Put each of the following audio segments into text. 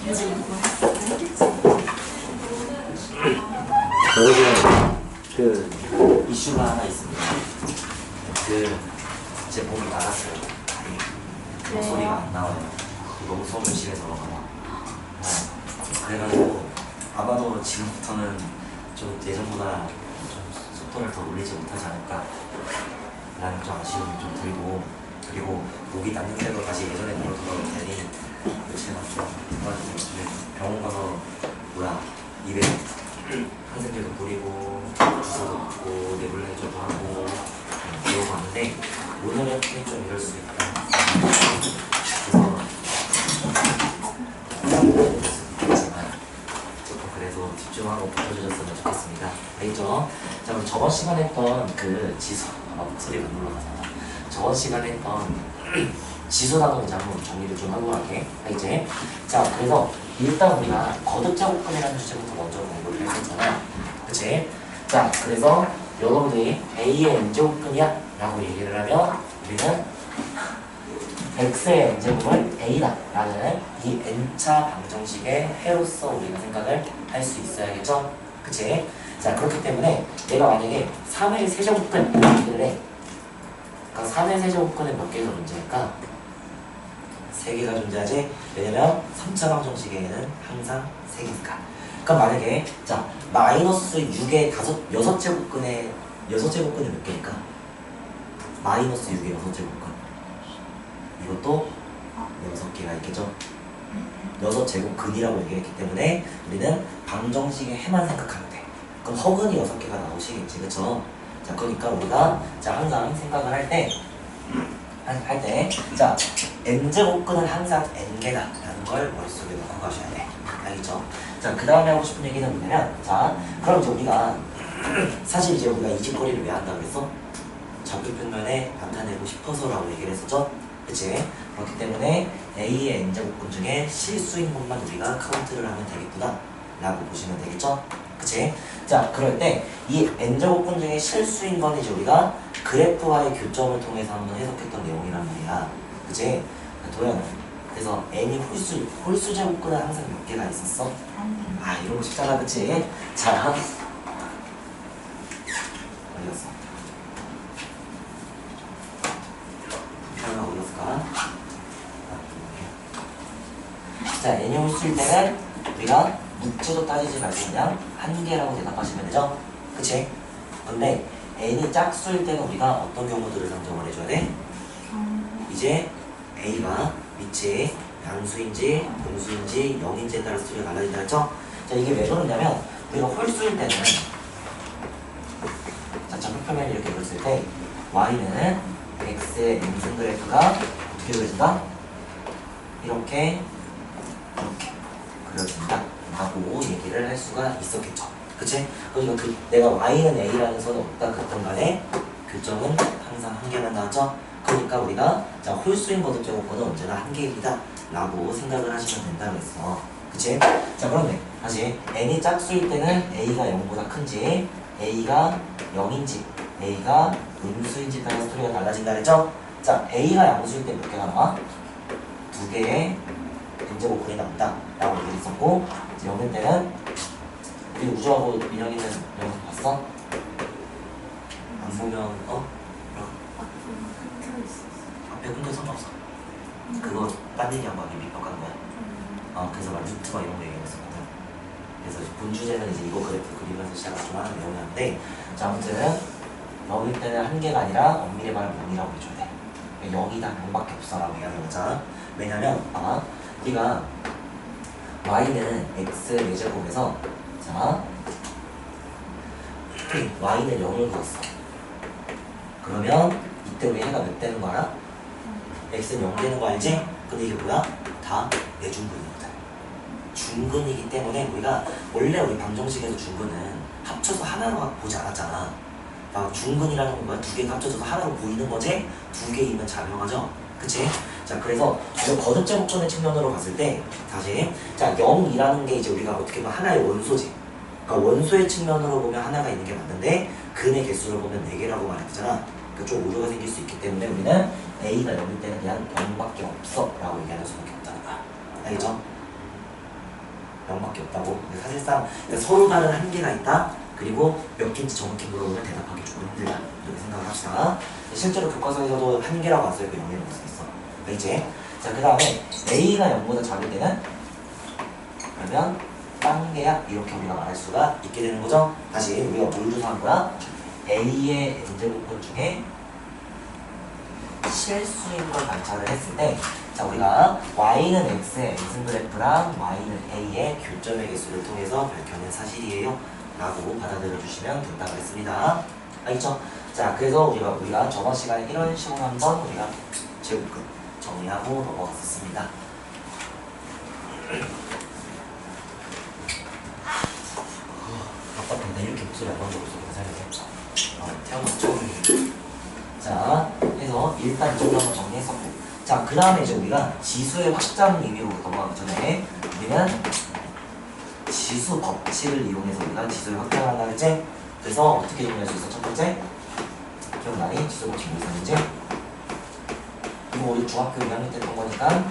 여러분 그 이슈가 하나 있습니다. 제 몸이 나갔어요. 소리가 안 나와요. 너무 소음이 심해서 그런가 봐. 그래가지고 아마도 지금부터는 좀 예전보다 좀 속도를 더 올리지 못하지 않을까 라는 좀 아쉬움이 좀 들고, 그리고 목이 났는데도 다시 예전에 바로 돌아올 테니 제가 좀 병원 가서 입에 항생제도 뿌리고 주사도 맞고 네블라이저도 하고 이러고 왔는데 오늘은 좀 이럴 수 있다. 그래서 집중하고 붙여주셨으면 좋겠습니다. 알겠죠? 자, 그럼 저번 시간에 했던 그 지수, 목소리가 눌러가잖아. 저번 시간에 했던 지수 단원 이제 한번 정리를 좀 하고 갈게. 알겠지? 자, 그래서 일단 우리가 거듭제곱근이라는 주제부터 먼저 공부를 했었잖아. 그치? 자, 그래서 여러분들이 A의 n제곱근이야 라고 얘기를 하면 우리는 X의 n제곱은 A다 라는 이 n차 방정식의 해로서 우리가 생각을 할 수 있어야겠죠? 그치? 자, 그렇기 때문에 내가 만약에 3의 세제곱근 이라고 얘기를 해. 그러니까 3의 세제곱근은 몇 개가 존재할까? 3개가 존재하지? 왜냐면 3차 방정식에는 항상 3개니까. 그럼 만약에 자 마이너스 6의 6제곱근의 몇 개일까? 마이너스 6의 6제곱근 이것도 6개가 있겠죠? 6제곱근이라고 얘기했기 때문에 우리는 방정식의 해만 생각하면 돼. 그럼 허근이 6개가 나오시겠지, 그쵸? 자, 그러니까 우리가 자 항상 생각을 할 때 자 n제곱근은 항상 n개다 라는 걸 머릿속에 넣고 가셔야 돼. 알겠죠? 자, 그 다음에 하고 싶은 얘기는 뭐냐면, 자 그럼 이제 우리가 사실 이제 우리가 이직거리를 왜 한다고 했어? 좌표평면에 나타내고 싶어서라고 얘기를 했었죠? 그치? 그렇기 때문에 A의 n제곱근 중에 실수인 것만 우리가 카운트를 하면 되겠구나 라고 보시면 되겠죠? 그치? 자, 그럴 때 이 n제곱근 중에 실수인 건 이제 우리가 그래프와의 교점을 통해서 한번 해석했던 내용이란 말이야. 그치? 도현은 그래서 n이 홀수 제곱근은 항상 몇 개가 있었어? 아, 이러고 싶잖아, 그치? 자, 어디 갔어? 표현은 어디 갔을까? 자, n이 홀수일 때는 우리가 묻지도 따지지 말고 그냥 한 개라고 대답하시면 되죠? 그치? 근데 n이 짝수일 때는 우리가 어떤 경우들을 상정을 해줘야 돼? 이제 a가 밑에 양수인지 분수인지 0인지에 따라서 소리가 달라진다 했죠? 자, 이게 왜 그러냐면 우리가 홀수일 때는 자, 좌표평면을 이렇게 그렸을 때 y는 x의 n승 그래프가 어떻게 그려진다? 이렇게 그려진다 라고 얘기를 할 수가 있었겠죠. 그치? 그러니까 내가 y는 a라는 선을 어디다 긋든 간에 교점은 항상 한 개만 나왔죠? 그러니까 우리가 자 홀수인 거듭제곱근은 언제나 한 개입니다 라고 생각을 하시면 된다 그랬어. 그치? 자, 그런데 다시 n이 짝수일 때는 a가 0보다 큰지 a가 0인지 a가 음수인지 따라서 소리가 달라진다 그랬죠? 자, a가 양수일 때 몇 개가 나와? 2개의 n제곱근이 나온다 라고 얘기했었고, 0일 때는 우리 우주하고 민영이는 영상 봤어? 안 보면 앞에 끊겨 상관없어. 그거 딴 얘기한 거야. 밑바꾸는 거야. 그래서 막 루트 막 이런 거 얘기했었거든. 그래서 본 주제는 이제 이거 그래프 그리면서 시작을 좀 하는 내용이었는데, 자, 아무튼 0일 때는 한 개가 아니라 엄밀히 말하면 0이라고 해줘야 돼. 0이다 0밖에 없어 라고 얘기하는 거잖아. 왜냐면 우리가 y는 x 4제곱에서 자 y는 0을 그었어. 그러면 이때 우리 해가 몇 되는 거 알아? x는 0 되는 거 알지? 근데 이게 뭐야? 다 내중근이거든. 중근이기 때문에 우리가 원래 우리 방정식에서 중근은 합쳐서 하나로 보지 않았잖아. 막 중근이라는 건 뭐야? 두 개가 합쳐져서 하나로 보이는 거지? 두 개이면 자명하죠? 그치? 자, 그래서 거듭제곱근의 측면으로 봤을 때 다시 자 0이라는 게 이제 우리가 어떻게 보면 하나의 원소지. 그러니까 원소의 측면으로 보면 하나가 있는 게 맞는데 근의 개수를 보면 4개라고 말했잖아. 그러니까 좀 오류가 생길 수 있기 때문에 우리는 A가 0일 때는 그냥 0밖에 없어 라고 얘기하는 수밖에 없다는 거야. 알겠죠? 0밖에 없다고. 사실상 서로 다른 한계가 있다. 그리고 몇 개인지 정확히 물어보면 대답하기 조금 힘들다. 이렇게 생각을 합시다. 실제로 교과서에서도 한계라고 왔어요. 그 0이 올 수 있어. 이제 자, 그 다음에 A가 0보다 작을 때는 그러면 딴 개야 이렇게 우리가 말할 수가 있게 되는 거죠. 다시 우리가 뭘 조사한 거야? A의 n제곱근 중에 실수인 걸 관찰을 했을 때, 자, 우리가 y는 x의 n승 그래프랑 y는 a의 교점의 개수를 통해서 밝혀낸 사실이에요 라고 받아들여 주시면 된다고 했습니다. 알겠죠? 자, 그래서 우리가 저번 시간에 이런 식으로 한번 우리가 제곱근 정리하고 넘어갔었습니다. 아깝다. 이렇게 목소리 안 나온 적 없어. 괜찮아요. 태어나서 처음이에요. 자, 해서 일단 이 정도 한번 정리했었고, 자, 그 다음에 이제 우리가 지수의 확장 의미로 넘어가기 전에 우리는 지수 법칙을 이용해서 우리가 지수를 확장한다 그랬지? 그래서 어떻게 정리할 수 있어? 첫 번째, 기억나니? 지수 법칙 뭐 있었는지? 이거 우리 중학교 2학년 때 했던 거니까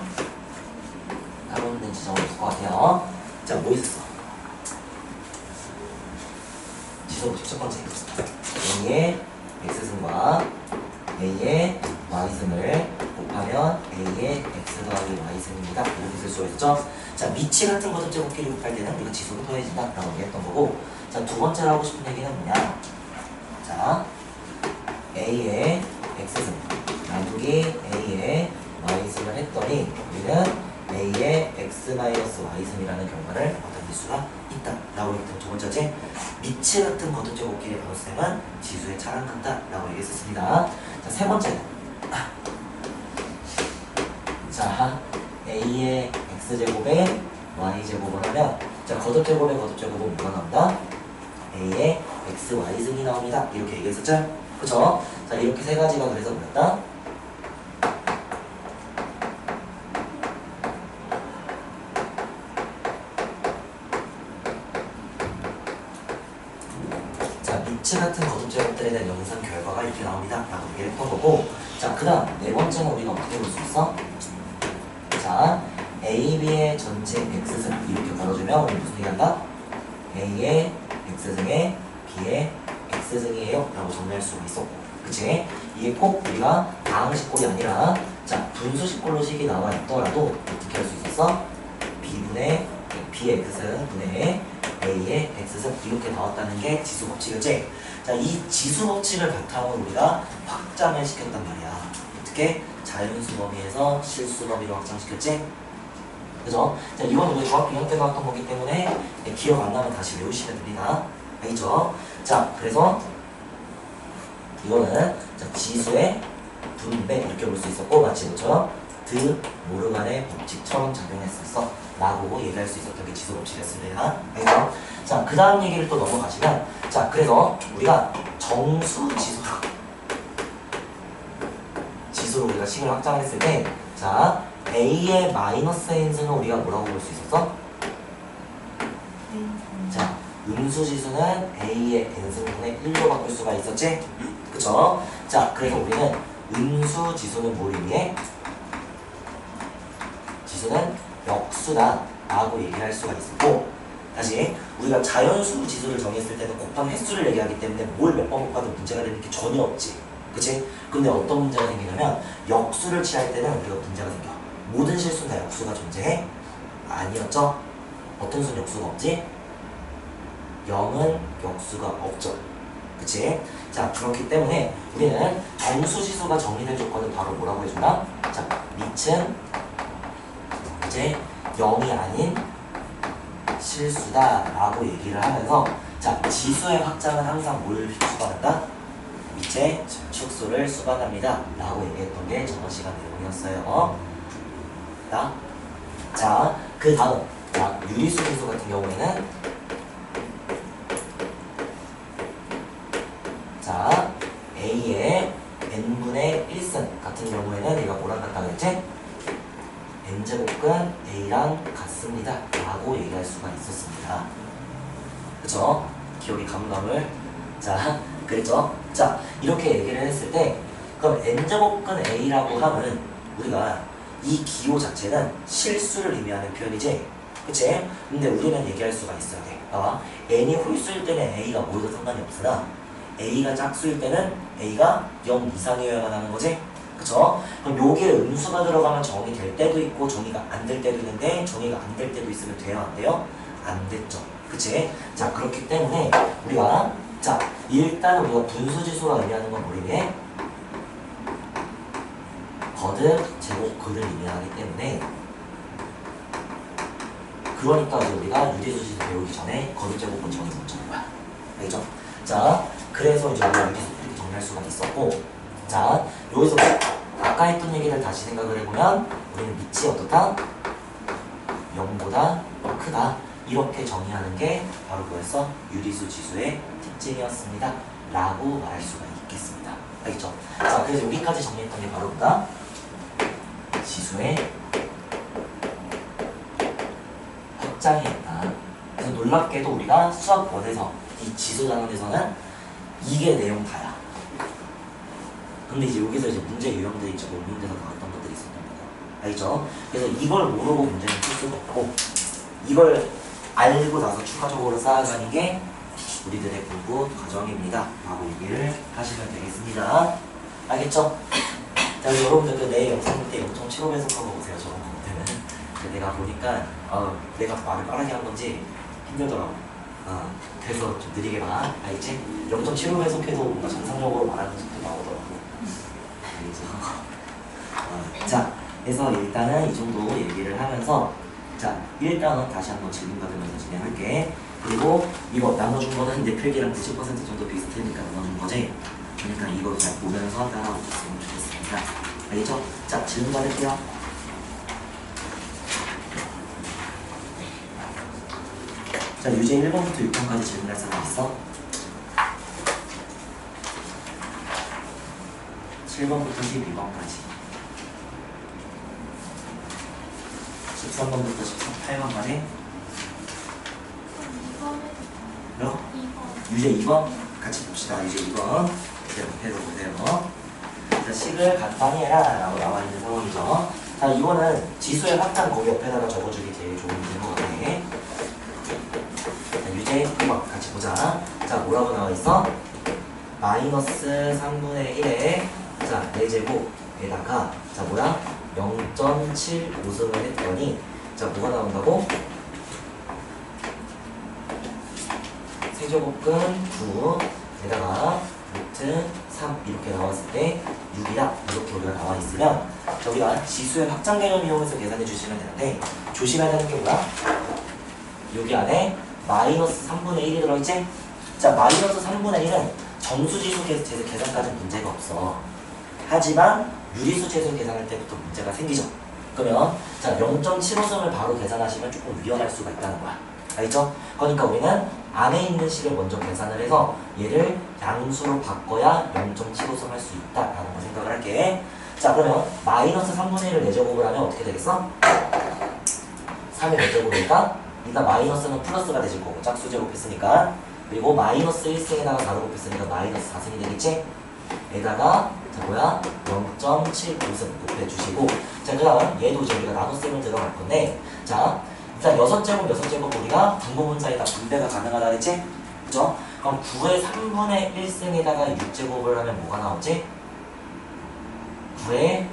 까먹는 지점은 없을 것 같아요. 자, 뭐 있었어? 지수 법칙 첫 번째 A의 x승과 A의 y승을 곱하면 A의 x 더하기 y승입니다. 이렇게 쓸 수가 있었죠? 자, 미치 같은 거듭 제곱끼리 곱할 때는 우리가 지수가 더해진다 라고 얘기했던 거고, 자, 두 번째로 하고 싶은 얘기는 뭐냐? 자, A의 x승 나누기 A의 y승을 했더니 우리는 A의 x-y승이라는 결과를 얻어낼 수가 있다 라고 했던 두 번째지, 미치 같은 거듭 제곱끼리 나눗셈은 지수의 차랑 같다 라고 얘기했었습니다. 자, 세 번째는 자, A의 x제곱에 y제곱을 하면, 자, 거듭제곱에 거듭제곱은 뭐가 나온다? A의 x, y승이 나옵니다. 이렇게 얘기했었죠? 그쵸? 자, 이렇게 세 가지가 그래서 뭐였다? 자, 미치 같은 거듭제곱들에 대한 영상 결과가 이렇게 나옵니다 라고 얘기를 했던 거고, 자, 그 다음 네 번째는 우리가 어떻게 볼 수 있어? 자, A, B의 전체 x승 이렇게 걸어주면 우리 무슨 얘기 한다? A의 x승에 B의 x승이에요 라고 정리할 수가 있었고, 그치? 이게 꼭 우리가 다항식꼴이 아니라, 자, 분수식꼴로 식이 나와 있더라도 어떻게 할 수 있었어? B분의 B의 x승 분의 A의 x승 이렇게 나왔다는 게 지수 법칙이었지? 자, 이 지수 법칙을 바탕으로 우리가 확장을 시켰단 말이야. 어떻게? 자연수 범위에서 실수 범위로 확장시켰지? 그죠? 자, 이건 우리 중학교 2학년 때 나왔던 거기 때문에 기억 안 나면 다시 외우시면 됩니다. 알겠죠? 자, 그래서 이거는 자, 지수의 분배 이렇게 볼 수 있었고, 마치 이것처럼 드 모르간의 법칙처럼 작용했었어 라고 얘기할 수 있었던 게 지수 법칙이었습니다. 알겠죠? 자, 그 다음 얘기를 또 넘어가시면, 자, 그래서 우리가 정수 지수로 우리가 식을 확장했을 때, 자, A의 마이너스 n승은 우리가 뭐라고 볼 수 있었어? 자, 음수지수는 A의 n승분의 1로 바꿀 수가 있었지? 그쵸? 자, 그래서 우리는 음수지수는 뭘 의미해? 지수는 역수다 라고 얘기할 수가 있었고, 다시 우리가 자연수 지수를 정했을 때는 곱한 횟수를 얘기하기 때문에 뭘 몇 번 곱해도 문제가 되는 게 전혀 없지. 그치? 근데 어떤 문제가 생기냐면, 역수를 취할 때는 우리가 문제가 생겨. 모든 실수는 다 역수가 존재해? 아니었죠? 어떤 수는 역수가 없지? 0은 역수가 없죠. 그치? 자, 그렇기 때문에 우리는 정수지수가 정의될 조건은 바로 뭐라고 해준다? 자, 밑은 이제 0이 아닌 실수다 라고 얘기를 하면서, 자, 지수의 확장은 항상 뭘 수반한다? 밑에 축수를 수반합니다 라고 얘기했던 게 저번 시간 내용이었어요. 자, 그 다음, 자, 유리수 지수 같은 경우에는, 자, A의 n분의 1승 같은 경우에는 얘가 뭐랑 같다 그랬지? n제곱근 A랑 같습니다 라고 얘기할 수가 있었습니다. 그쵸? 기억이 가물가물. 자, 그랬죠? 자, 이렇게 얘기를 했을 때, 그럼 n제곱근 A라고 하면 우리가 이 기호 자체는 실수를 의미하는 표현이지, 그치? 근데 우리는 얘기할 수가 있어야 돼. 봐봐. n이 홀수일 때는 a가 뭐여도 상관이 없으나 a가 짝수일 때는 a가 0 이상이어야만 하는 거지? 그쵸? 그럼 여기에 음수가 들어가면 정의 될 때도 있고 정의가 안 될 때도 있는데 정의가 안 될 때도 있으면 돼요? 안 돼요? 안 됐죠. 그치? 자, 그렇기 때문에 우리가 자, 일단 우리가 분수지수가 의미하는 건 뭐이게? 거듭 제곱 근을 의미하기 때문에 그러니까 이제 우리가 유리수지수 배우기 전에 거듭 제곱근 정의 먼저 하는 거야. 알겠죠? 자, 그래서 이제 우리가 유리수 이렇게 정리할 수가 있었고 자, 여기서 아까 했던 얘기를 다시 생각을 해보면 우리는 밑이 어떻다? 0보다 크다. 이렇게 정의하는 게 바로 뭐였어? 유리수 지수의 특징이었습니다. 라고 말할 수가 있겠습니다. 알겠죠? 자, 그래서 여기까지 정리했던 게 바로 뭐다? 지수의 확장이었다. 그래서 놀랍게도 우리가 수학원에서 이 지수 단원에서는 이게 내용 다야. 근데 이제 여기서 이제 문제 유형들이 있고 원문에서 나왔던 것들이 있었던 거다. 알겠죠? 그래서 이걸 모르고 문제는 풀 수가 없고 이걸 알고 나서 추가적으로 쌓아가는 게 우리들의 공부 과정입니다. 라고 얘기를 하시면 되겠습니다. 알겠죠? 자, 여러분들 그 내 영상 때 0.75 해석하고 보세요. 저런 거 때는. 내가 보니까 내가 말을 빠르게 한 건지 힘들더라고. 그래서 좀 느리게 봐. 알겠지? 0.75 해석해도 뭔가 정상적으로 말하는 것도 나오더라고. 알겠죠? 자, 그래서 일단은 이 정도 얘기를 하면서 자, 일단은 다시 한번 질문 받으면서 진행할게. 그리고 이거 나눠준 거는 내 필기랑 90% 정도 비슷하니까 나눠준 거지. 그러니까 이거 잘 보면서 따라오셨으면 좋겠습니다. 알겠죠? 자, 질문 받을게요. 자, 유제 1번부터 6번까지 질문할 사람 있어? 7번부터 12번까지 13번부터 18번까지 너? 유제 2번? 같이 봅시다. 유제 2번 보세요. 자, 식을 간단히 해라 라고 나와 있는 상황이죠. 자, 이거는 지수의 확장 거기 옆에다가 적어주기 제일 좋은 문제인 것 같아. 자, 유제 2번 같이 보자. 자, 뭐라고 나와 있어? 마이너스 3분의 1에 자, 4제곱에다가 자, 뭐야? 0.75승을 했더니 자, 뭐가 나온다고? 세제곱근 9에다가 루트 3 이렇게 나왔을 때 6이다 이렇게 우리가 나와 있으면 자, 우리가 지수의 확장 개념 이용해서 계산해 주시면 되는데 조심해야 되는 게 뭐야? 여기 안에 마이너스 3분의 1이 들어있지? 자, 마이너스 3분의 1은 정수지수 계산까지는 문제가 없어. 하지만 유리수 최소 계산할 때부터 문제가 생기죠. 그러면 자, 0.75승을 바로 계산하시면 조금 위험할 수가 있다는 거야. 알겠죠? 그러니까 우리는 안에 있는 식을 먼저 계산을 해서 얘를 양수로 바꿔야 0.75승 할 수 있다라는 거 생각을 할게. 자, 그러면 마이너스 3분의 1을 4제곱을 하면 어떻게 되겠어? 3이 4제곱이니까 일단 마이너스는 플러스가 되실 거고 짝수 제곱했으니까 그리고 마이너스 1승에다가 4로 곱했으니까 마이너스 4승이 되겠지? 에다가 자, 뭐야? 0.75승 곱해주시고 자, 그 다음 얘도 이제 우리가 나눗셈을 들어갈 건데 자, 일단 6제곱 우리가 분모분사에다 분배가 가능하다 그랬지? 그죠? 그럼 9의 3분의 1승에다가 6제곱을 하면 뭐가 나오지? 9의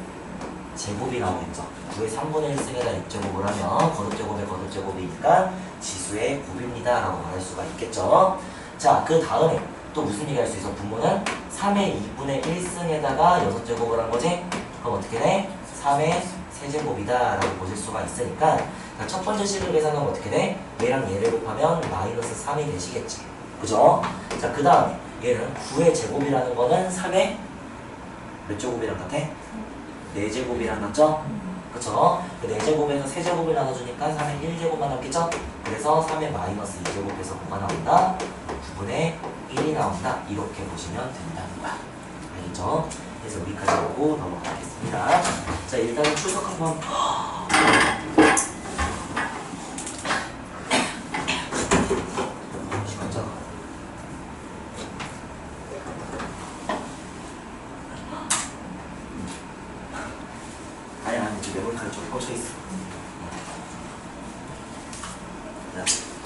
제곱이 나오겠죠. 9의 3분의 1승에다 6제곱을 하면 거듭제곱의 거듭제곱이니까 지수의 곱입니다 라고 말할 수가 있겠죠. 자, 그 다음에 또 무슨 얘기 할 수 있어? 분모는 3의 2분의 1승에다가 6제곱을 한 거지? 그럼 어떻게 돼? 3의 세제곱이다 라고 보실 수가 있으니까 첫 번째 식을 계산하면 어떻게 돼? 얘랑 얘를 곱하면 마이너스 3이 되시겠지. 그죠? 자, 그 다음에 얘는 9의 제곱이라는 거는 3의 몇 제곱이랑 같아? 4제곱이랑 같죠? 그쵸? 그 4제곱에서 세제곱을 나눠주니까 3의 1제곱만 남겠죠? 그래서 3의 마이너스 2제곱에서 뭐가 나온다? 9분의 1이 나온다. 이렇게 보시면 된다는 거야. 알겠죠? 그래서 여기까지 보고 넘어가겠습니다. 자, 일단은 출석 한번 아니, 지금 메모리 카드 좀 꽂혀있어.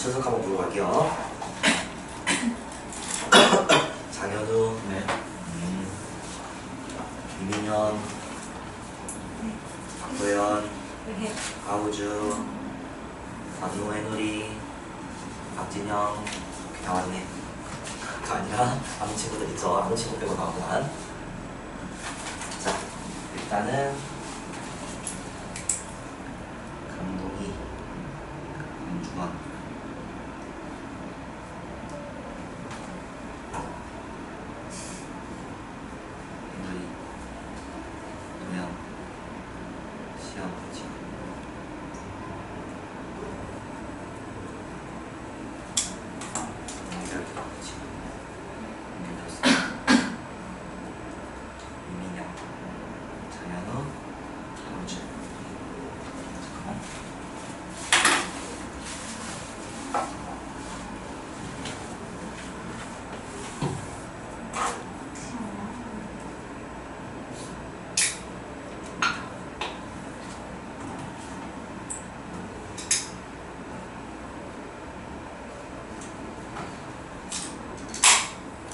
준석 한번 보러 갈게요. 장현우, 네. 이민현, 박도현, 네. 가우주, 박인호, 해누리, 박진영, 다 왔네. 다 아니라 아는 친구들 있죠. 아는 친구 빼고 나오구만. 자, 일단은 감독이 강중원, 해누리, 도영, 시험, 지금 이민영, 장현우, 강우주. 잠깐만.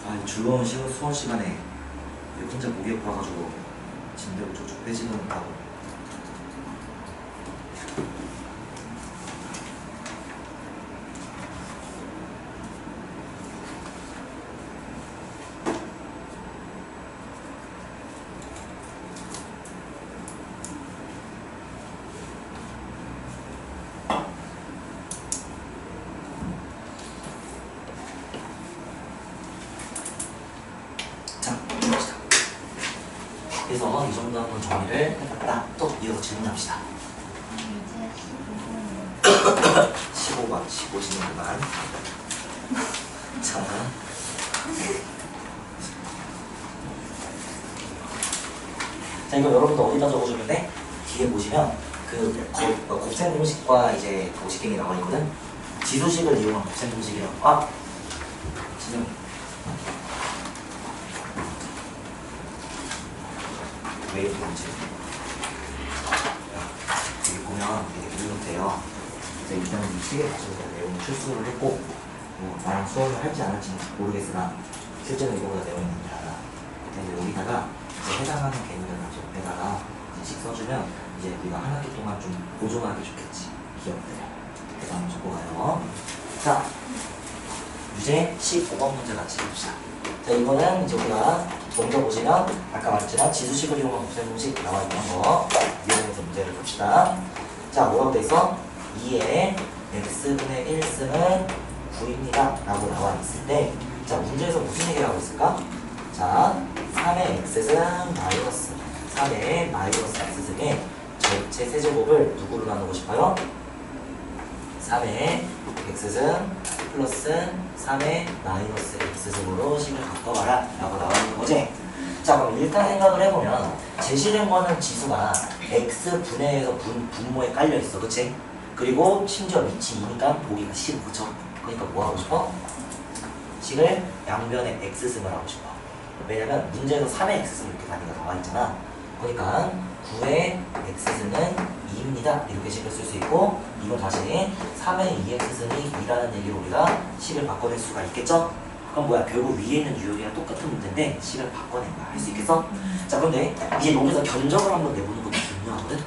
아, 즐거운 수원 시간에 왜 혼자 목이 아파가지고 침대로 쭉쭉 빼지는 못하고. 자, 봅시다. 그래서 이 정도 한번 정리를 해봤다. 또 이어서 질문합시다. 이제 15번, 15시는 그만. 자. 자, 이거 여러분도 어디다 적어주면 돼? 뒤에 보시면 곱셈 공식과 이제 도식행이 나와 있거든? 지수식을 이용한 곱셈 공식이라고. 아! 지금. 왜 이렇게 되지? 여기 보면 이렇게 이렇대요. 일단은 이 책에 가지고 내용 출수를 했고, 뭐 나랑 수업을 할지 안 할지는 모르겠으나 실제로 이거보다 내용이 있는 줄 알아. 근데 여기다가 이제 해당하는 개념을 옆에다가 이제 씩 써주면 이제 우리가 한 학기 동안 좀 보존하기 좋겠지, 기억들. 그래서 한번 적어가요. 자, 유제 15번 문제 같이 해봅시다. 자, 이거는 이제 우리가 먼저 보시면 아까 말했지만 지수식을 이용한 곱셈 공식 나와 있는 거 이용해서 문제를 풉시다. 자, 뭐라고 돼 있어? 2에 x분의 1승은 9입니다 라고 나와 있을 때, 자, 문제에서 무슨 얘기를 하고 있을까? 자, 3의 x승 마이너스 3의 마이너스 x승의 전체 세제곱을 누구로 나누고 싶어요? 3의 x승 플러스 3의 마이너스 x승으로 식을 바꿔봐라 라고 나와 있는 거지. 자, 그럼 일단 생각을 해보면 제시된 거는 지수가 x분해에서 분모에 깔려 있어, 그치? 그리고 심지어 위치 2니까 보기가 싫어, 그쵸? 그러니까 뭐 하고 싶어? 식을 양변에 x승을 하고 싶어. 왜냐면 문제에서 3의 x승 이렇게 단위가 나와 있잖아. 그러니까 9의 x승은 2입니다 이렇게 식을 쓸 수 있고, 이건 다시 3의 2x승이 2라는 얘기로 우리가 식을 바꿔낼 수가 있겠죠? 그럼 뭐야, 결국 위에 있는 유형이랑 똑같은 문제인데 식을 바꿔낸 거야. 할 수 있겠어? 자, 그런데 이제 여기서 견적을 한번 내보는 것도 중요하거든?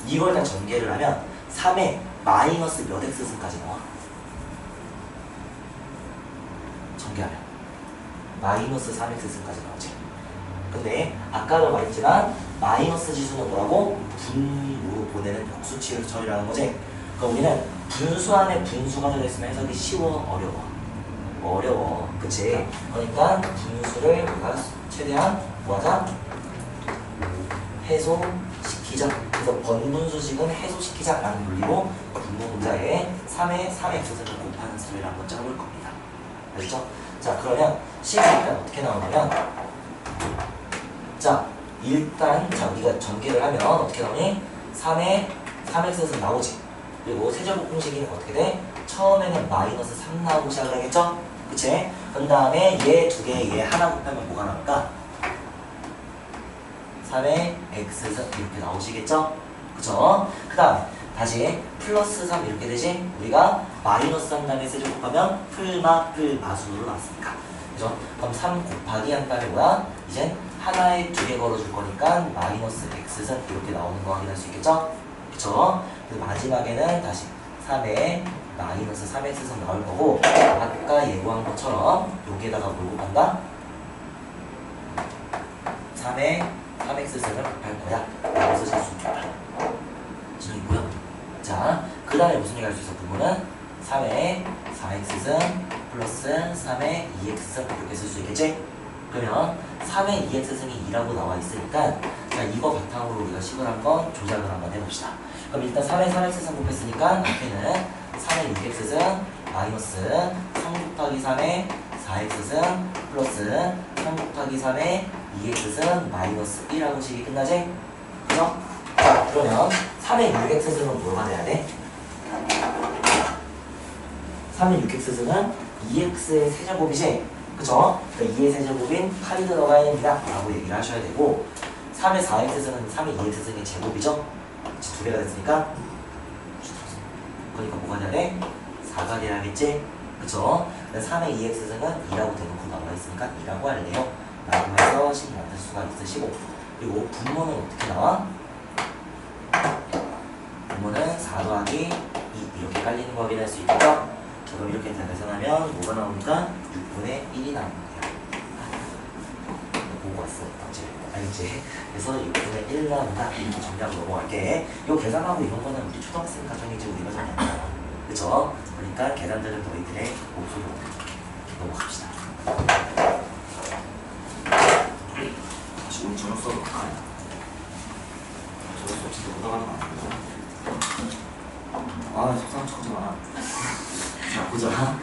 이걸 다 전개를 하면 3의 마이너스 몇 x승까지 나와? 전개하면 마이너스 3x승까지 나오지. 근데 아까도 말했지만 마이너스 지수는 뭐라고? 분모로 보내는 역수치를 처리라는 거지. 그럼 우리는 분수 안에 분수가 들어있으면 해석이 쉬워, 어려워, 그치? 그러니까 분수를 우리가 최대한 뭐하자? 해소시키자. 그래서 번분수식은 해소시키자라는 논리로 분모 문자에 3의 3x승을 곱하는 수를 한번 짜볼 겁니다. 알겠죠? 자, 그러면 식이 일단 어떻게 나오냐면, 자, 일단 우리가 전개를 하면 어떻게 나오니? 3의 3x승 나오지. 그리고 세제곱 공식이 어떻게 돼? 처음에는 마이너스 3 나오고 시작을 하겠죠? 그치? 그 다음에 얘 두 개, 얘 하나 곱하면 뭐가 나올까? 3의 x승 이렇게 나오시겠죠? 그쵸? 그 다음에 다시 플러스 3 이렇게 되지? 우리가 마이너스 3 다음에 세제곱하면 풀마수로 나왔으니까. 그죠? 그럼 3 곱하기 한 다음에 뭐야? 이젠 하나에 2개 걸어줄 거니까 마이너스 x승 이렇게 나오는 거 확인할 수 있겠죠? 그쵸? 그리고 마지막에는 다시 3에 마이너스 3x승 나올 거고, 아까 예고한 것처럼 여기에다가 뭘 곱한다? 3에 3x승을 곱할 거야 라고 쓰실 수 있겠다. 진영이고요. 자, 그 다음에 무슨 얘기 할 수 있어? 부분은 3에 4x승 플러스 3에 2x승 이렇게 쓸 수 있겠지? 그러면 3의 2x승이 2라고 나와 있으니까, 자, 이거 바탕으로 우리가 식을 한번 조작을 한번 해봅시다. 그럼 일단 3의 3x승 곱했으니까 앞에는 3의 2x승 마이너스 3 곱하기 3의 4x승 플러스 3 곱하기 3의 2x승 마이너스 1하고 식이 끝나지? 그죠? 자, 그러면 3의 6x승은 뭐가 돼야 돼? 3의 6x승은 2x의 세제곱이지? 그쵸? 그러니까 2의 세제곱인 8이 들어가야 됩니다 라고 얘기를 하셔야 되고, 3의 4x승은 3의 2x승의 제곱이죠? 그치, 두 개가 됐으니까 그러니까 뭐가 돼야 돼? 4가 돼야겠지? 그쵸? 3의 2x승은 2라고 대놓고 나와 있으니까 2라고 할래요 라고 해서 식이 만들 수가 있으시고, 그리고 분모는 어떻게 나와? 분모는 4 더하기 2 이렇게 깔리는 거 확인할 수 있겠죠? 그럼 이렇게 다 계산하면 뭐가 나오니까 6분의 1이 나오는 거야. 보고 왔어 어제 알지? 그래서 6분의 1 나온다 이렇게 정리하고 넘어갈게. 요 계산하고 이런 거는 우리 초등학생 과정이지 우리가 전혀 안 나와. 그쵸? 그러니까 계산들은 너희들의 목소리로 넘어갑시다. 다시 오늘 저녁 수업으로 가요. 저녁 수업 진짜 못 나가는 거 아니야? 아, 속상한 척 하지 마. 자, 보자.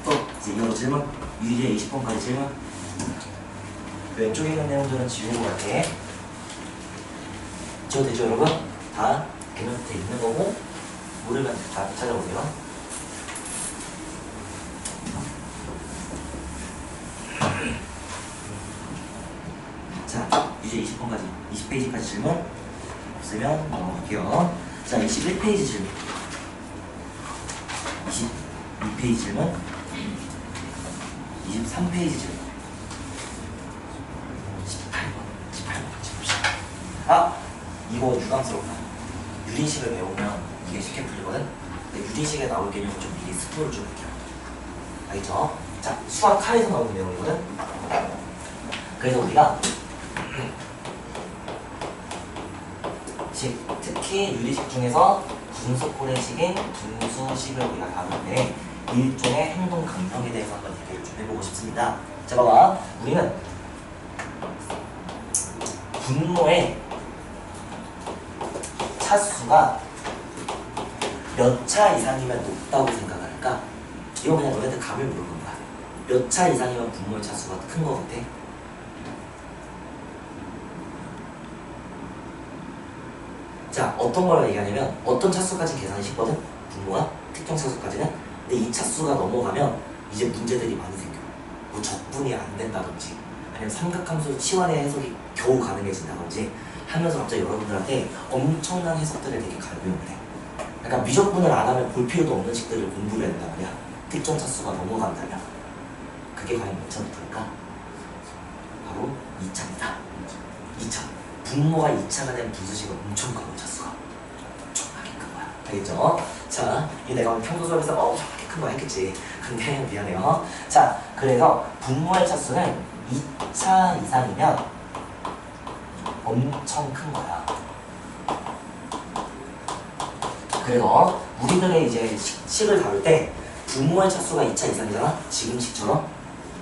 또 이제 이거 질문, 유리의 20번까지 질문. 왼쪽에 있는 내용들은 지우고 갈게. 지워도 되죠, 여러분? 다 개념 밑에 있는 거고, 모르면 다 찾아보세요. 자, 이제 20번까지, 20페이지까지 질문 없으면 넘어갈게요. 자, 21페이지 질문. 22페이지 질문. 23페이지 질문. 18번 짚읍시다. 아! 이거 유감스럽다. 유린식을 배우면 이게 쉽게 풀리거든? 근데 유린식에 나올 개념을 좀 미리 스포를 좀 할게요. 알겠죠? 자, 수학 카에서 나오는 내용이거든? 그래서 우리가 특히 유리식 중에서 분수코레식인 분수식을 우리가 다루는데 일종의 행동 강령에 대해서 한번 얘기를 좀 해보고 싶습니다. 자, 봐봐. 우리는 분모의 차수가 몇 차 이상이면 높다고 생각할까? 이거 그냥 너네들 감을 물어보는 거야. 몇 차 이상이면 분모의 차수가 큰 거 같아? 자, 어떤 걸 얘기하냐면 어떤 차수까지 계산이 쉽거든? 분모가 특정 차수까지는. 근데 이 차수가 넘어가면 이제 문제들이 많이 생겨. 뭐 적분이 안 된다든지 아니면 삼각함수 치환의 해석이 겨우 가능해진다든지 하면서 갑자기 여러분들한테 엄청난 해석들을 되게 가르쳐야 돼. 그러니까 미적분을 안 하면 볼 필요도 없는 식들을 공부를 해야 된단 말이야. 특정 차수가 넘어간다면. 그게 과연 몇 차부터일까? 바로 2차입니다. 2차. 분모가 2차가 되면 분수식은 엄청 큰 차수가 엄청나게 큰 거야. 알겠죠? 자, 이 내가 오늘 평소 수업에서 엄청나게 큰 거 했겠지. 근데 미안해요. 자, 그래서 분모의 차수는 2차 이상이면 엄청 큰 거야. 그래서 우리들의 이제 식을 다룰 때 분모의 차수가 2차 이상이잖아? 지금 식처럼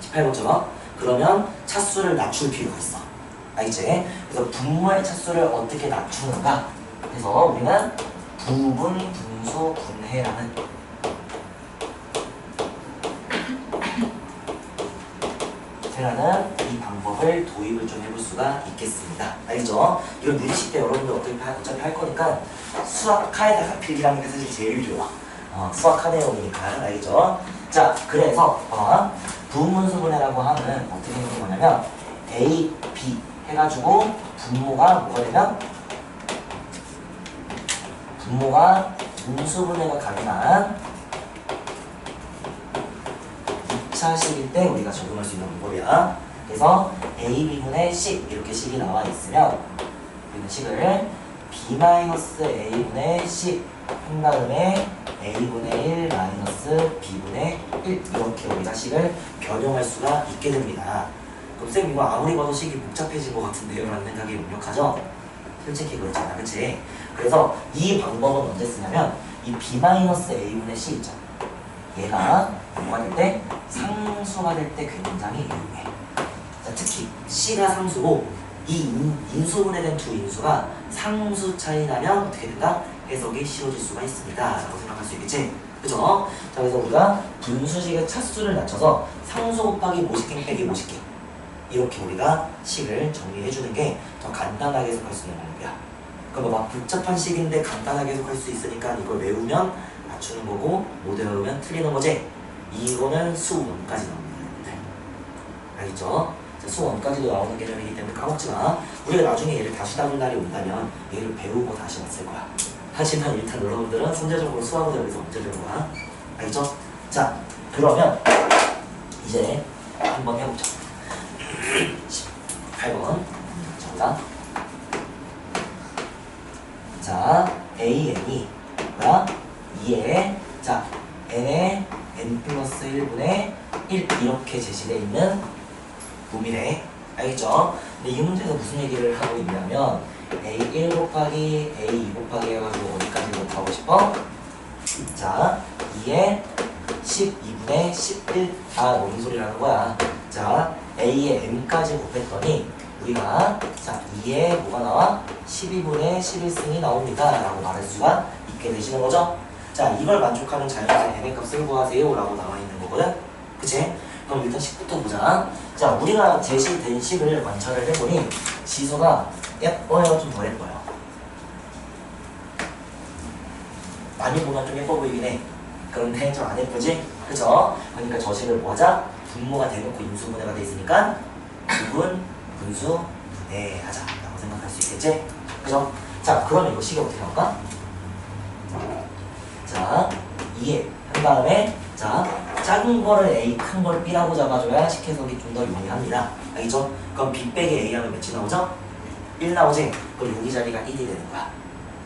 18번처럼. 그러면 차수를 낮출 필요가 있어. 알겠지? 그래서 분모의 차수를 어떻게 낮추는가? 그래서 우리는 부분 분수 분해라는 이 방법을 도입을 좀 해볼 수가 있겠습니다. 알겠죠? 이걸 유리식 때 여러분들 어차피 할 거니까 수학카에다가 필기라는 게 사실 제일 좋아. 수학카 내용이니까. 알겠죠? 자, 그래서 부분분수 분해라고 하는 어떻게 되는 게 뭐냐면 A, B 해가지고 분모가 뭐가 되면 분모가 인수분해가 가능한 2차 식일 때 우리가 적용할 수 있는 방법이야. 그래서 AB분의 C 이렇게 식이 나와 있으면 우리는 식을 B-A분의 C 한 다음에 A분의 1 마이너스 B분의 1 이렇게 우리가 식을 변형할 수가 있게 됩니다. 그럼 쌤 이거 아무리 봐도 식이 복잡해진 것 같은데요? 라는 생각이 역력하죠? 솔직히 그렇잖아, 그치? 그래서 이 방법은 언제 쓰냐면 이 B-A분의 C 있죠? 얘가 뭐가 될 때? 상수가 될 때 굉장히 유용해. 자, 특히 C가 상수고 이 인수분해된 두 인수가 상수 차이 나면 어떻게 된다? 해석이 쉬워질 수가 있습니다. 라고 생각할 수 있겠지? 그죠? 자, 그래서 우리가 분수식의 차수를 낮춰서 상수 곱하기 모식행 빼기 모식행 이렇게 우리가 식을 정리해주는 게 더 간단하게 해석할 수 있는 방법이야. 그럼 막 복잡한 식인데 간단하게 해석할 수 있으니까 이걸 외우면 맞추는 거고 못 외우면 틀리는 거지? 이거는 수원까지 나옵니다. 여러분들. 알겠죠? 수원까지도 나오는 개념이기 때문에 까먹지 마. 우리가 나중에 얘를 다시 다룰 날이 온다면 얘를 배우고 다시 왔을 거야. 하지만 일단 여러분들은 선제적으로 수학을 여기서 문제 되는 거야. 알겠죠? 자, 그러면 이제 한번 해보자. 18번. 자, 자, AN이 뭐야? 2에 자, N에 N 플러스 1분의 1 이렇게 제시되어 있는 놈이래. 알겠죠? 근데 이 문제에서 무슨 얘기를 하고 있냐면 A1 곱하기 A2 곱하기 해가지고 어디까지 곱하고 싶어? 자, 2에 12분의 11 뭔 소리라는 거야. 자, A에 M까지 곱했더니 우리가 자 2에 뭐가 나와? 12분의 11승이 나옵니다 라고 말할 수가 있게 되시는 거죠. 자, 이걸 만족하는 자연수의 N의 값을 구하세요 라고 나와 있는 거거든. 그치? 그럼 일단 식부터 보자. 자, 우리가 제시된 식을 관찰을 해보니 지수가 예뻐요? 좀 더 예뻐요? 많이 보면 좀 예뻐 보이긴 해. 그런데 좀 안 예쁘지? 그죠? 그러니까 저 식을 뭐 하자? 분모가 대놓고 인수분해가 돼 있으니까 부분, 분수, 분해하자 라고 생각할 수 있겠지? 그죠? 자, 그러면 이거 식이 어떻게 나올까? 자, 2에 한 다음에 자, 작은 거를 A, 큰 걸 B라고 잡아줘야 식 해석이 좀 더 용이합니다. 알겠죠? 그럼 B 빼기 A 하면 몇이 나오죠? 1 나오지? 그럼 여기 자리가 1이 되는 거야.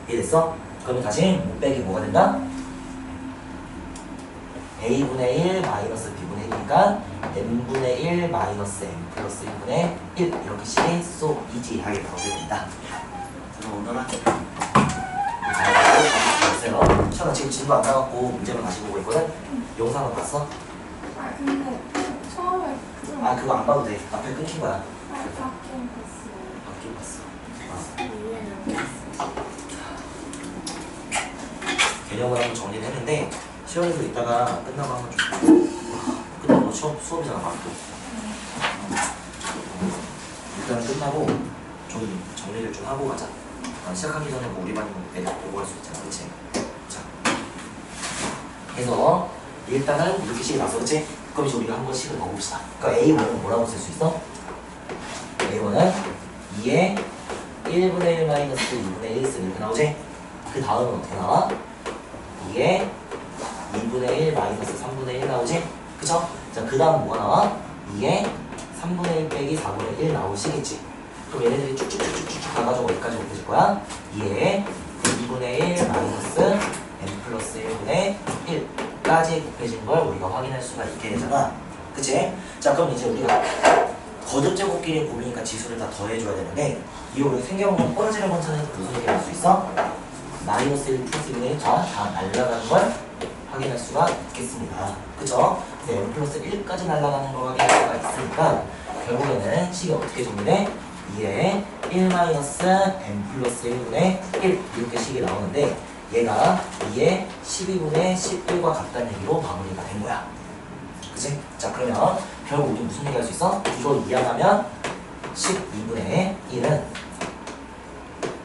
이해됐어? 그러면 다시 못 빼기 뭐가 된다? A분의 1 마이너스 B분의 1이니까 N분의 1 마이너스 N 플러스 1분의 1 이렇게 식이 쏙 이지하게 나오게 된다. 그럼 오늘은 잘했어요. 시원아 지금 진도 안 나갔고 문제만 다시 보고 있거든? 영상은 봤어? 아 근데 처음에 좀 그거 안 봐도 돼. 앞에 끊긴 거야. 바뀐 봤어요. 바뀐 봤어. 이해는 안 됐어요. 개념을 한번 정리를 했는데 시험에서 이따가 끝나고 한번 좀 끝나고 수업이잖아 바로. 일단 끝나고 좀 정리를 좀 하고 가자. 시작하기 전에 뭐 우리 반이 애들 보고 할 수 있잖아, 그치? 자, 그래서 일단은 이렇게 식이 나서, 그치? 그럼 이제 우리가 한번 식을 넣어봅시다. 그러니까 A1은 뭐라고 쓸 수 있어? A1은 2에 1분의 1 마이너스 2분의 1 쓰면 이렇게 나오지? 그 다음은 어떻게 나와? 2에 2분의 1 마이너스 3분의 1 나오지? 그쵸? 자, 그 다음 뭐가 나와? 2에 3분의 1 빼기 4분의 1 나오시겠지? 그럼 얘네들이 쭉쭉쭉쭉쭉 가가지고 어디까지 곱해질 거야? 2에 2분의 1 마이너스 n 플러스 1분의 1까지 곱해진 걸 우리가 확인할 수가 있게 되잖아. 그치? 자, 그럼 이제 우리가 거듭 제곱끼리 곱이니까 지수를 다 더해줘야 되는데 이 우리 생겨본 떨어지는 원천에서 무슨 얘기를 할 수 있어? 마이너스 1 플러스 1분의 1다 날아가는 걸 확인할 수가 있겠습니다. 그쵸? n 플러스 1까지 날아가는 걸 확인할 수가 있으니까 결국에는 식이 어떻게 정리돼? 2에 1 마이너스 n 플러스 1분의 1 이렇게 식이 나오는데 얘가 2에 12분의 11과 같다는 얘기로 마무리가 된 거야. 그치? 자, 그러면 결국 우리 무슨 얘기 할 수 있어? 이걸 이항하면 12분의 1은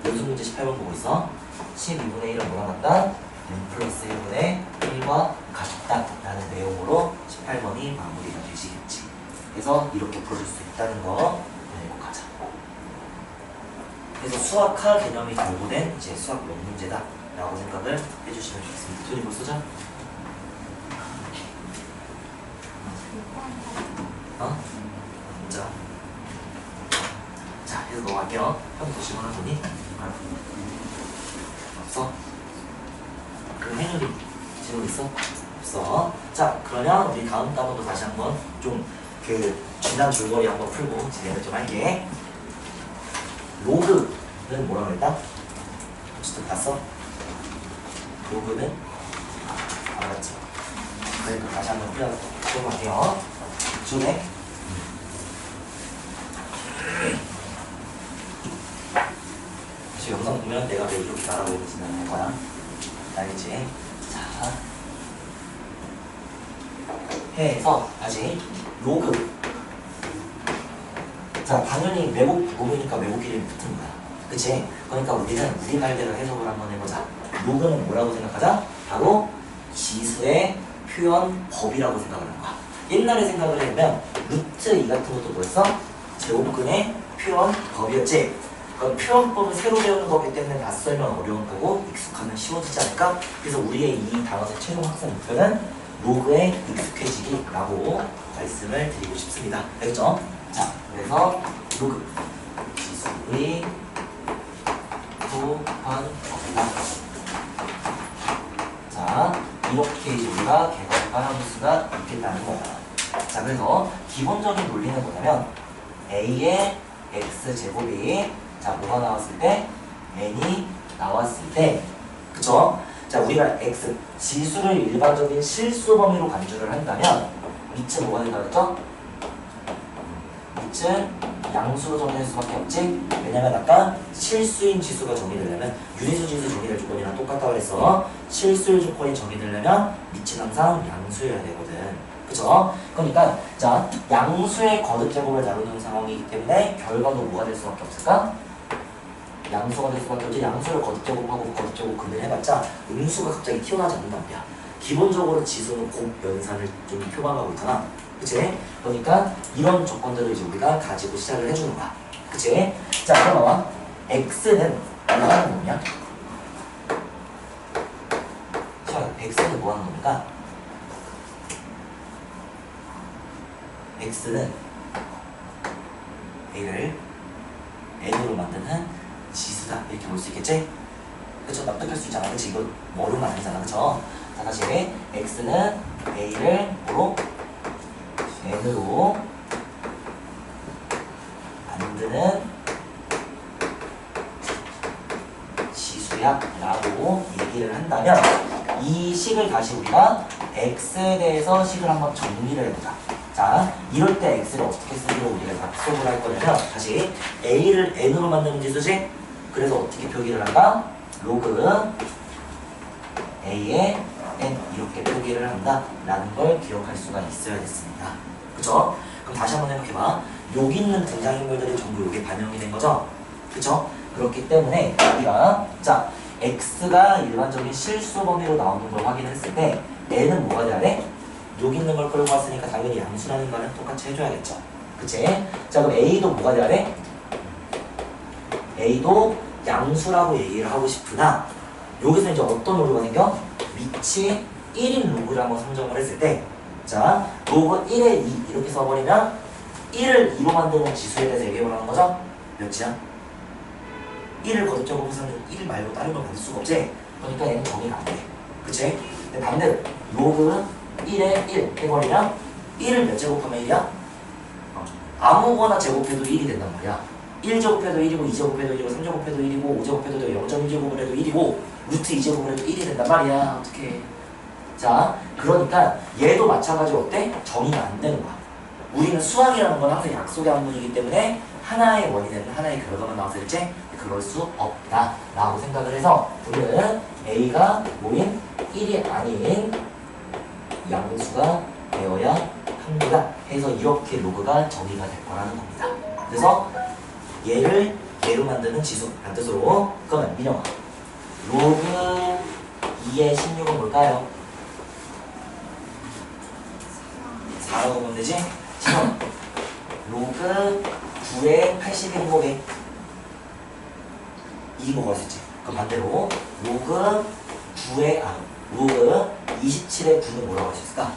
연습 문제 18번 보고 있어. 12분의 1은 뭐랑 같다? n 플러스 1분의 1과 같다 라는 내용으로 18번이 마무리가 되시겠지. 그래서 이렇게 풀어줄 수 있다는 거 가자. 그래서 수학화 개념이 결부된 이제 수학 몇 문제다 라고 생각을 해주시면 좋겠습니다. 돈이 뭐 쓰죠? 자, 해서 넘어갈게요. 형 도시거나 돈이? 없어? 그럼 해결이 질문 있어? 없어. 자, 그러면 우리 다음 단원도 다시 한번 좀 그 중간 줄거리 한번 풀고 진행을 좀 할게. 로그는 뭐라고 했다? 혹시 봤어? 로그는 알았지? 그러니까 다시 한번 풀어볼게요. 준해. 다시 영상 보면 내가 왜 이렇게 말하고 있는지 알 거야. 알겠지? 자, 해서 다시 로그. 자, 당연히 매복 부분이니까 매복 길이 붙은 거야. 그치? 그러니까 우리는 우리 말대로 해석을 한번 해보자. 로그는 뭐라고 생각하자? 바로 지수의 표현 법이라고 생각을 하는 거야. 옛날에 생각을 해보면 루트 2 같은 것도 뭐였어? 제곱근의 표현 법이었지? 그 표현법을 새로 배우는 거기 때문에 낯설면 어려운 거고 익숙하면 쉬워지지 않을까? 그래서 우리의 이 단원의 최종 학습 목표는 로그에 익숙해지기라고 말씀을 드리고 싶습니다. 알겠죠? 자, 그래서 로그 지수의 표현법이다. 자, 이렇게 이제 우리가 개괄할 수가 있겠다는 거야. 자, 그래서 기본적인 논리는 뭐냐면 a의 x제곱이 자, 뭐가 나왔을 때? n이 나왔을 때, 그쵸? 자, 우리가 x, 지수를 일반적인 실수 범위로 간주를 한다면 밑은 뭐가 된다 그랬죠? 밑은 양수로 정의될 수밖에 없지? 왜냐면 아까 실수인 지수가 정의되려면 유리수 지수 정의될 조건이랑 똑같다고 그랬어. 실수의 조건이 정의되려면 밑은 항상 양수여야 되거든. 그쵸? 그러니까 자, 양수의 거듭제곱을 다루는 상황이기 때문에 결과도 뭐가 될 수밖에 없을까? 양수가 될 수밖에 없지. 양수를 거듭제곱하고 거듭제곱근을 해봤자 음수가 갑자기 튀어나오지 않는단 말이야. 기본적으로 지수는 곱 연산을 좀 표방하고 있잖아. 그치? 그러니까 이런 조건들을 이제 우리가 가지고 시작을 해주는 거야. 그치? 자, 그럼 봐봐. x는 뭐하는 놈이야? 자, x는 뭐하는 놈인가? x는 a를 n으로 만드는 지수다. 이렇게 볼 수 있겠지? 그쵸? 납득할 수 있잖아. 그치? 이거 모르는 거 아니잖아. 그쵸? 자, 다시 x는 a를 뭐로? n으로 만드는 지수야 라고 얘기를 한다면 이 식을 다시 우리가 x에 대해서 식을 한번 정리를 해보자. 자, 이럴 때 x를 어떻게 쓰기로 우리가 약속을 할 거냐면 다시 a를 n으로 만드는 지수지? 그래서 어떻게 표기를 한다? 로그 a에 n 이렇게 표기를 한다 라는 걸 기억할 수가 있어야겠습니다. 그쵸? 그럼 다시 한번 생각해봐. 여기 있는 등장인물들이 전부 여기에 반영이 된 거죠? 그쵸? 그렇기 때문에 우리가 자, x가 일반적인 실수 범위로 나오는 걸 확인했을 때 n은 뭐가 돼야 돼? 여기 있는 걸 끌고 왔으니까 당연히 양수라는 거는 똑같이 해줘야겠죠. 그치? 자, 그럼 a도 뭐가 돼야 돼? a도 양수라고 얘기를 하고 싶으나 여기서 이제 어떤 오류가 생겨? 밑이 1인 로그를 한번 상정을 했을 때 자, 로그 1에 2 이렇게 써버리면 1을 2로 만드는 지수에 대해서 얘기를 하는 거죠? 몇이야? 1을 거듭적으로서는 1 말고 다른 걸 만들 수가 없지? 그러니까 얘는 정의가 안 돼. 그치? 근데 반대로 로그 1에 1 해버리면 1을 몇 제곱하면 1이야? 아무거나 제곱해도 1이 된단 말이야. 1제곱해도 1이고 2제곱해도 1이고 3제곱해도 1이고 5제곱해도 0.1제곱을 해도 1이고 루트 2제곱을 해도 1이 된단 말이야. 어떡해. 자, 그러니까 얘도 마찬가지로 어때? 정의가 안 되는 거야. 우리는 수학이라는 건 항상 약속의 한문이기 때문에 하나의 원인은 하나의 결과만 나왔을 때 그럴 수 없다 라고 생각을 해서 우리는 A가 뭐인? 1이 아닌 양수가 되어야 합니다. 해서 이렇게 로그가 정의가 될 거라는 겁니다. 그래서 얘를 얘로 만드는 지수 란 뜻으로 그러면 민영아 로그 2의 16은 뭘까요? 4라고 보면 되지? 지금 로그 9의 81인 거게 이긴 거 구할 수 있지? 그럼 반대로 로그 9의 로그 27의 9는 뭐라고 할 수 있을까?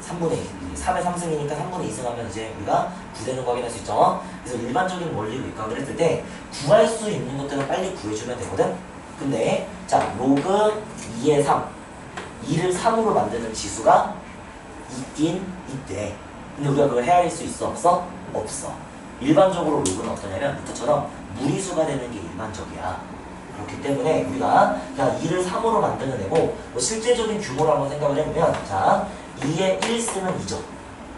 3분의 2. 3의 3승이니까 3분의 2승 하면 이제 우리가 9되는 거 확인할 수 있죠. 그래서 일반적인 원리로 입각을 했을 때 구할 수 있는 것들은 빨리 구해주면 되거든. 근데 자 로그 2의 3 2를 3으로 만드는 지수가 있긴 있대. 근데 우리가 그걸 헤아릴 수 있어? 없어? 없어. 일반적으로 로그는 어떠냐면 부터처럼 무리수가 되는 게 일반적이야. 그렇기 때문에 우리가 그냥 2를 3으로 만드는 애고 뭐 실제적인 규모로 한번 생각을 해보면 자 2의 1승은 2죠.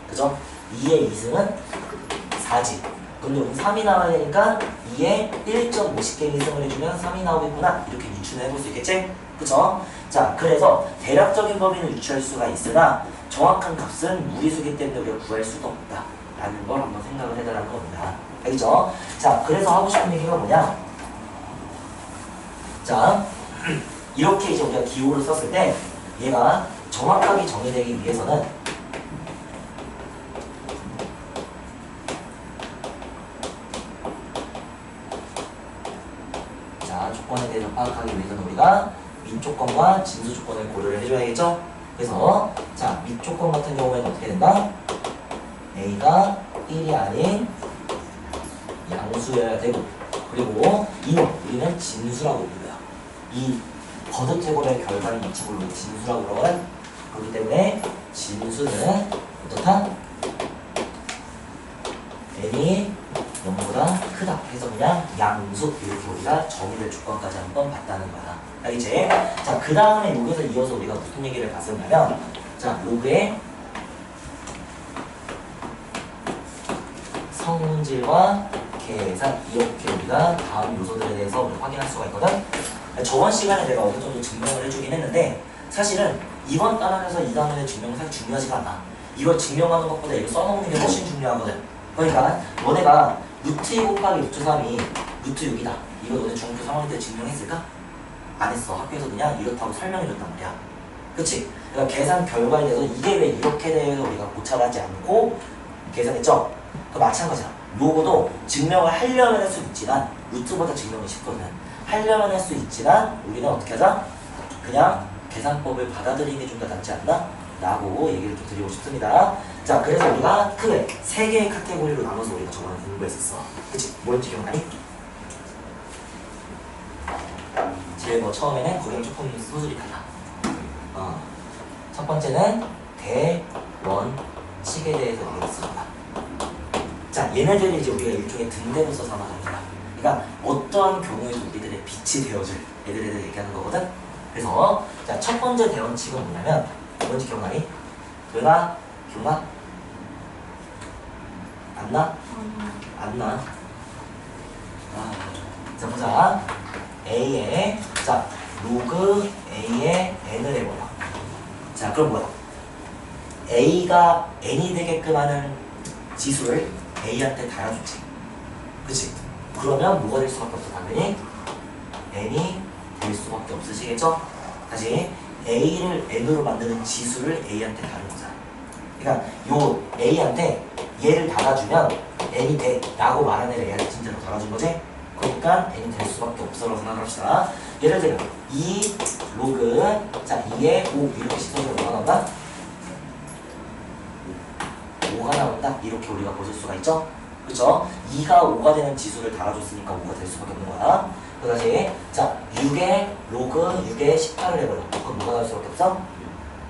그죠? 2의 2승은 4지. 근데 여기 3이 나와야 되니까 2의 1.50개 이승을 해주면 3이 나오겠구나. 이렇게 유추를 해볼 수 있겠지? 그쵸? 자, 그래서 대략적인 범위는 유추할 수가 있으나 정확한 값은 무리수기 때문에 우리가 구할 수가 없다. 라는 걸 한번 생각을 해달라는 겁니다. 알겠죠? 자, 그래서 하고 싶은 얘기가 뭐냐? 자, 이렇게 이제 우리가 기호를 썼을 때 얘가 정확하게 정의되기 위해서는 자, 조건에 대해서 파악하기 위해서는 우리가 밑조건과 진수조건을 고려를 해줘야겠죠? 그래서 자, 밑조건 같은 경우에는 어떻게 된다? A가 1이 아닌 양수여야 되고 그리고 이놈 우리는 진수라고 불러요. 이 버드태골의 결과를 이쪽으로 진수라고 그러거든. 그렇기 때문에 진수는 어떻다? n이 0보다 크다 해서 그냥 양수 이렇게 우리가 정의될 조건까지 한번 봤다는 거야. 알겠지? 자, 그 다음에 여기서 이어서 우리가 무슨 얘기를 봤었냐면 자, 로그의 성질과 계산 이렇게 우리가 다음 요소들에 대해서 우리 확인할 수가 있거든. 저번 시간에 내가 어느 정도 증명을 해주긴 했는데 사실은 이번 단원에서 이 단원의 증명은 사실 중요하지가 않아. 이걸 증명하는 것보다 이거 써놓는 게 훨씬 중요하거든. 그러니까 너네가 루트 2 곱하기 루트 3이 루트 6이다. 이거 너네 중학교 3학년 때 증명했을까? 안 했어. 학교에서 그냥 이렇다고 설명해줬단 말이야. 그치? 그러니까 계산 결과에 대해서 이게 왜 이렇게 돼서 우리가 고찰하지 않고 계산했죠? 그 마찬가지야. 요거도 증명을 하려면 할 수 있지만 루트보다 증명이 쉽거든. 하려면 할 수 있지만 우리는 어떻게 하자? 그냥 계산법을 받아들이는 게 좀 더 낫지 않나? 라고 얘기를 좀 드리고 싶습니다. 자, 그래서 우리가 크게 세 개의 카테고리로 나눠서 우리가 저번에 공부했었어. 그치? 뭐였지 기억나니? 제일 뭐 처음에는 고경 조건 소술이 달라. 첫 번째는 대원칙에 대해서 얘기했습니다. 자, 얘네들이 이제 우리가 일종의 등대로서 삼아줍니다. 그러니까 어떠한 경우에도 우리들의 빛이 되어줄 애들에 대해 얘기하는 거거든. 그래서 자, 첫 번째 대원칙은 뭐냐면 뭔지 기억나니? 도현아? 기억나? 안 나? 안 나? 자, 보자. A에 자, 로그 A에 N을 해보자. 자, 그럼 뭐야? A가 N이 되게끔 하는 지수를 A한테 달아줬지. 그치? 그러면 뭐가 될 수밖에 없어? 당연히 N이 될 수밖에 없으시겠죠? 다시 A를 N으로 만드는 지수를 A한테 다른 거잖아. 그러니까 요 A한테 얘를 달아주면 N이 돼 라고 말한 애를 A한테 진짜로 달아준 거지? 그러니까 N이 될 수밖에 없어라고 생각을 합시다. 예를 들면 2 로그 자 2에 5 이렇게 시켜서 뭐가 나온다? 5가 나온다. 이렇게 우리가 보실 수가 있죠? 그쵸? 2가 5가 되는 지수를 달아줬으니까 5가 될 수밖에 없는 거야. 그 다시 자 6에 로그 6에 18을 해버려. 그럼 뭐가 나올 수밖에 없어?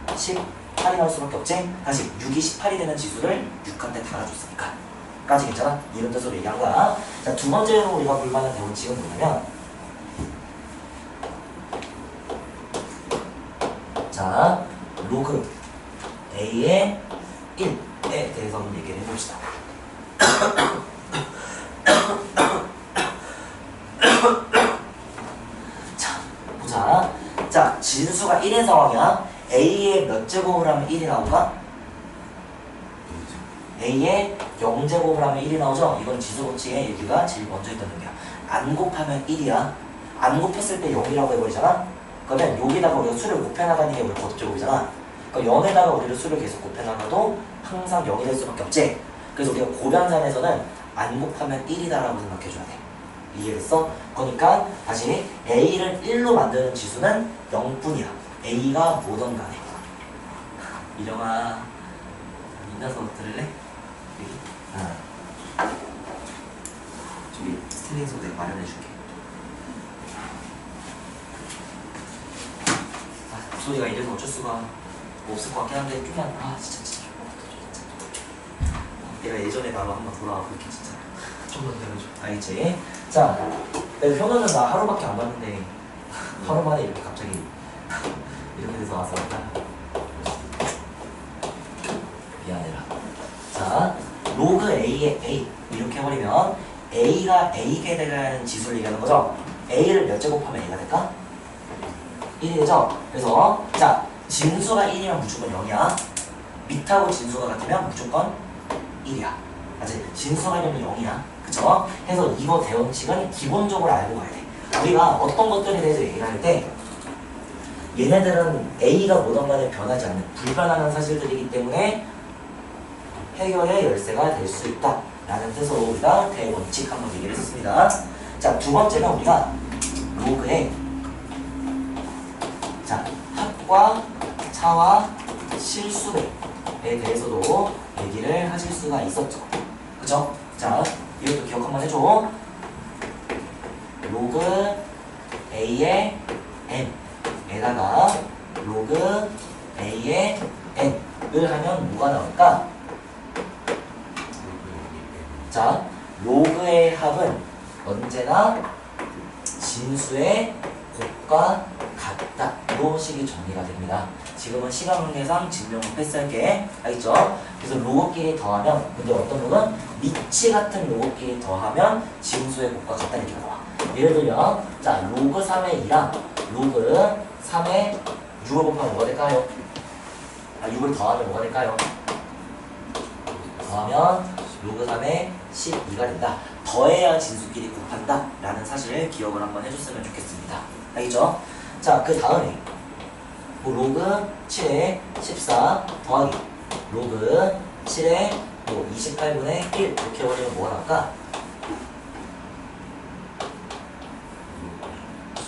18이 나올 수밖에 없지? 다시 6이 18이 되는 지수를 6한테 달아줬으니까 까지 괜찮아? 이런 뜻으로 얘기한 거야. 자, 두 번째로 우리가 볼만한 대원칙은 뭐냐면 자 로그 A의 1에 대해서 한번 얘기를 해봅시다. 자, 보자. 자, 진수가 1인 상황이야. A의 몇 제곱을 하면 1이 나올까? A의 0제곱을 하면 1이 나오죠? 이건 지수법칙의 얘기가 제일 먼저 있던 얘기야. 안 곱하면 1이야. 안 곱했을 때 0이라고 해버리잖아? 그러면 여기다가 우리가 수를 곱해나가는 게 우리 버드제곱이잖아. 그러니까 0에다가 우리를 수를 계속 곱해나가도 항상 0이 될 수밖에 없지? 그래서 우리가 고변산에서는 안 곱하면 1이다라고 생각해줘야 돼. 이해됐어? 그러니까 다시 A를 1로 만드는 지수는 0뿐이야. A가 뭐든 간에. 이령아, 인사서 들을래? 여기? 저기 스틸링 소대 마련해줄게. 목소리가 이래서 어쩔 수가 없을 것 같긴 한데 좀만 진짜 내가 예전에 나로 한번 돌아와 볼게 진짜. 좀만 기다려줘. 알겠지? 자, 내가 현우는 나 하루밖에 안 봤는데 하루 만에 이렇게 갑자기 이렇게 돼서 와서 미안해라. 자, 로그 A의 A 이렇게 해버리면 A가 A게 되는 지수를 얘기하는 거죠. A를 몇 제곱하면 A가 될까? 1이 되죠? 그래서 자, 진수가 1이면 무조건 0이야. 밑하고 진수가 같으면 무조건 1이야. 맞지? 진수가 1이면 0이야. 그쵸? 그래서 이거 대응식은 기본적으로 알고 가야 돼. 우리가 어떤 것들에 대해서 얘기를 할 때 얘네들은 A가 뭐든 간에 변하지 않는 불변하는 사실들이기 때문에 해결의 열쇠가 될 수 있다 라는 뜻으로 우리가 대원칙 한번 얘기를 했습니다. 자, 두 번째는 우리가 로그의 자, 합과 차와 실수에 대해서도 얘기를 하실 수가 있었죠. 그쵸? 자, 이것도 기억 한번 해줘. 로그 A의 M에다가 로그 A의 N을 하면 뭐가 나올까? 자, 로그의 합은 언제나 진수의 곱과 같다. 이런 식이 정리가 됩니다. 지금은 시간 관계상 증명을 패스할게. 알겠죠? 그래서 로그끼리 더하면, 근데 어떤 로그는 리치 같은 로그끼리 더하면 진수의 곱과 같다 이렇게 나와. 예를 들면, 자, 로그 3의 2랑 로그 3의 6을 곱하면 뭐가 될까요? 6을 더하면 뭐가 될까요? 더하면 로그 3의 12가 된다. 더해야 진수끼리 곱한다 라는 사실을 기억을 한번 해줬으면 좋겠습니다. 알겠죠? 자, 그 다음에 뭐 로그 7의 14 더하기 로그 7의 뭐 28분의 1 이렇게 해버리면 뭐가 나올까?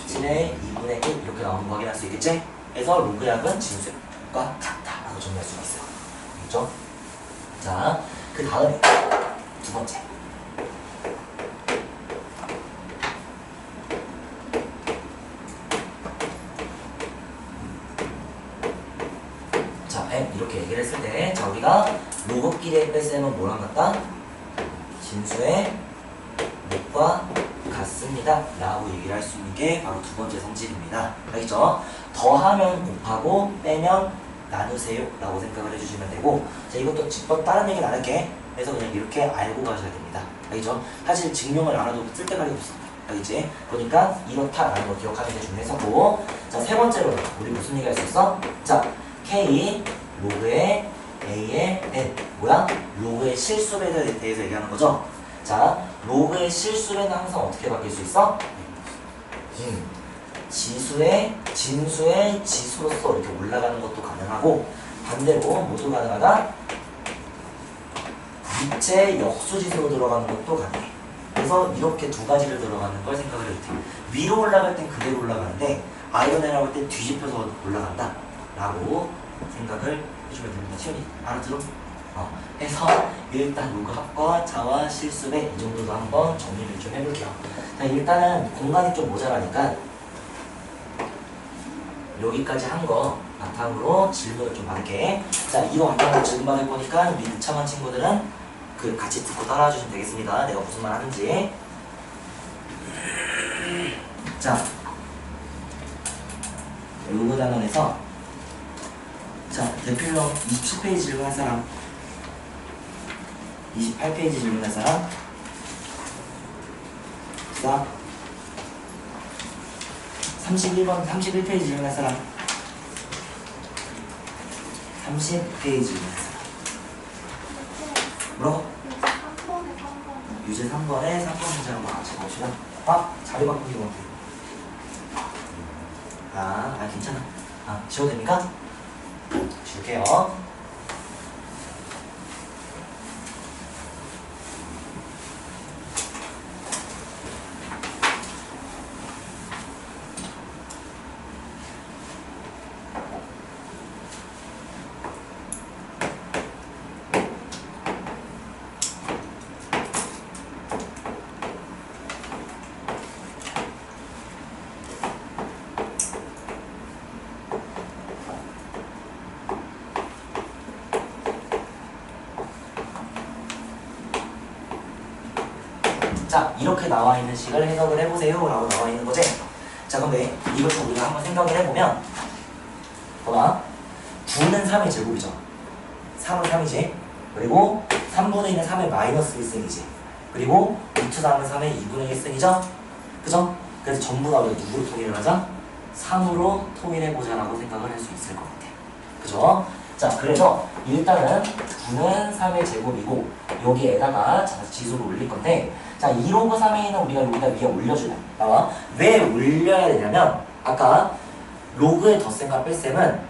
7의 2분의 1 이렇게 나오는 거 확인할 수 있겠지? 그래서 로그의 합은 진수과 같다 라고 정리할 수가 있어요. 알겠죠? 자, 그 다음에 두 번째 자, M 이렇게 얘기를 했을 때 자, 우리가 로그끼리의 뺄셈은 뭐랑 같다? 진수의 곱과 같습니다 라고 얘기를 할 수 있는 게 바로 두 번째 성질입니다. 알겠죠? 더하면 곱하고 빼면 나누세요 라고 생각을 해주시면 되고, 자, 이것도 직접 다른 얘기는 안 할게. 그래서 그냥 이렇게 알고 가셔야 됩니다. 알겠죠? 사실 증명을 안 해도 쓸데가리 없어. 알겠지? 그러니까 이렇다라는 거 기억하는 게 중요했었고, 자, 세 번째로 우리 무슨 얘기 할 수 있어? 자, K 로그의 A의 N 뭐야? 로그의 실수에 대해서 얘기하는 거죠? 자, 로그의 실수는 항상 어떻게 바뀔 수 있어? 진수의 지수로서 이렇게 올라가는 것도 가능하고, 반대로 모두 가능하다. 밑의 역수지수로 들어가는 것도 가능해. 그래서 이렇게 두 가지를 들어가는 걸 생각을 해도 돼. 위로 올라갈 땐 그대로 올라가는데 아래로 내려갈 땐 뒤집혀서 올라간다 라고 생각을 해주면 됩니다. 시연이 알아들어? 해서 일단 로그 합과 차와 실수배 이 정도도 한번 정리를 좀 해볼게요. 자, 일단은 공간이 좀 모자라니까 여기까지 한 거 바탕으로 질문을 좀 받을게. 자, 이거 바탕으로 질문 받을 거니까 우리 늦참한 친구들은 그 같이 듣고 따라와 주시면 되겠습니다. 내가 무슨 말 하는지. 자, 로그 단원에서 자, 대표형 27페이지 질문할 사람, 28페이지 질문할 사람, 자, 31번, 31페이지 질문할 사람, 30페이지 질문할 사람. 뭐라고? 유제 3번에 3번 문제 한번 같이 봅시다. 자리 바꾸기 뭐. 괜찮아. 지워도 됩니까? 지울게요. 자, 이렇게 나와 있는 식을 해석을 해보세요 라고 나와 있는 거지. 자, 근데 이것도 우리가 한번 생각을 해보면 봐봐. 9는 3의 제곱이죠. 3은 3이지. 그리고 3분의 1은 3의 마이너스 1승이지. 그리고 루트 3은 3의 2분의 1승이죠. 그죠? 그래서 전부 다 우리가 누구로 통일을 하자? 3으로 통일해보자 라고 생각을 할 수 있을 것 같아. 그죠? 자, 그래서 일단은 9는 3의 제곱이고 여기에다가 지수를 올릴 건데, 자, 2로그 3에 있는 우리가 여기다 위에 올려주면 나와. 왜 올려야 되냐면 아까 로그의 덧셈과 뺄셈은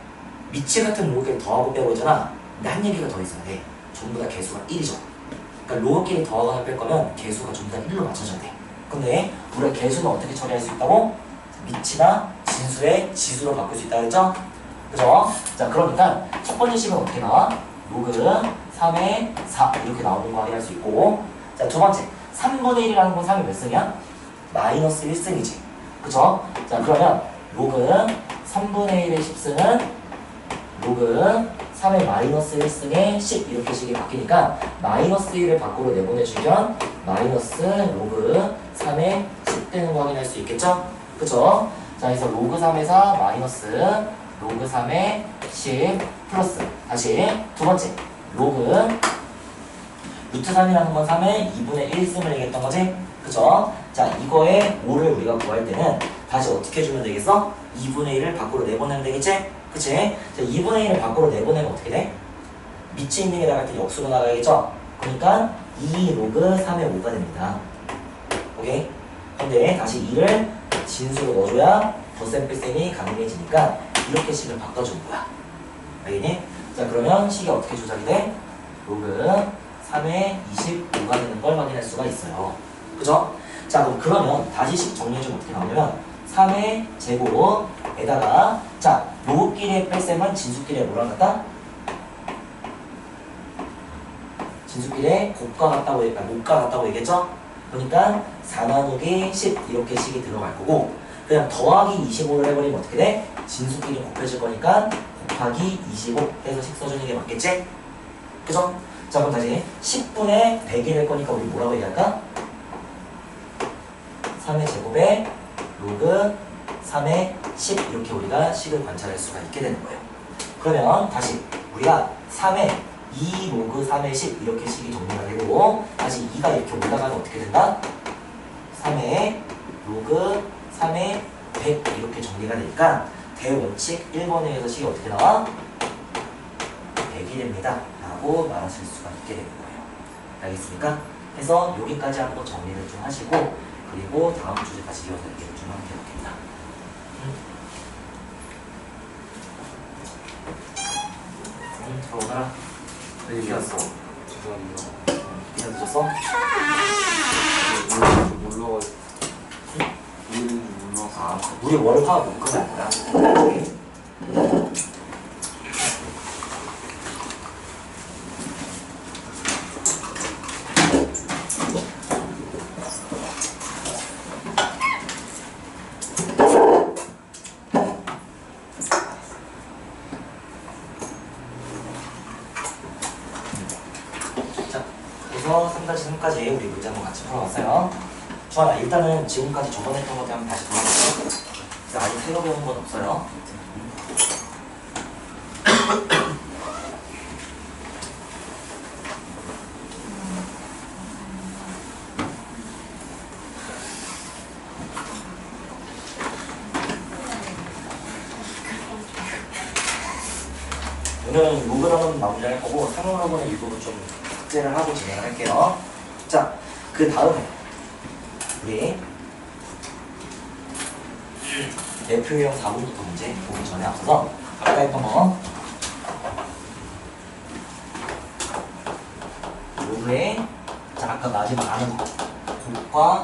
미치 같은 로그끼리 더하고 빼고 있잖아. 근데 한 얘기가 더 있어야 돼. 전부 다 개수가 1이죠. 그러니까 로그끼리 더하거나 뺄 거면 개수가 전부 다 1로 맞춰져야 돼. 근데 우리가 개수는 어떻게 처리할 수 있다고? 미치나 진수의 지수로 바꿀 수 있다고 했죠? 그죠? 자, 그러니까 첫 번째 식은 어떻게 나와? 로그 3의 4 이렇게 나오는 거 확인할 수 있고, 자, 두 번째 3분의 1이라는 건 3이 몇 승이야? 마이너스 1승이지. 그죠? 자, 그러면 로그 3분의 1의 10승은 로그 3의 마이너스 1승의 10 이렇게 식이 바뀌니까 마이너스 1을 밖으로 내보내주면 마이너스 로그 3의 10 되는 거 확인할 수 있겠죠? 그죠? 자, 그래서 로그 3의 4 마이너스 로그 3의 10 플러스 다시 두 번째 로그 루트 3이라는 건 3의 2분의 1승을 얘기했던 거지? 그죠? 자, 이거의 5를 우리가 구할 때는 다시 어떻게 해주면 되겠어? 2분의 1을 밖으로 내보내면 되겠지? 그치? 자, 2분의 1을 밖으로 내보내면 어떻게 돼? 밑에 있는 게 나갈 때 역수로 나가야겠죠? 그러니까 2 로그 3의 5가 됩니다. 오케이? 근데 다시 2를 진수로 넣어줘야 덧셈 뺄셈이 가능해지니까 이렇게 식을 바꿔주는 거야. 알겠니? 자, 그러면 식이 어떻게 조작이 돼? 로그 3의 25가 되는 걸 확인할 수가 있어요. 그죠? 자, 그러면 다시 식 정리해주면 어떻게 나오냐면 3의 제곱에다가 자, 로그끼리의 뺄셈은 진수끼리의 뭐랑 같다? 진수끼리의 곱과 같다고 곱과 같다고 얘기했죠? 그러니까 4 나누기 10 이렇게 식이 들어갈 거고, 그냥 더하기 25를 해버리면 어떻게 돼? 진수끼리 곱해질 거니까 곱하기 25 해서 식 써주는 게 맞겠지? 그죠? 자, 그럼 다시 10분의 100이 될 거니까 우리 뭐라고 얘기할까? 3의 제곱에 로그 3의 10 이렇게 우리가 식을 관찰할 수가 있게 되는 거예요. 그러면 다시 우리가 3의 2 로그 3의 10 이렇게 식이 정리가 되고, 다시 2가 이렇게 올라가면 어떻게 된다? 3의 로그 3의 100 이렇게 정리가 되니까 대원칙 1번에 의해서 식이 어떻게 나와? 100이 됩니다 라고 말하실 수가 있게 되는 거예요. 알겠습니까? 그래서 여기까지 한번 정리를 좀 하시고, 그리고 다음 주제까지 이어서 얘기를 좀 하면 되겠다. 들어오너라. 왜 비었어? 죄송합니다. 비가 늦었어? 몰라가지고. 물이 몰라서. 아, 우리 월, 화, 목, 금 할 거야. 자, 그래서 3-3까지 우리 문제 한번 같이 풀어봤어요. 주환아, 일단은 지금까지 저번에 했던 것들 한번 다시 돌아볼게요. 아직 새로 배운 건 없어요. 오늘은 로그로는 마무리할 거고, 상용로그는 일부분 좀 숙제를 하고 진행을 할게요. 자, 그 다음에 우리 대표형 4분부터 문제 보기 전에 앞서서 아까 했던 거 로그의 자, 아까 마지막 아는 거 곱과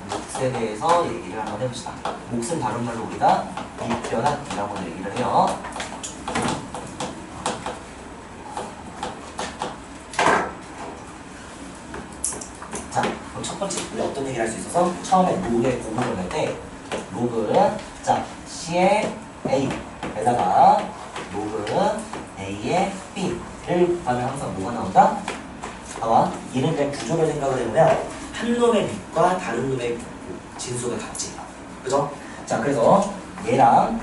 몫에 대해서 얘기를 한번 해봅시다. 몫은 다른 말로 우리가 일변환이라고 얘기를 해요. 자, 그럼 첫 번째 우리 어떤 얘기를 할 수 있어서 처음에 로그의 곱을 낼 때 로그 자 C의 A에다가 로그 A의 B를 곱하면 항상 뭐가 나온다? 봐봐, 이런 데 구조를 생각을 해보면 한 놈의 밑과 다른 놈의 진수가 같지. 그죠? 자, 그래서 얘랑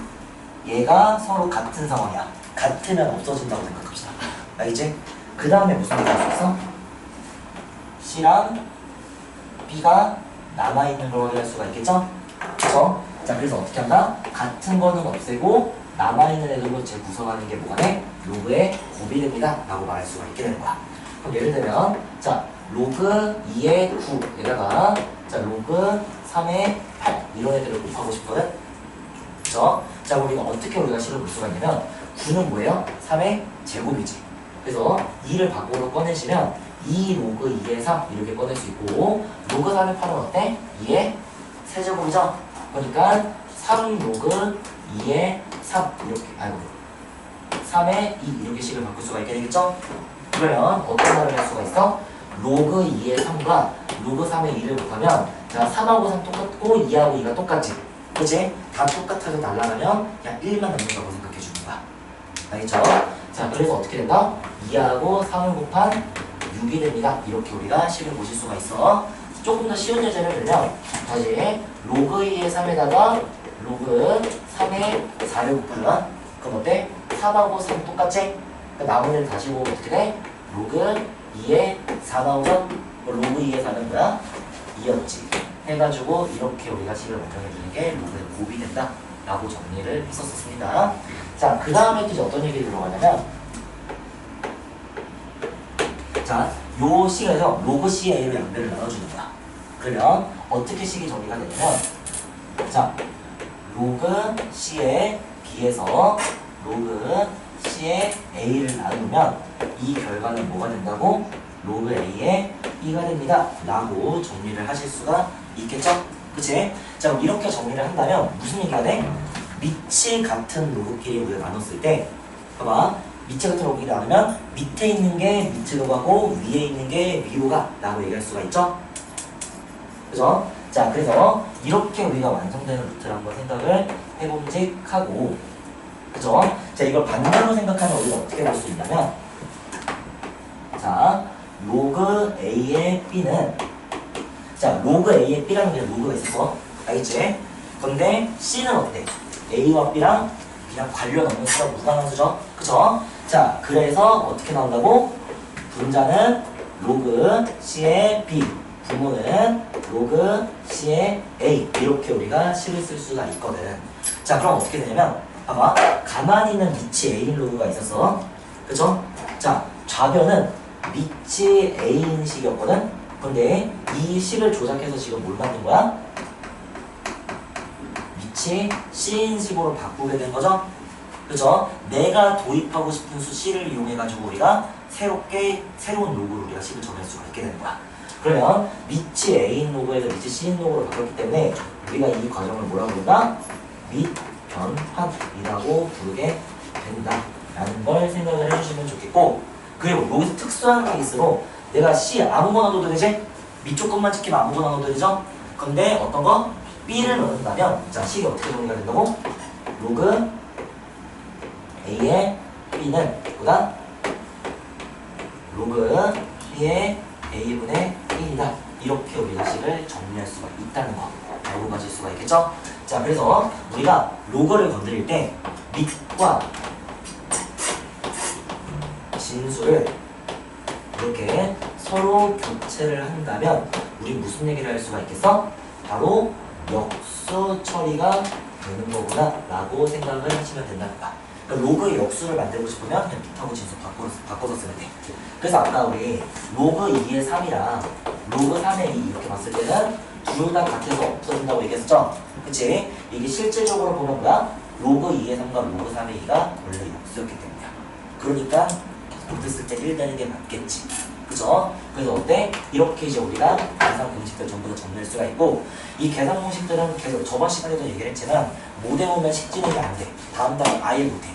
얘가 서로 같은 상황이야. 같으면 없어진다고 생각합시다. 알겠지? 그 다음에 무슨 얘기 할 수 있어? C랑 B가 남아있는 걸 확인할 수가 있겠죠? 그죠? 자, 그래서 어떻게 한다? 같은 거는 없애고 남아있는 애들로 재구성하는 게 뭐가 돼? 로그의 곱이 됩니다 라고 말할 수가 있게 되는 거야. 그럼 예를 들면 자, 로그 2의 9에다가 자, 로그 3의 8 이런 애들을 곱하고 싶거든? 그죠? 자, 우리가 어떻게 우리가 식을 볼 수가 있냐면 9는 뭐예요? 3의 제곱이지. 그래서 2를 밖으로 꺼내시면 2 로그 2의 3 이렇게 꺼낼 수 있고 로그 3의 8은 어때? 2의 세제곱이죠? 그러니까 3 로그 2의 3 이렇게 3의 2 이렇게 식을 바꿀 수가 있게 되겠죠? 그러면 어떤 말을 할 수가 있어? 로그 2의 3과 로그 3의 2를 곱하면 자 3하고 3 똑같고 2하고 2가 똑같지? 그치? 다 똑같아서 날라가면 그냥 1만 남는다고 생각해 주는 거야. 알겠죠? 자, 그래서 어떻게 된다? 2하고 3을 곱한 6이 됩니다. 이렇게 우리가 식을 보실 수가 있어. 조금 더 쉬운 예제를 들면 다시 로그 2의 3에다가 로그 3의 4를 곱하면 그럼 어때? 3하고 3 똑같지? 그 나머지를 다시 보면 어떻게 돼? 로그 2의 4 나오죠? 로그 2의 4는 뭐야? 2였지. 해가지고 이렇게 우리가 식을 만들어주는 게 로그의 곱이 된다 라고 정리를 했었습니다. 자, 그 다음에 이제 어떤 얘기 들어가냐면 자, 요 식에서 로그 CA로 양변을 나눠주는 거야. 그러면 어떻게 식이 정리가 되냐면 자, 로그 C에 B에서 로그 C에 A를 나누면 이 결과는 뭐가 된다고? 로그 A에 B가 됩니다 라고 정리를 하실 수가 있겠죠? 그치? 자, 그럼 이렇게 정리를 한다면 무슨 얘기가 돼? 밑이 같은 로그끼리 우리가 나눴을 때 봐봐, 밑이 같은 로그끼리 나누면 밑에 있는 게 밑으로 가고 위에 있는 게 위로 가 라고 얘기할 수가 있죠? 그죠? 자, 그래서 이렇게 우리가 완성되는 루트를 한번 생각을 해봄직하고 그죠? 자, 이걸 반대로 생각하면 우리가 어떻게 볼 수 있냐면 자, 로그 A의 B는 자, 로그 A의 B라는 게 로그가 있어서 알겠지? 근데 C는 어때? A와 B랑 그냥 관련 없는 수가 무관한 수죠? 그죠? 자, 그래서 어떻게 나온다고? 분자는 로그 C의 B, 부모는 로그 C의 A 이렇게 우리가 식을 쓸 수가 있거든. 자, 그럼 어떻게 되냐면 봐봐, 가만히 있는 밑이 A인 로그가 있었어. 그죠? 자, 좌변은 밑이 A인 식이었거든. 근데 이 식을 조작해서 지금 뭘 만든 거야? 밑이 C인 식으로 바꾸게 된 거죠? 그죠? 내가 도입하고 싶은 수 C를 이용해가지고 우리가 새로운 로그로 우리가 C를 정할 수가 있게 되는 거야. 그러면 밑이 A인 로그에서 밑이 C인 로그로 바뀌었기 때문에 우리가 이 과정을 뭐라고 부른다? 밑변환이라고 부르게 된다라는 걸 생각을 해주시면 좋겠고, 그리고 여기서 특수한 케이스로 내가 C 아무거나 넣어도 되지? 밑쪽 것만 찍히면 아무거나 넣어도 되죠? 근데 어떤 거? B를 넣는다면 자, C가 어떻게 정리가 된다고? 로그 A의 B는 보다 로그 B의 A분의 1이다. 이렇게 우리가 식을 정리할 수가 있다는 거 알고 가실 수가 있겠죠? 자, 그래서 우리가 로그를 건드릴 때 밑과 진수를 이렇게 서로 교체를 한다면 우리 무슨 얘기를 할 수가 있겠어? 바로 역수 처리가 되는 거구나 라고 생각을 하시면 된다는 거야. 그러니까 로그의 역수를 만들고 싶으면 그냥 밑하고 진수 바꿔서 쓰면 돼. 그래서 아까 우리 로그 2의 3이랑 로그 3의 2 이렇게 봤을 때는 둘 다 같아서 없어진다고 얘기했었죠? 그치? 이게 실질적으로 보면 뭐야? 로그 2의 3과 로그 3의 2가 원래 역수였기 때문이야. 그러니까 붙었을 때 1 되는 게 맞겠지. 그죠? 그래서 어때? 이렇게 이제 우리가 계산 공식들 전부 다 정리할 수가 있고, 이 계산 공식들은 계속 저번 시간에도 얘기를 했지만 못 외우면 식진행이 안 돼. 다음 단원 아예 못 해.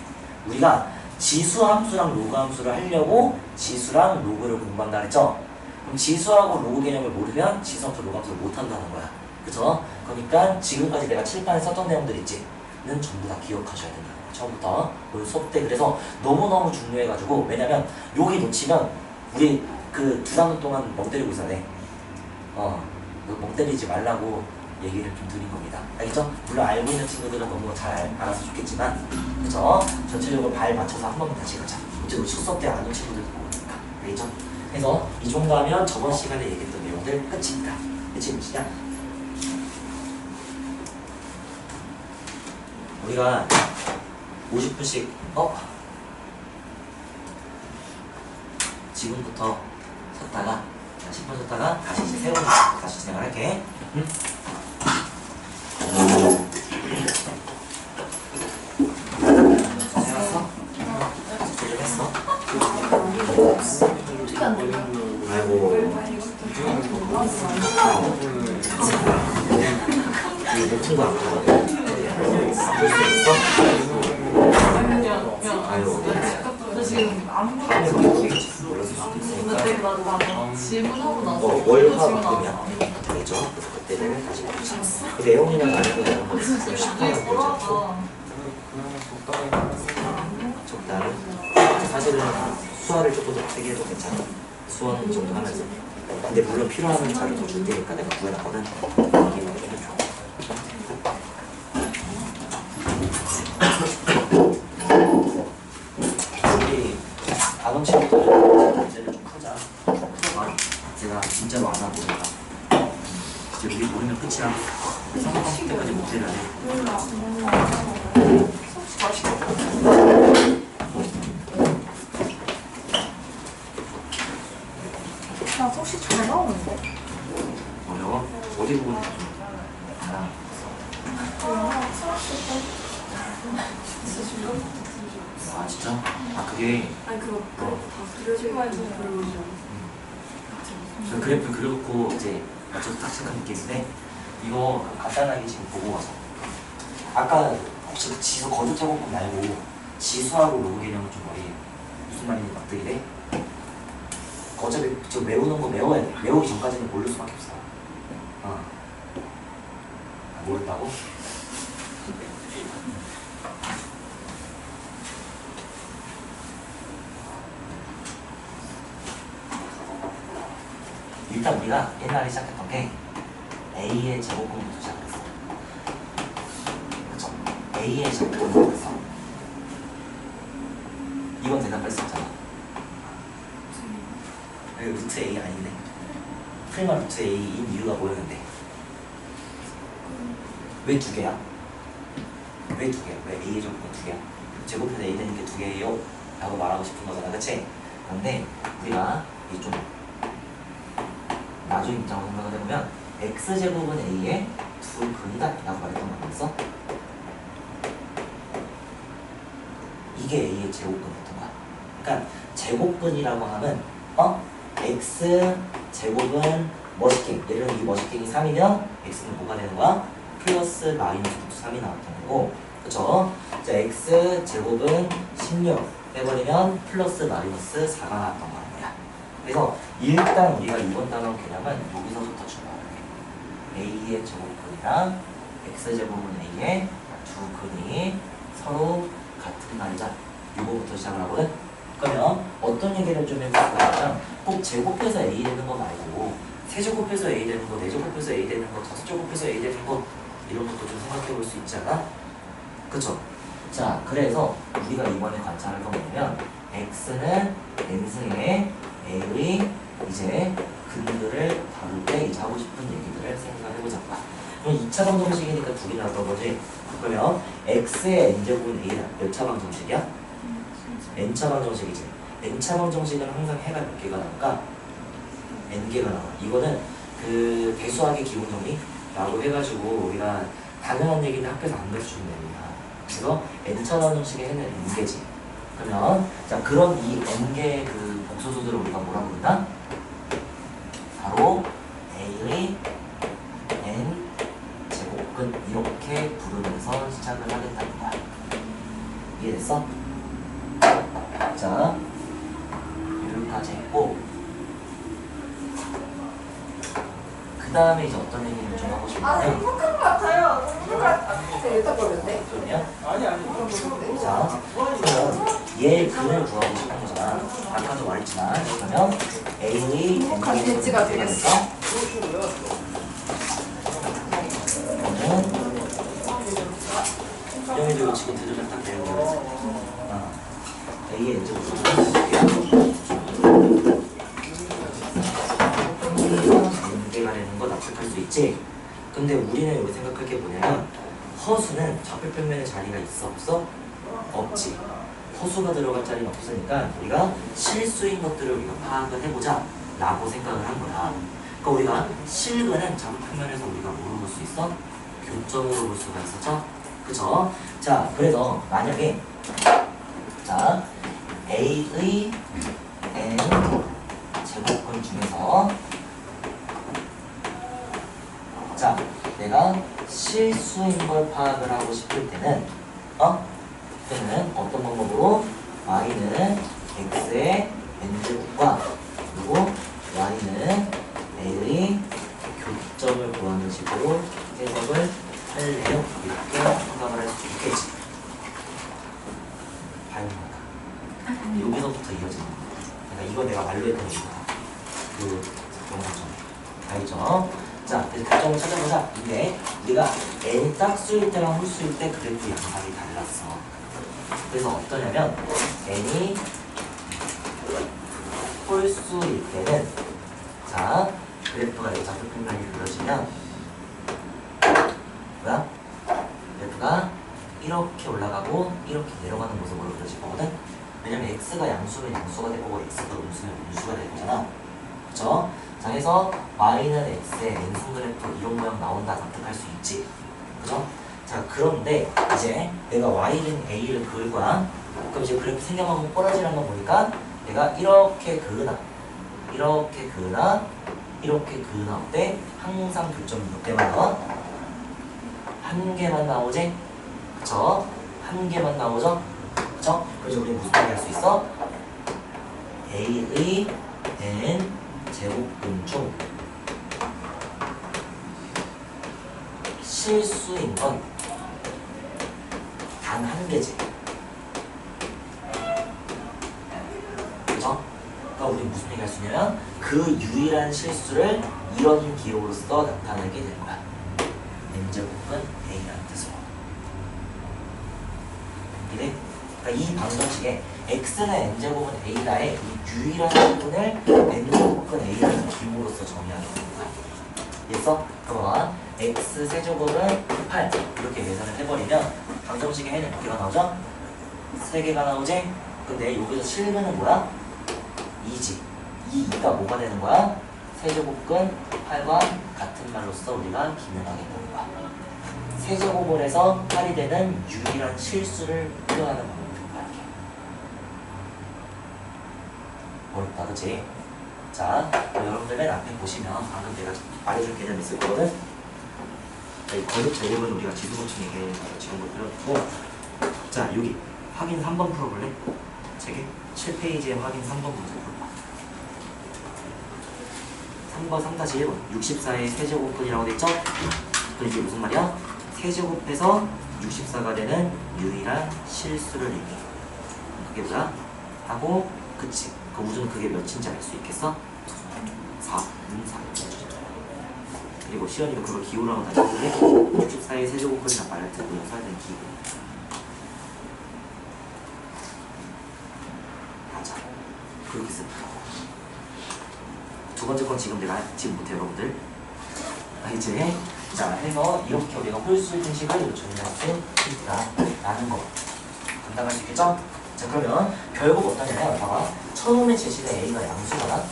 우리가 지수 함수랑 로그 함수를 하려고 지수랑 로그를 공부한다 그랬죠? 그럼 지수하고 로그 개념을 모르면 지수 함수, 로그 함수를 못 한다는 거야. 그죠? 그러니까 지금까지 내가 칠판에 썼던 내용들 있지? 는 전부 다 기억하셔야 된다는 거야. 처음부터 오늘 수업 때. 그래서 너무너무 중요해가지고, 왜냐면 여기 놓치면 우리 그 두 단원 동안 멍 때리고 있어야 돼. 멍 때리지 말라고 얘기를 좀 드린 겁니다. 알겠죠? 물론 알고 있는 친구들은 너무 잘 알아서 좋겠지만, 그죠? 전체적으로 발 맞춰서 한 번만 다시 가자. 어쨌든 수업 때 아는 친구들도 모르니까. 알겠죠? 그래서 이 정도 하면 저번 시간에 얘기했던 내용들 끝입니다. 끝이 무엇이냐? 우리가 50분씩 지금부터 섰다가 10분 섰다가 다시 이제 세우는 다시 진행을 할게. 응? 해봤어? 조절했어? 어떻게 안 되냐? 아이고 이 친구 안 보거든. 볼수 있어? 아이고 나 지금 아무것도 하면서 안 몰랐을 해. 수도 근데 있으니까 되게 나도 질문하고 나서 월화만큼이야. 되죠? 그래서 그때를 다시 보자. 그 내용이랑 알고 있는 거 진짜 쉽게 되게 보지 않고 뻔하다. 적당히 사실은 수화를 조금 더 크게 해도 괜찮아. 수화는 이 정도 하면서. 근데 물론 필요하면 자료 더 줄 테니까 내가 구해놨거든. 여기만 좀 해줘. 우리 아동 친구들은 문제를 좀 크자. 제가 진짜로 안 하고 내가 이제 우리 모르면 끝이야. 성공 때까지 못 해야 돼. 몰라. 나 혹시 잘 나오는데? 어려워? 어디 부분이 좀 알아? 영화 수업실 때. 아 진짜? 아 그게 아니 그거 다 그려줘가지고 저 그래프 그려놓고 이제 맞춰서 딱 생각한 느낌인데 이거 간단하게 지금 보고 와서 아까 혹시 지수 거듭 제곱법 말고 지수하고 로그 개념은 좀 머리 무슨 말인지 막들이래? 어차피 저 외우는 거 외워야 돼. 외우기 전까지는 모를 수밖에 없어. 모른다고? 일단 우리가 옛날에 시작했던 게 A의 제곱근부터 시작했어. 그쵸? A의 제곱근부터 했어. 이건 대답할 수 없잖아. 여기 루트 A 아니네. 프리마 루트 A인 이유가 뭐였는데? 왜 두 개야? 왜 두 개야? 왜 A의 제곱근 두 개야? 제곱해서 A 되는 게 두 개예요? 라고 말하고 싶은 거잖아. 그치? 그런데 우리가 이 좀 나중 입장으로 생각을 해보면 X제곱은 A의 두 근이다 라고 말했던 거 아니었어? 이게 A의 제곱근이었던 거야. 그러니까 제곱근이라고 하면 X제곱은 머시킹, 예를 들면 이 머시킹이 3이면 X는 뭐가 되는 거야? 플러스 마이너스 3이 나왔던 거고, 그쵸? 자, X제곱은 16 빼버리면 플러스 마이너스 4가 나왔던 거야. 그래서 일단 우리가 이번 단원 개념은 여기서부터 출발할게. A의 제곱근이랑 X제곱은 A의 두 근이 서로 같은 말이자 이거부터 시작을 하거든. 그러면 어떤 얘기를 좀 해볼까 하면 꼭 제곱해서 A 되는 거 말고 세제곱해서 A 되는 거, 네제곱해서 A 되는 거, 다섯제곱해서 A 되는 거 이런 것도 좀 생각해 볼 수 있지 않아? 그쵸? 자, 그래서 우리가 이번에 관찰할 건 뭐냐면 X는 n승의 A의 이제 근들을 다룰 때 이제 하고 싶은 얘기들을 생각해보자. 그럼 2차 방정식이니까 두 개 나왔던 거지. 그러면 X의 n제곱은 A는 몇 차 방정식이야? n차 방정식이지. n차 방정식은 항상 해가 몇 개가 나올까? n개가 나와. 이거는 그 배수학의 기본 정리라고 해가지고 우리가 당연한 얘기는 학교에서 안 가르쳐주는 얘기야. 그래서 n차 방정식의 해는 n개지. 그러면 자 그런 이 n개의 그 복소수들을 우리가 뭐라 부른다? 바로 A의 n 제곱근 이렇게 부르면서 시작을 하겠다는 거야. 이해됐어? 자 여기까지 했고 그 다음에 이제 어떤 얘기를 좀 하고 아 싶냐면 행복한 것 같아요. 되게 일단 걸렸네. 그러면 아니. 자 그러면 얘 근을 구하고 싶은 거잖아. 아까도 말했지만 그러면 A의 행복한 n개의 돼지가 근이 되겠어. 되겠어? 수정해주고 지금 대조작 딱 되는 거지. A의 N제곱은 N개가 되는 거 납득할 수 있지. 근데 우리는 여기 생각할 게 뭐냐면 허수는 좌표평면에 자리가 있어 없어? 없지. 허수가 들어갈 자리는 없으니까 우리가 실수인 것들을 우리가 파악을 해보자 라고 생각을 한 거야. 그러니까 우리가 실근은 좌표평면에서 우리가 뭐로 볼 수 있어? 교점으로 볼 수가 있었죠? 그쵸? 자, 그래서 만약에 자 A의 N 제곱근 중에서 자 내가 실수인 걸 파악을 하고 싶을 때는 그때는 어떤 방법으로 y는 x의 n제곱과 그리고 y는 a의 교점을 구하는 식으로 해석을 할래요? 이렇게 생각을 할 수 있겠지. 바이오마가 여기서부터 이어지는 거야. 그러니까 이거 내가 말로 했던 이거야. 그 영상처럼. 알죠? 자, 그래서 교점을 찾아보자. 근데 우리가 n 짝수일 때랑 홀수일 때 그래프 양상이 달랐어. 그래서 어떠냐면 n이 홀수일 때는 자 그래프가 이 좌표평면이 그려지면 뭐야? 그래프가 이렇게 올라가고 이렇게 내려가는 모습으로 그려질 거거든? 왜냐면 x가 양수면 양수가 되고 x가 음수면 음수가 되는 거잖아. 그쵸? 자, 해서 y는 x의 n승 그래프 이런 모양 나온다 납득할 수 있지. 그죠? 자, 그런데 이제 내가 y는 a를 그을 거야. 그럼 이제 그래프 생겨나고 꼬라지를 한번 보니까 내가 이렇게 그으나 이렇게 그으나 이렇게 그으나 어때? 항상 교점이 몇 개만 나와? 한 개만 나오지? 그쵸? 한 개만 나오죠? 그쵸? 그래서 우리 무슨 얘기 할 수 있어? A의 n 제곱근 중 실수인 건 단 한 개지. 그쵸? 그러니까 우리 무슨 얘기 할 수 있냐면 그 유일한 실수를 이런 기호로서 나타내게 되는 거야. n제곱은 a라는 뜻으로. 이래? 그러니까 이 방정식에 x는 n제곱은 a다의 이 유일한 부분을 n제곱은 a라는 기호로서 정의하게 되는 거야. 됐어? 그럼 x 세제곱은 8 이렇게 계산을 해버리면 방정식에 해는 몇 개가 나오죠? 3개가 나오지? 근데 여기서 실근은 뭐야? 2지. 이 2가 뭐가 되는 거야? 세제곱근 8과 같은 말로써 우리가 기능하게 되는 거야. 세제곱을 해서 8이 되는 유일한 실수를 표현하는 방법인 거야. 어렵다, 그치? 자, 여러분들 맨 앞에 보시면 방금 내가 말해줄 개념 있을 거거든? 거듭 제곱은 우리가 지수고층 얘기해 지운 거 필요없고, 자, 여기 확인 3번 풀어볼래? 책에 7페이지에 확인 3번 문제 풀어봐. 3번 3-1번 64의 세제곱근이라고 돼있죠? 그럼 이게 무슨 말이야? 세제곱해서 64가 되는 유일한 실수를 얘기해. 그게 뭐야? 하고 그치? 그 우주는 그게 몇인지 알 수 있겠어? 4, 4. 그리고 시연이도 그걸 기호라고 다니는데 64의 세제곱근이라 말할 때 우리가 써야 되는 기호. 맞아. 그렇게 씁니다. 두 번째 건 지금 내가 지금 못해 여러분들. 이제 자 해서 이렇게 우리가 홀수의 등식을 정리할 수 있다라는 거 감당할 수 있겠죠? 자 그러면 결국 어떠냐면 봐봐 처음에 제시된 a가 양수잖아.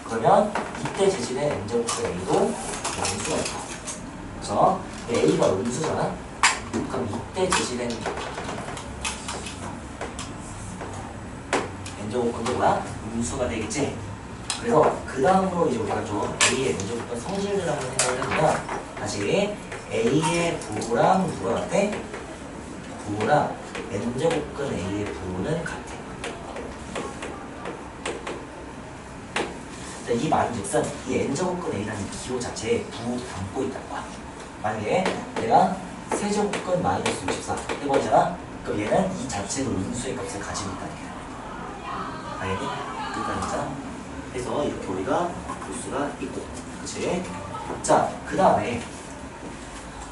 그러면 이때 제시된 n제곱의 a도 양수가 있다. 그래서 a가 음수잖아. 그럼 이때 제시된 n제곱도 뭐야? 음수가 되겠지? 그래서 그 다음으로 이제 우리가 좀 A의 n제곱근 성질을 한번 생각을 해보면 다시 A의 부호랑 누가 같아? 부호랑 n제곱근 A의 부호는 같아. 이 말은즉슨 이 n제곱근 A라는 기호 자체에 부호도 담고 있다는 거야. 만약에 내가 세제곱근 마이너스 64 해버리잖아? 그럼 얘는 이 자체로 음수의 값을 가지고 있다는 거야. 알겠니? 끝까지 있잖아? 그래서 이렇게 우리가 볼 수가 있고 그치? 자, 그 다음에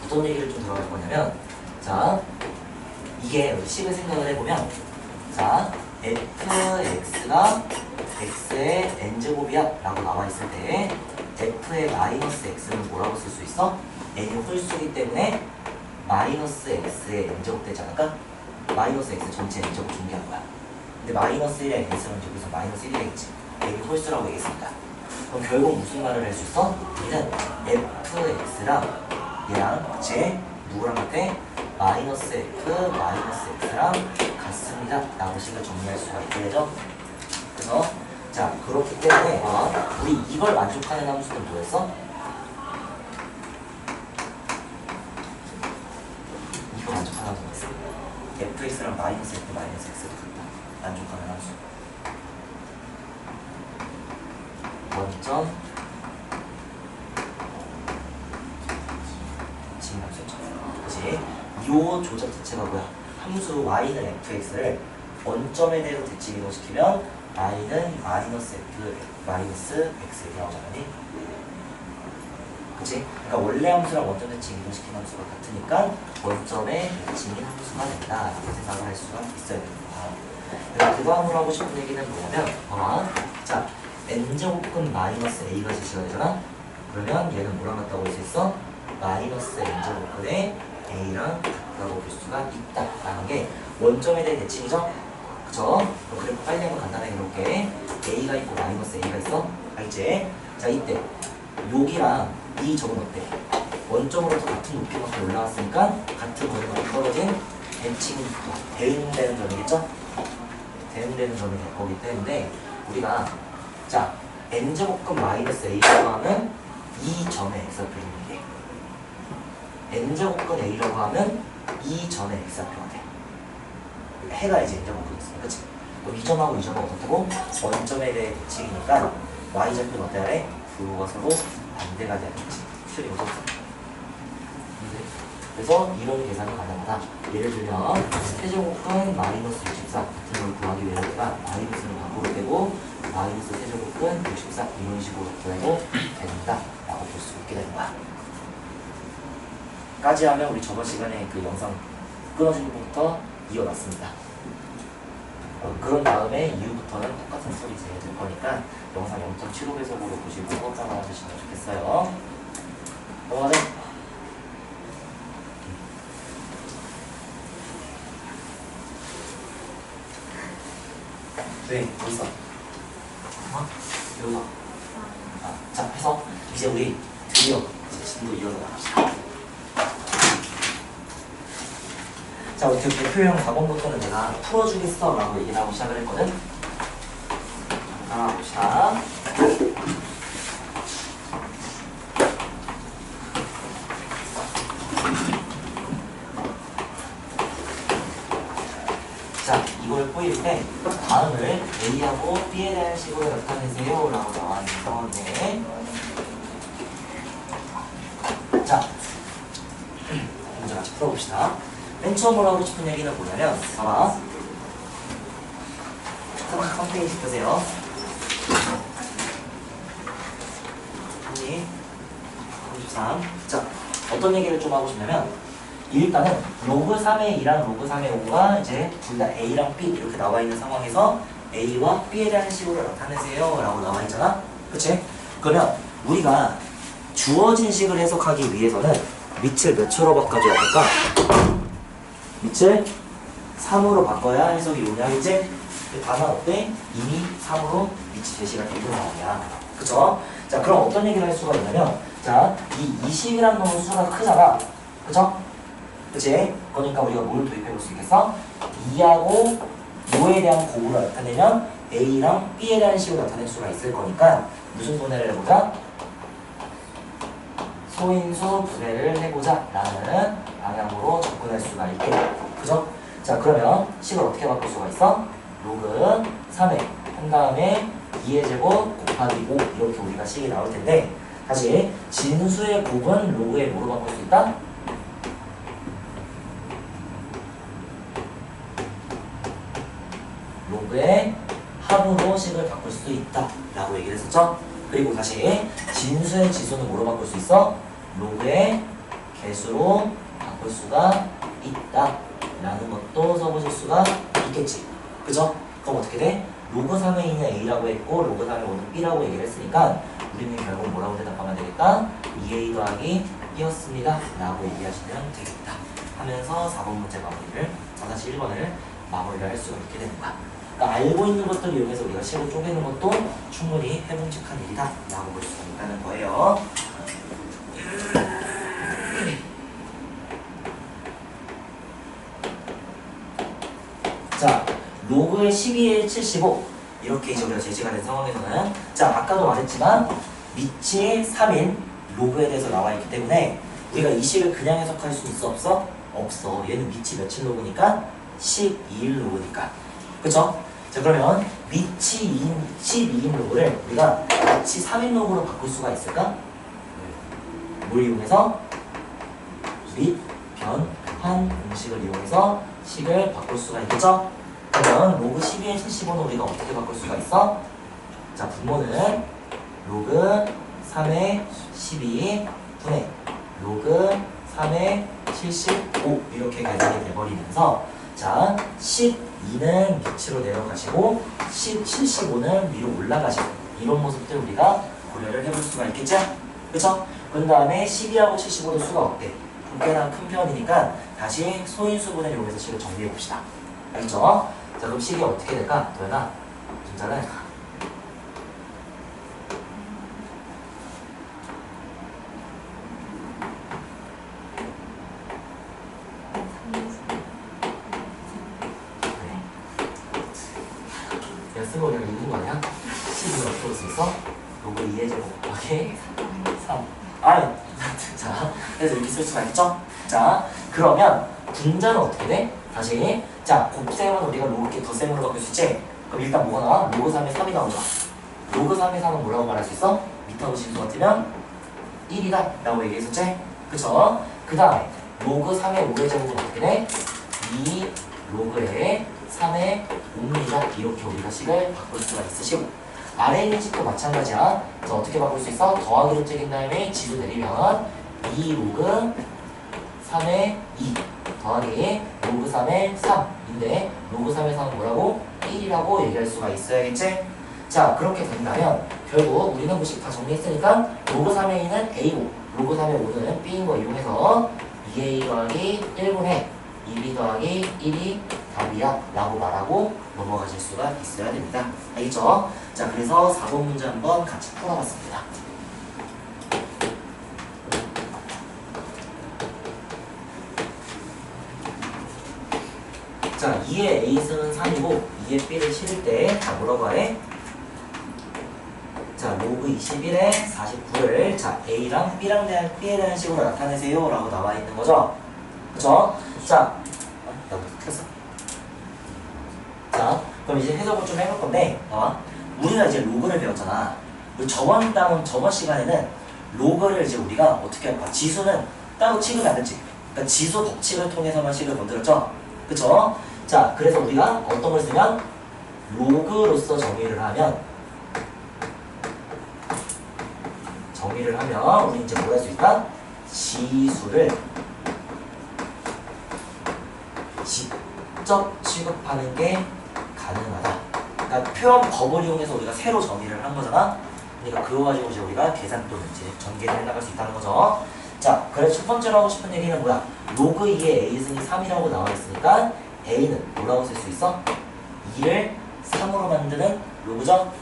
어떤 얘기를 좀 들어갈 거냐면, 자, 이게 우리 식을 생각을 해보면, 자, fx가 x의 n제곱이야 라고 나와 있을 때 f의 마이너스 x는 뭐라고 쓸 수 있어? n이 홀수기 때문에 마이너스 x의 n제곱 되지 않을까? 마이너스 x 전체 n제곱 준비한 거야. 근데 마이너스 1에 n 있으면 여기서 마이너스 1이 되겠지. n이 홀수라고 얘기했으니까. 그럼 결국 무슨 말을 할 수 있어? 얘는 fx랑 얘랑 제 누구랑 같아? 마이너스 f 마이너스 x랑 같습니다 라고 식을 정리할 수가 있겠죠. 그래서 자 그렇기 때문에 우리 이걸 만족하는 함수는 뭐였어? 이거 만족하는 함수가 있어. fx랑 마이너스 f 마이너스 x도 같다. 만족하는 함수. 원점 그치? 요 조작 자체가 뭐야? 함수 y는 fx를 원점에 대해서 대칭 이동시키면 y는 마이너스 f 마이너스 x 이렇게 나오잖아니? 그치? 그러니까 원래 함수랑 원점 대칭 이동시킨 함수가 같으니까 원점에 대칭인 함수가 된다 라고 생각을 할 수가 있어야 됩니다. 그러니까 그 다음으로 하고 싶은 얘기는 뭐냐면 자 n제곱근 마이너스 a가 제시가 되잖아? 그러면 얘는 뭐랑 같다고 할 수 있어? 마이너스 n제곱근에 a랑 같다고 볼 수가 있다라는 게 원점에 대한 대칭이죠? 그쵸? 그럼 빨리 한번 간단하게 해볼게. a가 있고 마이너스 a가 있어? 알지? 자 이때 여기랑 이 점은 어때? 원점으로부터 같은 높이만큼 올라왔으니까 같은 거리가 떨어진 대칭 대응되는 점이겠죠? 대응되는 점이 될 거기 때문에 우리가 자 n제곱근 마이너스 a라고 하면 이 점의 x좌표를 얘기해. n제곱근 a라고 하면 이 점의 x좌표가 돼. 해가 이제 n제곱근이었으니까 그치? 그럼 이 점하고 이 점은 어떻다고? 원점에 대해 대칭이니까 y좌표는 어때야 돼? 그거가 서로 반대가 돼야겠지. 실이 오셨어? 그래서 이런 계산이 가능하다. 예를 들면 세제곱근 마이너스 64 같은 걸 구하기 위해 우리가 마이너스를 바꾸게 되고 마이너스 세제곱근 64 이런 식으로 구해도 된다 라고 볼 수 있게 되는 거야. 까지 하면 우리 저번 시간에 그 영상 끊어진 부분부터 이어놨습니다. 그런 다음에 이후부터는 똑같은 소리 될 거니까 영상 0.75배속으로 보시고 꼭 따라와 주시면 좋겠어요. 넘어가자. 네, 벌써. 여기서. 자, 해서 이제 우리 드디어 이제 진도 이어서 나갑시다. 자, 우리 대표형 과목부터는 내가 풀어주겠어 라고 얘기를 하고 시작을 했거든. 따라봅시다. 자, 이걸 보일 때 다음을 A하고 B에 대한 식으로 나타내세요 라고 나와 있는 상황인데 자, 먼저 같이 풀어봅시다. 맨 처음으로 하고 싶은 얘기는 뭐냐면 봐봐 33페이지 펴세요. 33. 자, 어떤 얘기를 좀 하고 싶냐면 일단은 로그 3의 2랑 로그 3의 5가 이제 둘 다 A랑 B 이렇게 나와 있는 상황에서 A와 B에 대한 식으로 나타내세요 라고 나와 있잖아. 그치? 그러면 우리가 주어진 식을 해석하기 위해서는 밑을 몇으로 바꿔줘야 될까? 밑을 3으로 바꿔야 해석이 용이하겠지? 다만 어때? 이미 3으로 밑이 제시가 되는 상황이야. 그쵸? 자, 그럼 어떤 얘기를 할 수가 있냐면 자, 이 20이라는 놈은 수가 크잖아. 그쵸? 그치? 그러니까 우리가 뭘 도입해 볼 수 있겠어? 2하고 5에 대한 곱으로 나타내면 A랑 B에 대한 식으로 나타낼 수가 있을 거니까 무슨 분해를 해보자? 소인수 분해를 해보자 라는 방향으로 접근할 수가 있겠다. 그죠? 자, 그러면 식을 어떻게 바꿀 수가 있어? 로그 3의 한 다음에 2의 제곱 곱하기 5 이렇게 우리가 식이 나올 텐데 다시 진수의 곱은 로그에 뭐로 바꿀 수 있다? 로그의 합으로 식을 바꿀 수 있다 라고 얘기를 했었죠? 그리고 다시 진수의 지수는 뭐로 바꿀 수 있어? 로그의 개수로 바꿀 수가 있다 라는 것도 써보실 수가 있겠지. 그죠? 그럼 어떻게 돼? 로그 3에 있는 A라고 했고 로그 3에 오는 B라고 얘기를 했으니까 우리는 결국 뭐라고 대답하면 되겠다? 2A 더하기 B였습니다 라고 얘기하시면 되겠다 하면서 4번 문제 마무리를, 다시 1번을 마무리를 할 수가 있게 되는 거야. 그러니까 알고 있는 것들을 이용해서 우리가 식을 쪼개는 것도 충분히 해봄직한 일이다 라고 볼 수가 있다는 거예요. 자, 로그의 12의 75 이렇게 이제 우리가 제시가 된 상황에서는, 자 아까도 말했지만 밑이 3인 로그에 대해서 나와 있기 때문에 우리가 이 식을 그냥 해석할 수 있어 없어? 없어. 얘는 밑이 며칠 로그니까 12일 로그니까. 그쵸? 자 그러면 밑이 12인 로그를 우리가 밑이 3인 로그로 바꿀 수가 있을까? 뭘 이용해서? 밑, 변, 한 공식을 이용해서 식을 바꿀 수가 있겠죠? 그러면 로그 12의 75는 우리가 어떻게 바꿀 수가 있어? 자 분모는 로그 3의 12 분의 로그 3의 75 이렇게 계산이 돼버리면서, 자 12는 밑으로 내려가시고 75는 위로 올라가시고 이런 모습들 우리가 고려를 해볼 수가 있겠죠? 그쵸? 그 다음에 12하고 75도 수가 없대. 꽤나 큰 편이니까 다시 소인수분을 이용해서 식을 정리해 봅시다. 알겠죠? 자 그럼 식이 어떻게 될까? 도현아 진짜는 내가 쓴 거 그냥 읽은 거 아니야? 12는 어떻게 볼 수 있어? 로그 2의 제곱 곱하기 3. 자, 그래서 이렇게 쓸 수가 있죠? 자, 그러면 분자는 어떻게 돼? 다시. 자, 곱셈은 우리가 로그 게 덧셈으로 바꿀 수 있지? 그럼 일단 뭐가 나와? 로그 3의 3이 나오죠? 로그 3의 3은 뭐라고 말할 수 있어? 밑하고 진수 같으면 1이다 라고 얘기했었지? 그쵸? 그 다음에 로그 3의 5의 제곱은 어떻게 돼? 2 로그의 3의 5입니다. 이렇게 우리가 식을 바꿀 수가 있으시고, 아래 있는 식도 마찬가지야. 그래서 어떻게 바꿀 수 있어? 더하기로 찍은 다음에 지수 내리면 2 로그 3의 2 더하기 로그 3의 3인데 로그 3의 3은 뭐라고? 1이라고 얘기할 수가 있어야겠지? 자 그렇게 된다면 결국 우리는 그 식 다 정리했으니까 로그 3의 2는 A고 로그 3의 5는 B인 거 이용해서 2A 더하기 1분의 2B 더하기 1이 답이야 라고 말하고 넘어가실 수가 있어야 됩니다. 알겠죠? 자 그래서 4번 문제 한번 같이 풀어봤습니다. 자 2의 A승은 3이고 2의 B를 실을 때 자 뭐라고 해? 자 로그 21에 49를 자 A랑 B에 대한 식으로 나타내세요 라고 나와 있는 거죠. 그쵸? 자 나도 켰어. 자 그럼 이제 해석을 좀 해볼 건데 우리가 이제 로그를 배웠잖아. 저번 시간에는 로그를 이제 우리가 어떻게 할까? 지수는 따로 취급이 안 됐지. 그러니까 지수 법칙을 통해서만 식을 만들었죠. 그쵸? 자 그래서 우리가 어떤 걸 쓰면 로그로서 정의를 하면 우리 이제 뭘 할 수 있다? 지수를 직접 취급하는 게 가능하다. 그러니까 표현 법을 이용해서 우리가 새로 정의를 한 거잖아. 그러니까 그거 가지고 이제 우리가 계산 또는 이제 전개를 해나갈 수 있다는 거죠. 자, 그래서 첫 번째로 하고 싶은 얘기는 뭐야? 로그 2의 A승이 3이라고 나와 있으니까 A는 뭐라고 쓸 수 있어? 2를 3으로 만드는 로그죠?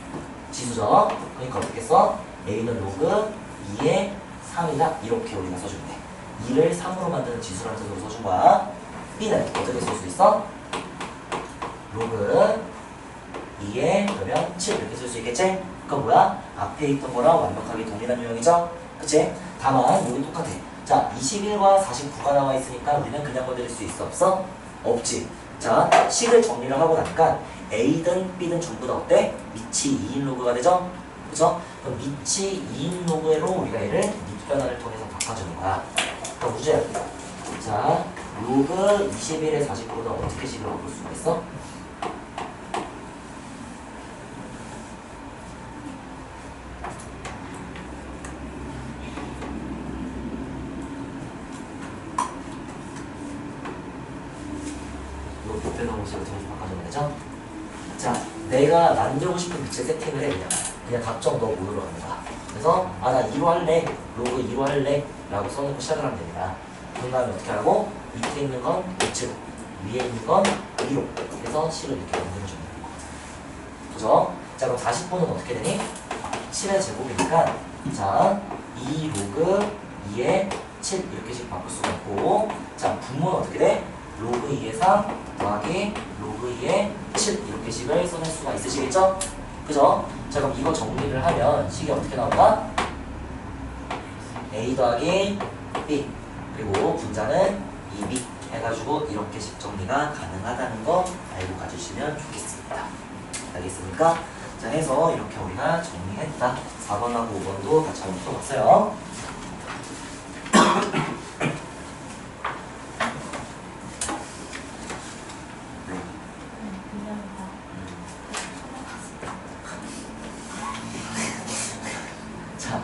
지수죠? 그러니까 어떻게 써? A는 로그 2의 3이다. 이렇게 우리가 써주면 돼. 2를 3으로 만드는 지수라는 뜻으로 써준 거야. B는 어떻게 쓸 수 있어? 로그 2에 그러면 7 이렇게 쓸 수 있겠지? 그건 뭐야? 앞에 있던 거랑 완벽하게 동일한 유형이죠? 그치? 다만 여기 똑같아. 자 21과 49가 나와 있으니까 우리는 그냥 건드릴 수 있어 없어? 없지. 자 식을 정리를 하고 나니까 A든 B든 전부 다 어때? 밑이 2인 로그가 되죠? 그죠? 그럼 밑이 2인 로그로 우리가 얘를 밑변화를 통해서 바꿔주는 거야. 그럼 문제야. 자 로그 21에 49는 어떻게 식을 바꿀 수가 있어? 이렇게 바꿔주면 되죠? 자, 내가 만들고 싶은 빛의 세팅을 해 그냥 답정 너 모드로 가는 거야. 그래서 나 2로 할래, 로그 2로 할래 라고 써놓고 시작을 하면 됩니다. 그런 다음에 어떻게 하고 밑에 있는 건 우측, 위에 있는 건 위로 해서 식을 이렇게 만들어주는 거. 그죠? 자, 그럼 40분은 어떻게 되니? 7의 제곱이니까 자, 2 로그 2에 7 이렇게씩 바꿀 수가 있고, 자, 분모는 어떻게 돼? 로그 2에 3 더하기 로그 2에 7 이렇게 식을 써낼 수가 있으시겠죠? 그죠? 자, 그럼 이거 정리를 하면 식이 어떻게 나올까? A 더하기 B 그리고 분자는 2B 해가지고 이렇게 식 정리가 가능하다는 거 알고 가주시면 좋겠습니다. 알겠습니까? 자, 해서 이렇게 우리가 정리했다. 4번하고 5번도 같이 한번 풀어봤어요. 자,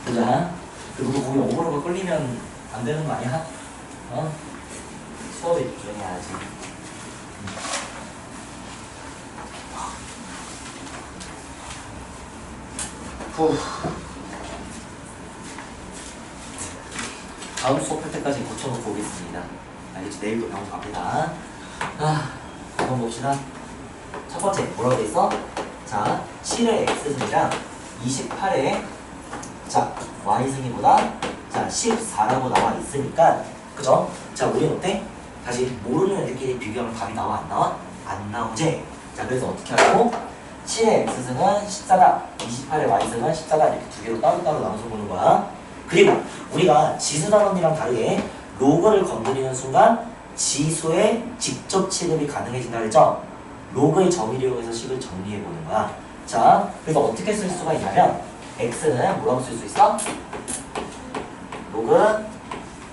보자. 그리고 거기 오버로가 끌리면 안 되는 거 아니야? 수업에 집중해야지. 후. 다음 수업할 때까지 고쳐놓고 오겠습니다. 알겠지? 내일도 병원 갑니다. 한번 봅시다. 첫 번째, 뭐라고 돼 있어? 자, 7의 x승이랑 28의 자, y승이보다 자, 14라고 나와 있으니까, 그죠? 자, 우리는 어때? 다시 모르는 애들끼리 비교하면 답이 나와, 안 나와? 안 나오지? 자, 그래서 어떻게 하고 7의 x승은 14다, 28의 y승은 14다 이렇게 두 개로 따로따로 나눠서 보는 거야. 그리고 우리가 지수단원이랑 다르게 로그를 건드리는 순간 지수의 직접 취급이 가능해진다 그랬죠? 로그의 정의를 이용해서 식을 정리해 보는 거야. 자, 그래서 어떻게 쓸 수가 있냐면 x는 뭐라고 쓸 수 있어? 로그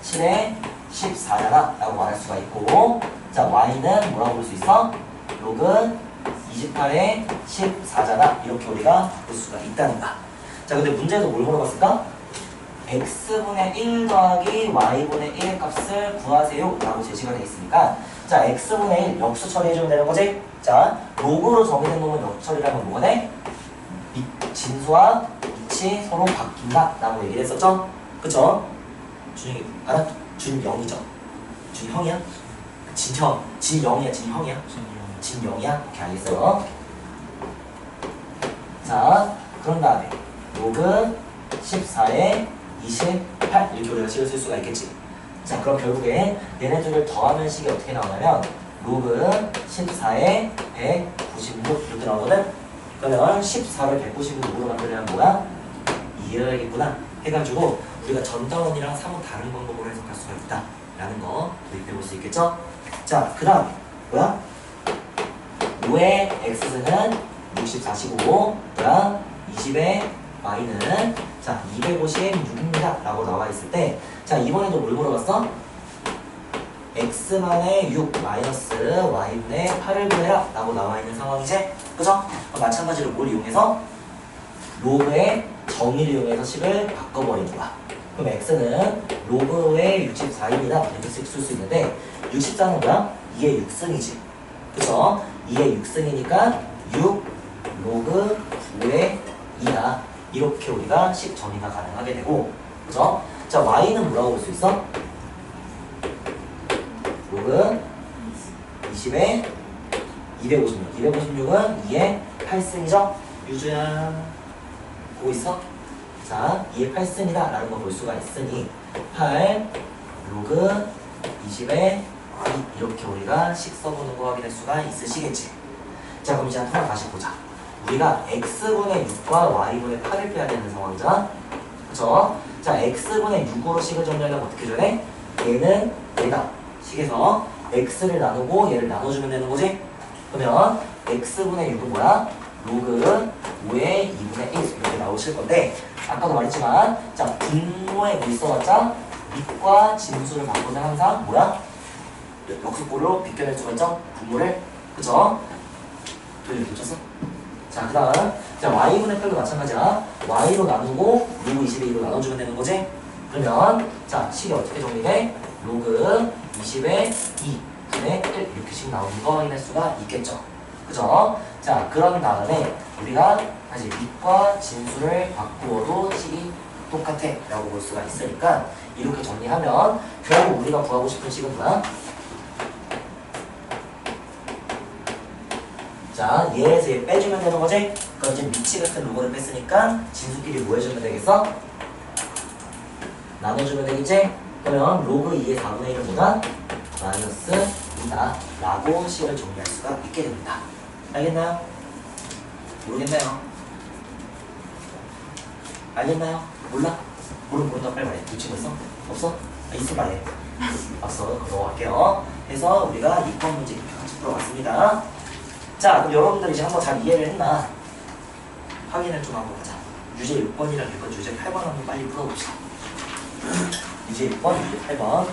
7의 14잖아 라고 말할 수가 있고, 자, y는 뭐라고 볼 수 있어? 로그 28의 14잖아 이렇게 우리가 볼 수가 있다는 거야. 자, 근데 문제에서 뭘 물어봤을까? x분의 1 더하기 y분의 1의 값을 구하세요 라고 제시가 되어 있으니까, 자, x분의 1 역수 처리해주면 되는 거지? 자, 로그로 정의된 놈은 역수 처리라면 뭐가 돼? 진수와 빛이 서로 바뀐다 라고 얘기를 했었죠? 그쵸? 준영이 알아? 준영이죠? 준형이야? 진형, 진영이야, 진형이야? 진영이야? 오케이, 알겠어요. 자, 그런 다음에 로그 14에 28 이렇게 우리가 식을 쓸 수가 있겠지. 자, 그럼 결국에 얘네들을 더하면 식이 어떻게 나오냐면 로그 14에 196 이렇게 나오거든. 그러면 14를 196으로 만들려면 뭐야? 2여야겠구나 해가지고 우리가 전자원이랑 사뭇 다른 방법으로 해석할 수가 있다 라는 거 도입해 볼 수 있겠죠? 자, 그 다음 뭐야? 5의 x는 64시고 뭐야? 20의 y는 자 256입니다 라고 나와 있을 때, 자, 이번에도 뭘 물어봤어? x만의 6 마이너스 y분의 8을 구해라 라고 나와 있는 상황이지? 그죠? 마찬가지로 뭘 이용해서? 로그의 정의를 이용해서 식을 바꿔버리는 거야. 그럼 x는 로그의 64입니다 이렇게 쓸 수 있는데 64는 뭐야? 2의 6승이지. 그죠? 2의 6승이니까 6 로그 9의 2다 이렇게 우리가 식 정의가 가능하게 되고, 그죠? 자, y는 뭐라고 볼 수 있어? 로그 20에 256. 256은 2의 8승이죠? 유주야, 보고 있어? 자, 2의 8승이다 라는 거 볼 수가 있으니 8 로그 20에 2 이렇게 우리가 식 써보는 거 확인할 수가 있으시겠지. 자, 그럼 이제 한번 다시 보자. 우리가 x분의 6과 y분의 8을 빼야 되는 상황이잖아. 그쵸? 자, x분의 6으로 식을 정리하려면 어떻게 줘야 돼? 얘는 얘다. 식에서 x를 나누고 얘를 나눠주면 되는 거지? 그러면 x분의 6은 뭐야? 로그 5의 2분의 1 이렇게 나오실 건데, 아까도 말했지만 자, 분모에 뭐 있어봤자 밑과 진수를 바꾸면 항상 뭐야? 역수꼴로 비껴낼 수가 있죠? 분모를. 그쵸? 돌려 붙였어? 자, 그 다음 자, y분의 8도 마찬가지야. y로 나누고 로그 22로 나눠주면 되는 거지? 그러면 자, 식이 어떻게 정리돼? 로그 20의 2 분의 1 이렇게씩 나오는 거 확인할 수가 있겠죠. 그죠? 자, 그런 다음에 우리가 다시 밑과 진수를 바꾸어도 식이 똑같아 라고 볼 수가 있으니까 이렇게 정리하면 결국 우리가 구하고 싶은 식은 뭐야? 자, 얘에서 얘 빼주면 되는 거지? 그럼 이제 미치 같은 로그를 뺐으니까 진수끼리 뭐 해주면 되겠어? 나눠주면 되겠지? 그러면 로그 2의 4분의 1은 뭐다? 마이너스 2다 라고 식을 정리할 수가 있게 됩니다. 알겠나요? 모르겠나요? 알겠나요? 몰라? 모른다 빨리 말해. 놓치고 있어? 없어? 아, 있어 말해. 없어. 넘어갈게요. 그래서 우리가 2번 문제 이렇게 같이 풀어봤습니다. 자, 그럼 여러분들 이제 한번 잘 이해를 했나? 확인을 좀 한번 하자. 유제 6번이랑 6번 유제 8번 한번 빨리 풀어봅시다. 유제 6번, 유제 8번.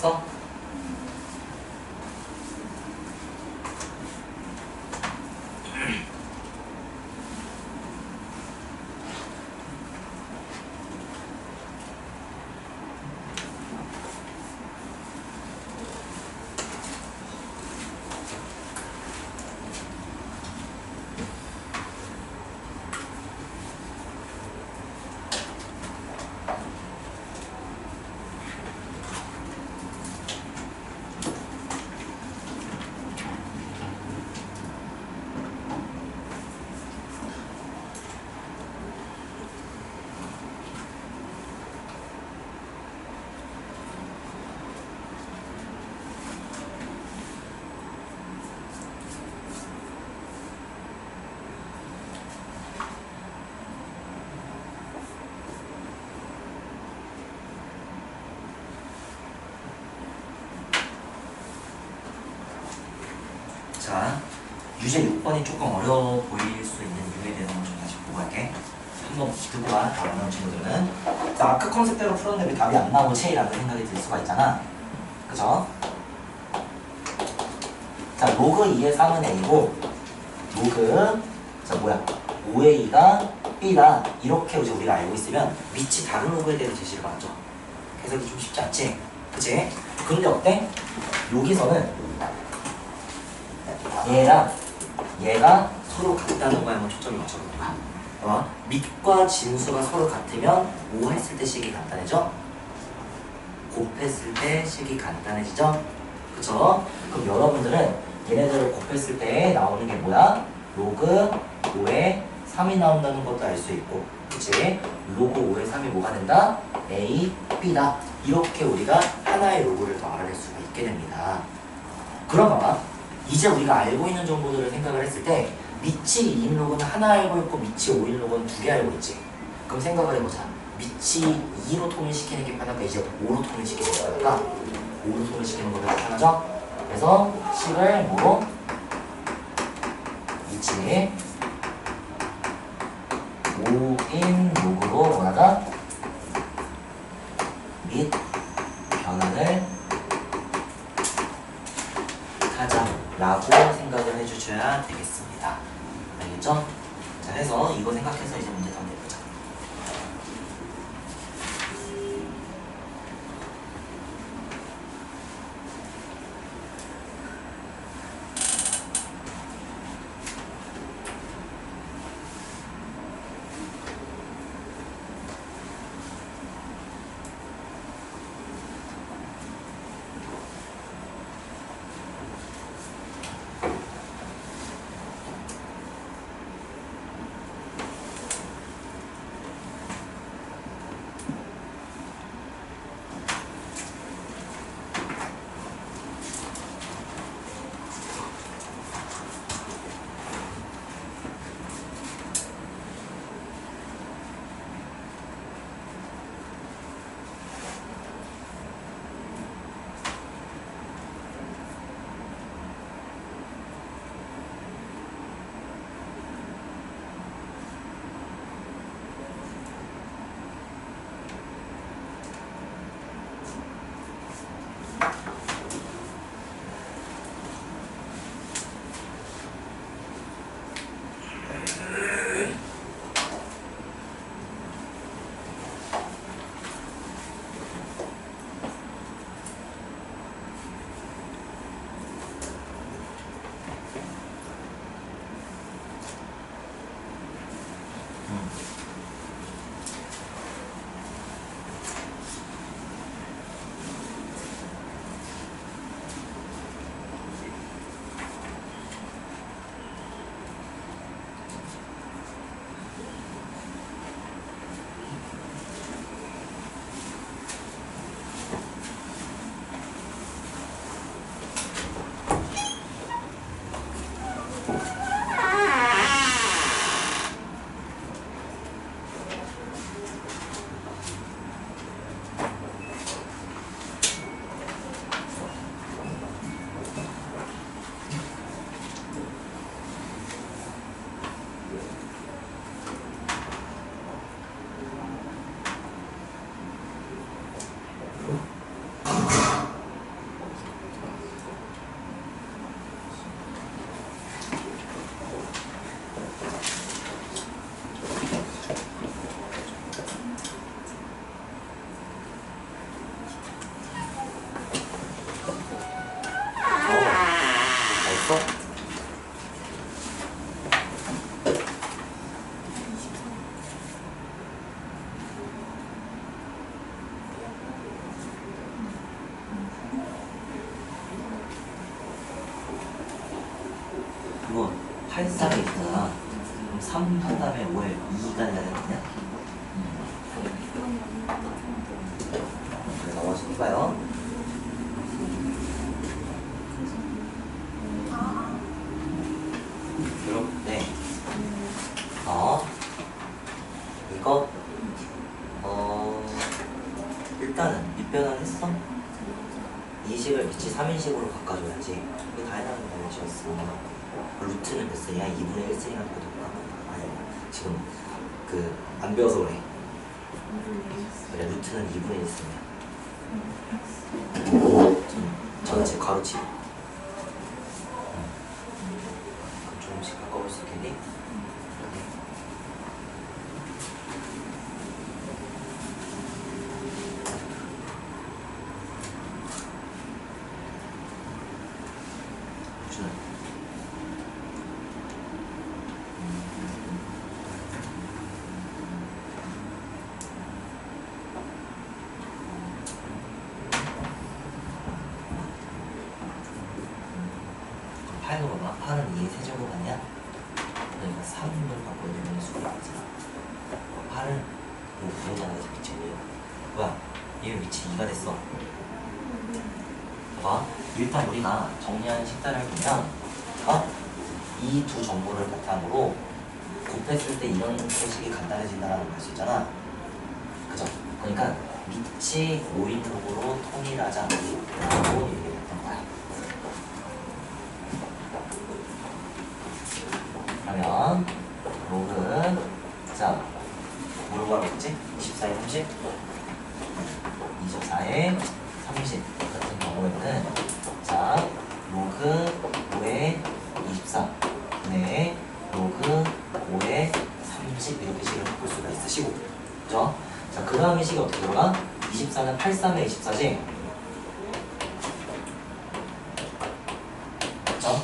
됐어? 자, 유제 6번이 조금 어려워 보일 수 있는 이유에 대해서 좀 다시 보고 갈게. 한번 듣고 와, 다른 친구들은. 자, 아까 컨셉대로 풀었는데 왜 답이 안 나오지? 라는 생각이 들 수가 있잖아. 그죠? 자, 로그 2의 3은 A고, 로그, 자, 뭐야? 5의 2가 B다. 이렇게 이제 우리가 알고 있으면 밑이 다른 로그에 대해서 제시를 받죠. 해석이 좀 쉽지 않지? 그치? 그런데 어때? 여기서는 얘랑 얘가 서로 같다는 거에 한번 초점을 맞춰보는 거야. 밑과 진수가 서로 같으면 5 했을 때 식이 간단해져? 곱했을 때 식이 간단해지죠? 그쵸? 그럼 여러분들은 얘네들을 곱했을 때 나오는 게 뭐야? 로그 5에 3이 나온다는 것도 알 수 있고, 그치? 로그 5에 3이 뭐가 된다? A, B다. 이렇게 우리가 하나의 로그를 더 알아낼 수가 있게 됩니다. 그러면 이제 우리가 알고 있는 정보들을 생각을 했을 때 밑이 2인 로그는 하나 알고 있고 밑이 5인 로그는 2개 알고 있지. 그럼 생각을 해보자. 밑이 2로 통일시키는 게 편할까? 이제 5로 통일시키는 게 편할까? 5로 통일시키는 거가 편하죠? 그래서 식을 뭐로? 밑이 5인 로그로 뭐하다? 및 변환을 하자라고 생각을 해주셔야 되겠습니다. 알겠죠? 자, 해서 이거 생각해서 이제 문제 한번 내보자. 그거 8쌍에 있잖아. 그럼 3 한 다음에 5에 2가 돼야 되거든요. 그래, 넘어서 해봐요. 네. 이거 일단은 밑변환 했어? 20을 식을 밑이 3인식으로 바꿔줘야지. 이거 다 해당하는 방식이었어. 루트는 몇 셀이야? 2분의 1셀이나 되거든요. 아니 지금 그 안 배워서 그래. 그래 루트는 2분의 1셀이야. 전체 가로치. 그럼 조금씩 바꿔볼 수 있겠니? 루트는 팔로 봐. 8은 2의 세제곱 아니야? 그러니까 3을 갖고 있는 수가 있잖아. 8은 뭐 부호잖아. 밑이 5야. 뭐야? 얘 위치 2가 됐어. 봐. 일단 우리가 정리하는 식단을 보면 이 두 정보를 바탕으로 곱했을 때 이런 식이 간단해진다는 걸 알 수 있잖아. 그죠? 그러니까 밑이 5인 록으로 통일하자 라고 얘기했던 거야. 그러면 록은 자 뭐로 구하라고 했지? 24에 30 24에 30 같은 경우에는 자 로그 5에 24 분의 로그 5에 30 이렇게 식을 바꿀 수가 있으시고 그죠? 자 그 다음에 식이 어떻게 들어가? 24는 83에 24지? 그죠?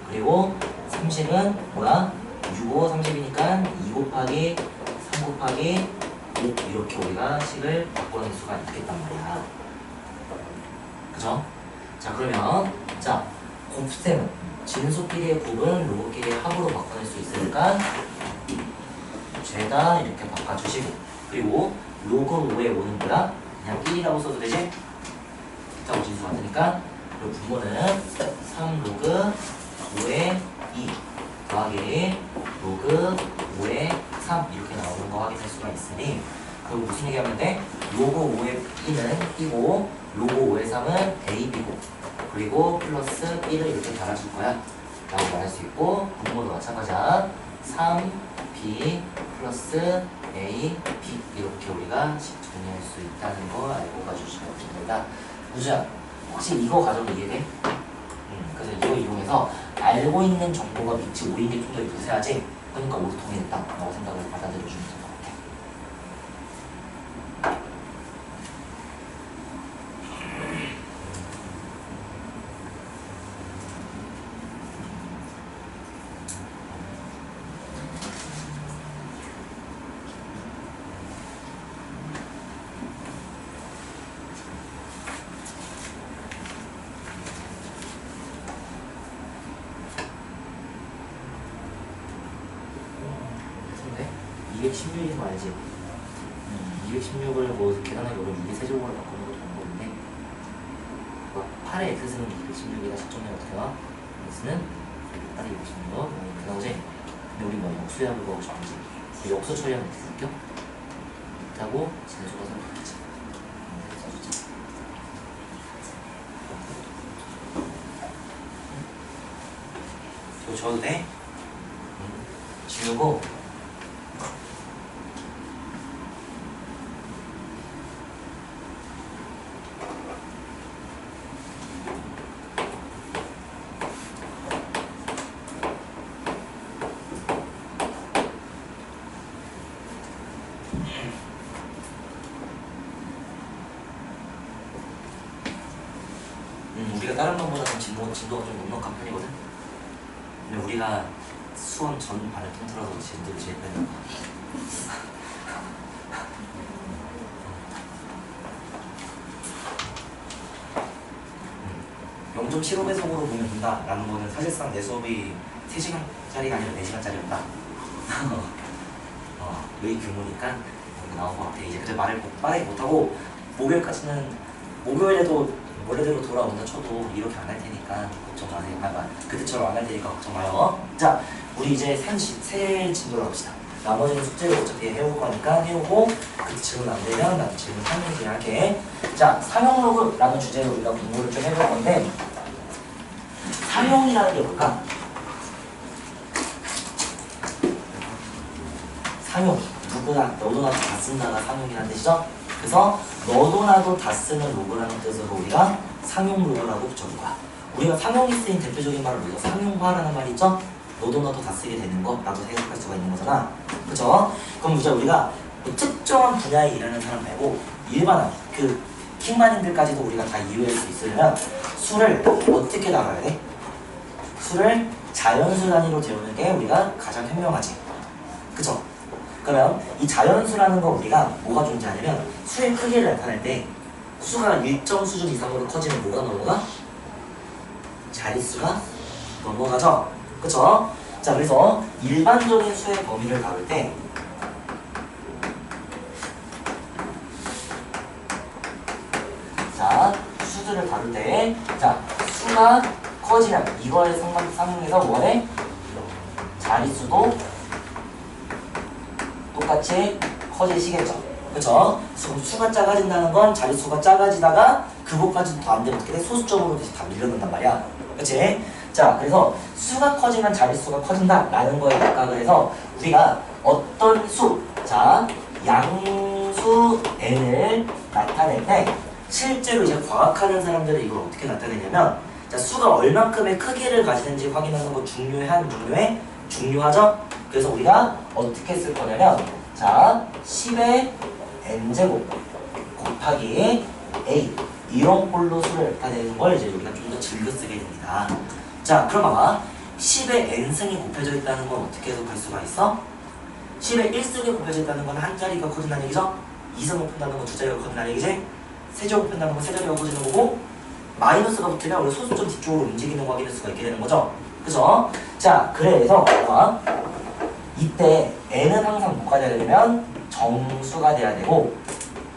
그리고 30은 뭐야? 65, 30이니까 2 곱하기 3 곱하기 5 이렇게 우리가 식을 바꿔낼 수가 있겠단 말이야. 그죠? 자 그러면 자 곱셈은 진수끼리의 곱은 로그끼리의 합으로 바꿔낼 수 있으니까 죄다 이렇게 바꿔주시고 그리고 로그 5에 5는 뭐야? 그냥 1이라고 써도 되지? 자 진수 같으니까 그리고 분모는 3 로그 5에 2 더하기 로그 5에 3 이렇게 나오는 거 확인할 수가 있으니 그리고 무슨 얘기하면 돼? 로그 5의 B는 B고 로그 5의 3은 A, B고 그리고 플러스 1을 이렇게 달아줄 거야 라고 말할 수 있고 분모도 마찬가지야 3, B 플러스 A, B 이렇게 우리가 식 정리할 수 있다는 거 알고 가주시면 됩니다. 우주야 혹시 이거 가져도 이해돼? 그래서 이거 이용해서 알고 있는 정보가 밑이 5인 게 좀 더 유세하지? 그러니까 5로 통일했다 라고 생각을 받아들여주면 될 것 같아. 근데 216인 거 알지? 216을 뭐 계산하기 어려운 2의 세제곱으로 바꾸는 것도 방법인데 8의 x는 216이다 식정리가 어떻게 나와? x는 8의 216 이렇게 나오지? 근데 우리 뭐 역수야 그거 혹시 알지? 역수 처리하면 어떻게 생겨? 있다고 진수가 생각하지 써주자. 이거 줘도 돼? 지우고 우리가 다른 것보다 좀 진도가 좀 넉넉한 편이거든? 근데 우리가 수원 전 반을 통틀어서 진도를 제일 빨리 나가. 0.75배속으로 보면 된다 라는 거는 사실상 내 수업이 3시간짜리가 아니라 4시간짜리였다. 의 규모니까 이렇게 나온 것 같아. 이제 그때 말을 빠르게 못하고 목요일에도 원래대로 돌아온다 쳐도 이렇게 안 할 테니까 걱정 마세요. 그때처럼 안 할 테니까 걱정 마요. 자, 우리 이제 새 진도로 갑시다. 나머지는 숙제를 어차피 해올 거니까 해오고 그때 질문 안 되면 나도 질문 하는 게 할게. 자, 상용로그라는 주제로 우리가 공부를 좀 해볼 건데 상용이라는 게 뭘까? 상용. 누구나 너도 나도 다 쓴다가 상용이라는 뜻이죠? 그래서 너도 나도 다 쓰는 로그라는 뜻으로 우리가 상용 로그라고 붙여준 거야. 우리가 상용이 쓰인 대표적인 말을 우리가 상용화라는 말이 있죠? 너도 나도 다 쓰게 되는 거라고 생각할 수가 있는 거잖아. 그쵸? 그럼 이제 우리가 뭐 특정한 분야에 일하는 사람 말고 일반한 그 킹마님들까지도 우리가 다 이해할 수 있으려면 수를 어떻게 나가야 돼? 수를 자연수 단위로 재우는 게 우리가 가장 현명하지. 그쵸? 그러면 이 자연수라는 거 우리가 뭐가 존재하냐면 수의 크기를 나타낼 때 수가 일정 수준 이상으로 커지면 뭐가 넘어가? 자릿수가 넘어가죠? 그쵸? 자, 그래서 일반적인 수의 범위를 다룰 때 자, 수들을 다룰 때 자, 수가 커지면 이거에 상응해서 원의 자릿수도 똑같이 커지시겠죠. 그쵸? 그럼 수가 작아진다는 건 자릿수가 작아지다가 그것까지도 더 안 되면 어떻게 돼? 소수점으로 다시 다 밀려난단 말이야. 그치? 자, 그래서 수가 커지면 자릿수가 커진다 라는 거에 각각을 해서 우리가 어떤 수, 자, 양수 n을 나타낼 때 실제로 이제 과학하는 사람들은 이걸 어떻게 나타내냐면 자, 수가 얼만큼의 크기를 가지는지 확인하는 거 중요하죠? 그래서 우리가 어떻게 쓸 거냐면 자, 10의 n제곱 곱하기 a 이런 꼴로 수를 나타내는 걸 이제 우리가 좀 더 즐겨 쓰게 됩니다. 자, 그럼 봐봐. 10의 n승이 곱해져 있다는 건 어떻게 해석할 수가 있어? 10의 1승이 곱해져 있다는 건 한 자리가 커진다는 얘기죠? 2승 곱한다는 건 두 자리가 커진다는 얘기지? 세제곱 곱한다는 건 세 자리가 커지는 거고 마이너스가 붙으면 우리 소수점 뒤쪽으로 움직이는 거 확인할 수가 있게 되는 거죠? 그죠? 자, 그래서 봐봐. 이때 n은 항상 뭐가 돼야 되냐면 정수가 돼야 되고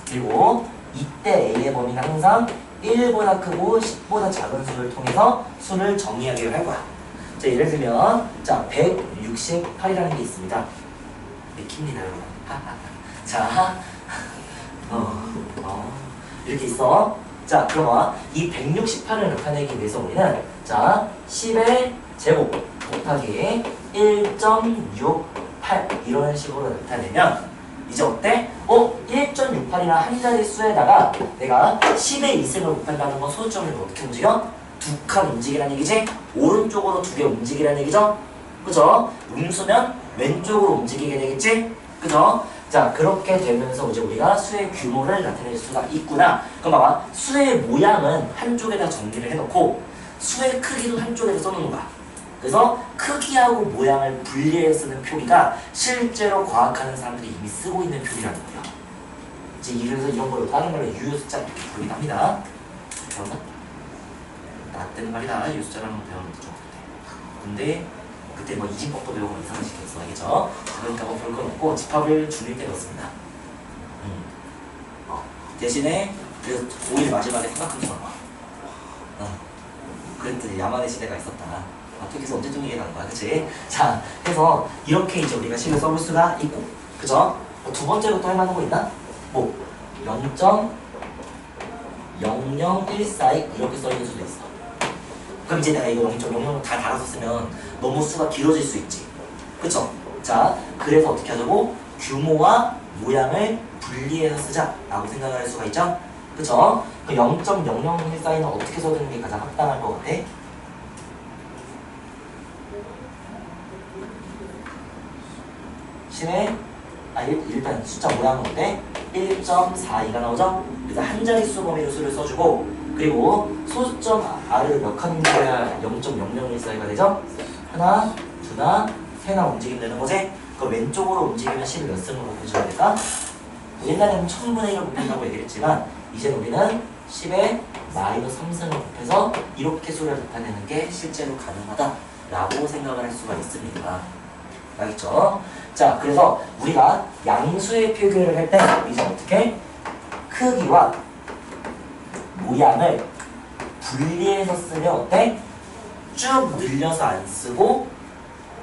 그리고 이때 a의 범위는 항상 1보다 크고 10보다 작은 수를 통해서 수를 정의하기로 할 거야. 자, 예를 들면 자, 168이라는 게 있습니다. 맥힙니다, 여러분. 자, 이렇게 있어. 자, 그러면 이 168을 나타내기 위해서 우리는 자, 10의 제곱 곱하기 1.68 이런 식으로 나타내면 이제 어때? 1.68이나 한 자리 수에다가 내가 10의 2승을 곱한다는 건 소수점을 어떻게 움직여? 두 칸 움직이라는 얘기지? 오른쪽으로 두 개 움직이라는 얘기죠? 그죠? 음수면 왼쪽으로 움직이게 되겠지? 그죠? 자, 그렇게 되면서 이제 우리가 수의 규모를 나타낼 수가 있구나. 그럼 봐봐. 수의 모양은 한쪽에다 정리를 해놓고 수의 크기도 한쪽에다 써놓는 거야. 그래서 크기하고 모양을 분리해 쓰는 표기가 실제로 과학하는 사람들이 이미 쓰고 있는 표기라는 거예요. 이제 이래서 이런 걸 다른 말로 유효숫자 이렇게 부르긴 합니다. 배웠나? 나 때는 말이다. 유효숫자라는 거 배우는 게 좀 그때. 근데 그때 뭐 이진법도 배우고 이상한 식이었어, 알겠죠? 그러니까 뭐 별 건 없고 집합을 줄일 때 넣습니다. 대신에 그래서 5일 마지막에 삼각함수 나와. 그랬더니 야만의 시대가 있었다. 어떻게해서 언제쯤 이해가 가는 거야, 그치? 자, 그래서 이렇게 이제 우리가 식을 써볼 수가 있고, 그죠? 두 번째로 또 할 만한 거 있나? 뭐 0.0014 이렇게 써 있는 수도 있어. 그럼 이제 내가 이거 0.00을 다 달아서 쓰면 너무 수가 길어질 수 있지. 그쵸? 자, 그래서 어떻게 하자고? 규모와 모양을 분리해서 쓰자라고 생각을 할 수가 있죠? 그쵸? 그 0.0014는 어떻게 써주는 게 가장 합당할 것 같아? 일단 숫자 모양은 어때? 1.42가 나오죠? 그래서 한 자릿수 범위로 수를 써주고 그리고 소수점 R을 몇 칸 움직여야 0.0014가 되죠? 하나, 두나, 세나 움직이면 되는 거지? 그 왼쪽으로 움직이면 10을 몇 승으로 곱해줘야 될까? 옛날에는 1000분의 1을 곱한다고 얘기했지만 이제는 우리는 10에 마이너스 3승을 곱해서 이렇게 수를 나타내는 게 실제로 가능하다라고 생각을 할 수가 있습니다. 알겠죠? 자, 그래서 우리가 양수의 표기를 할 때 이제 어떻게? 크기와 모양을 분리해서 쓰면 어때? 쭉 늘려서 안 쓰고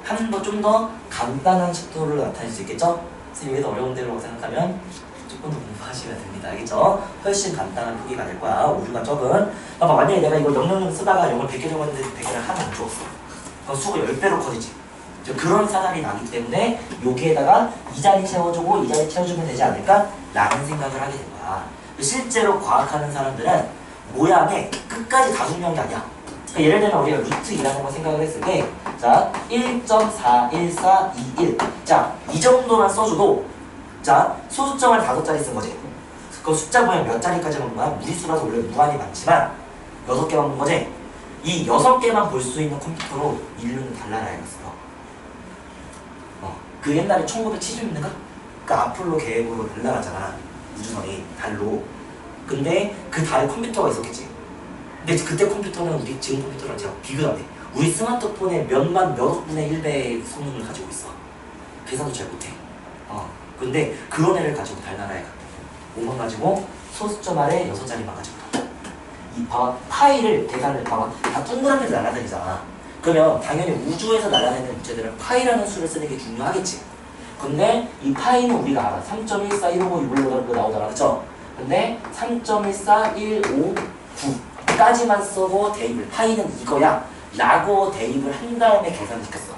한 번 좀 더 간단한 식도를 나타낼 수 있겠죠? 선생님이 더 어려운 대로 생각하면 좀 조금 더 공부하시면 됩니다. 알겠죠? 훨씬 간단한 표기가 될 거야. 우주가 적은. 봐봐, 만약에 내가 이거 000 쓰다가 0을 100개 적었는데 100개를 하나 안 줬어. 그럼 수가 10배로 커지지. 그런 사달이 나기 때문에 여기에다가 이 자리 채워주고 이 자리 채워주면 되지 않을까? 라는 생각을 하게 된 거야. 실제로 과학하는 사람들은 모양에 끝까지 다 중요한 게 아니야. 그러니까 예를 들면 우리가 루트 2라는 걸 생각을 했을 때, 자, 1.41421. 자, 이 정도만 써줘도, 자, 소수점을 5자리 쓴 거지. 그 숫자 모양 몇 자리까지 먹는 거야? 무리수라서 원래 무한히 많지만 6개 먹는 거지. 이 6개만 볼 수 있는 컴퓨터로 인류는 달나라였어. 그 옛날에 1970년대인가? 그 아폴로 계획으로 달나라잖아. 우주선이 달로. 근데 그 달에 컴퓨터가 있었겠지. 근데 그때 컴퓨터는 우리 지금 컴퓨터랑 제가 비교가 안 돼. 우리 스마트폰의 몇억 분의 1배의 성능을 가지고 있어. 계산도 잘 못해. 근데 그런 애를 가지고 달나라에 갔대. 뭐만 가지고? 소수점 아래 6자리만 가지고 갔다. 이 봐봐, 파이를 계산을 봐봐. 다 동그라미에서 날아다니잖아. 그러면 당연히 우주에서 날아다니는 물체들은 파이라는 수를 쓰는 게 중요하겠지. 근데 이 파이는 우리가 알아. 3.14155 나오잖아. 그쵸? 근데 3.14159까지만 써고 대입을, 파이는 이거야 라고 대입을 한 다음에 계산을 시켰어.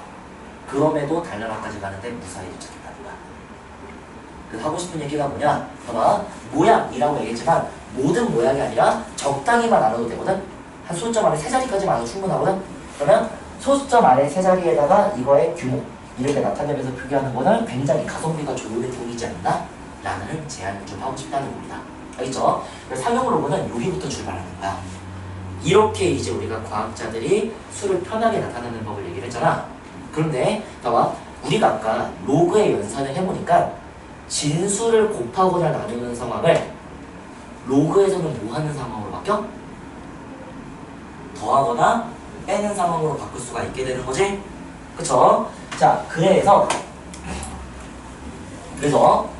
그럼에도 달나라까지 가는데 무사히 도착했다는 거야. 그 하고 싶은 얘기가 뭐냐? 봐봐, 모양이라고 얘기했지만 모든 모양이 아니라 적당히만 알아도 되거든. 한 소수점 안에 3자리까지만 알아도 충분하거든. 그러면 소수점 안에 3자리에다가 이거의 규모 이렇게 나타내면서 표기하는 거는 굉장히 가성비가 좋은 행동이지 않나? 라는 제안을 좀 하고 싶다는 겁니다. 알겠죠? 상용 로그는 여기부터 출발하는 거야. 이렇게 이제 우리가 과학자들이 수를 편하게 나타내는 법을 얘기를 했잖아. 그런데 봐봐, 우리가 아까 로그의 연산을 해보니까 진수를 곱하거나 나누는 상황을 로그에서는 뭐 하는 상황으로 바뀌어? 더하거나 빼는 상황으로 바꿀 수가 있게 되는 거지? 그쵸? 자, 그래서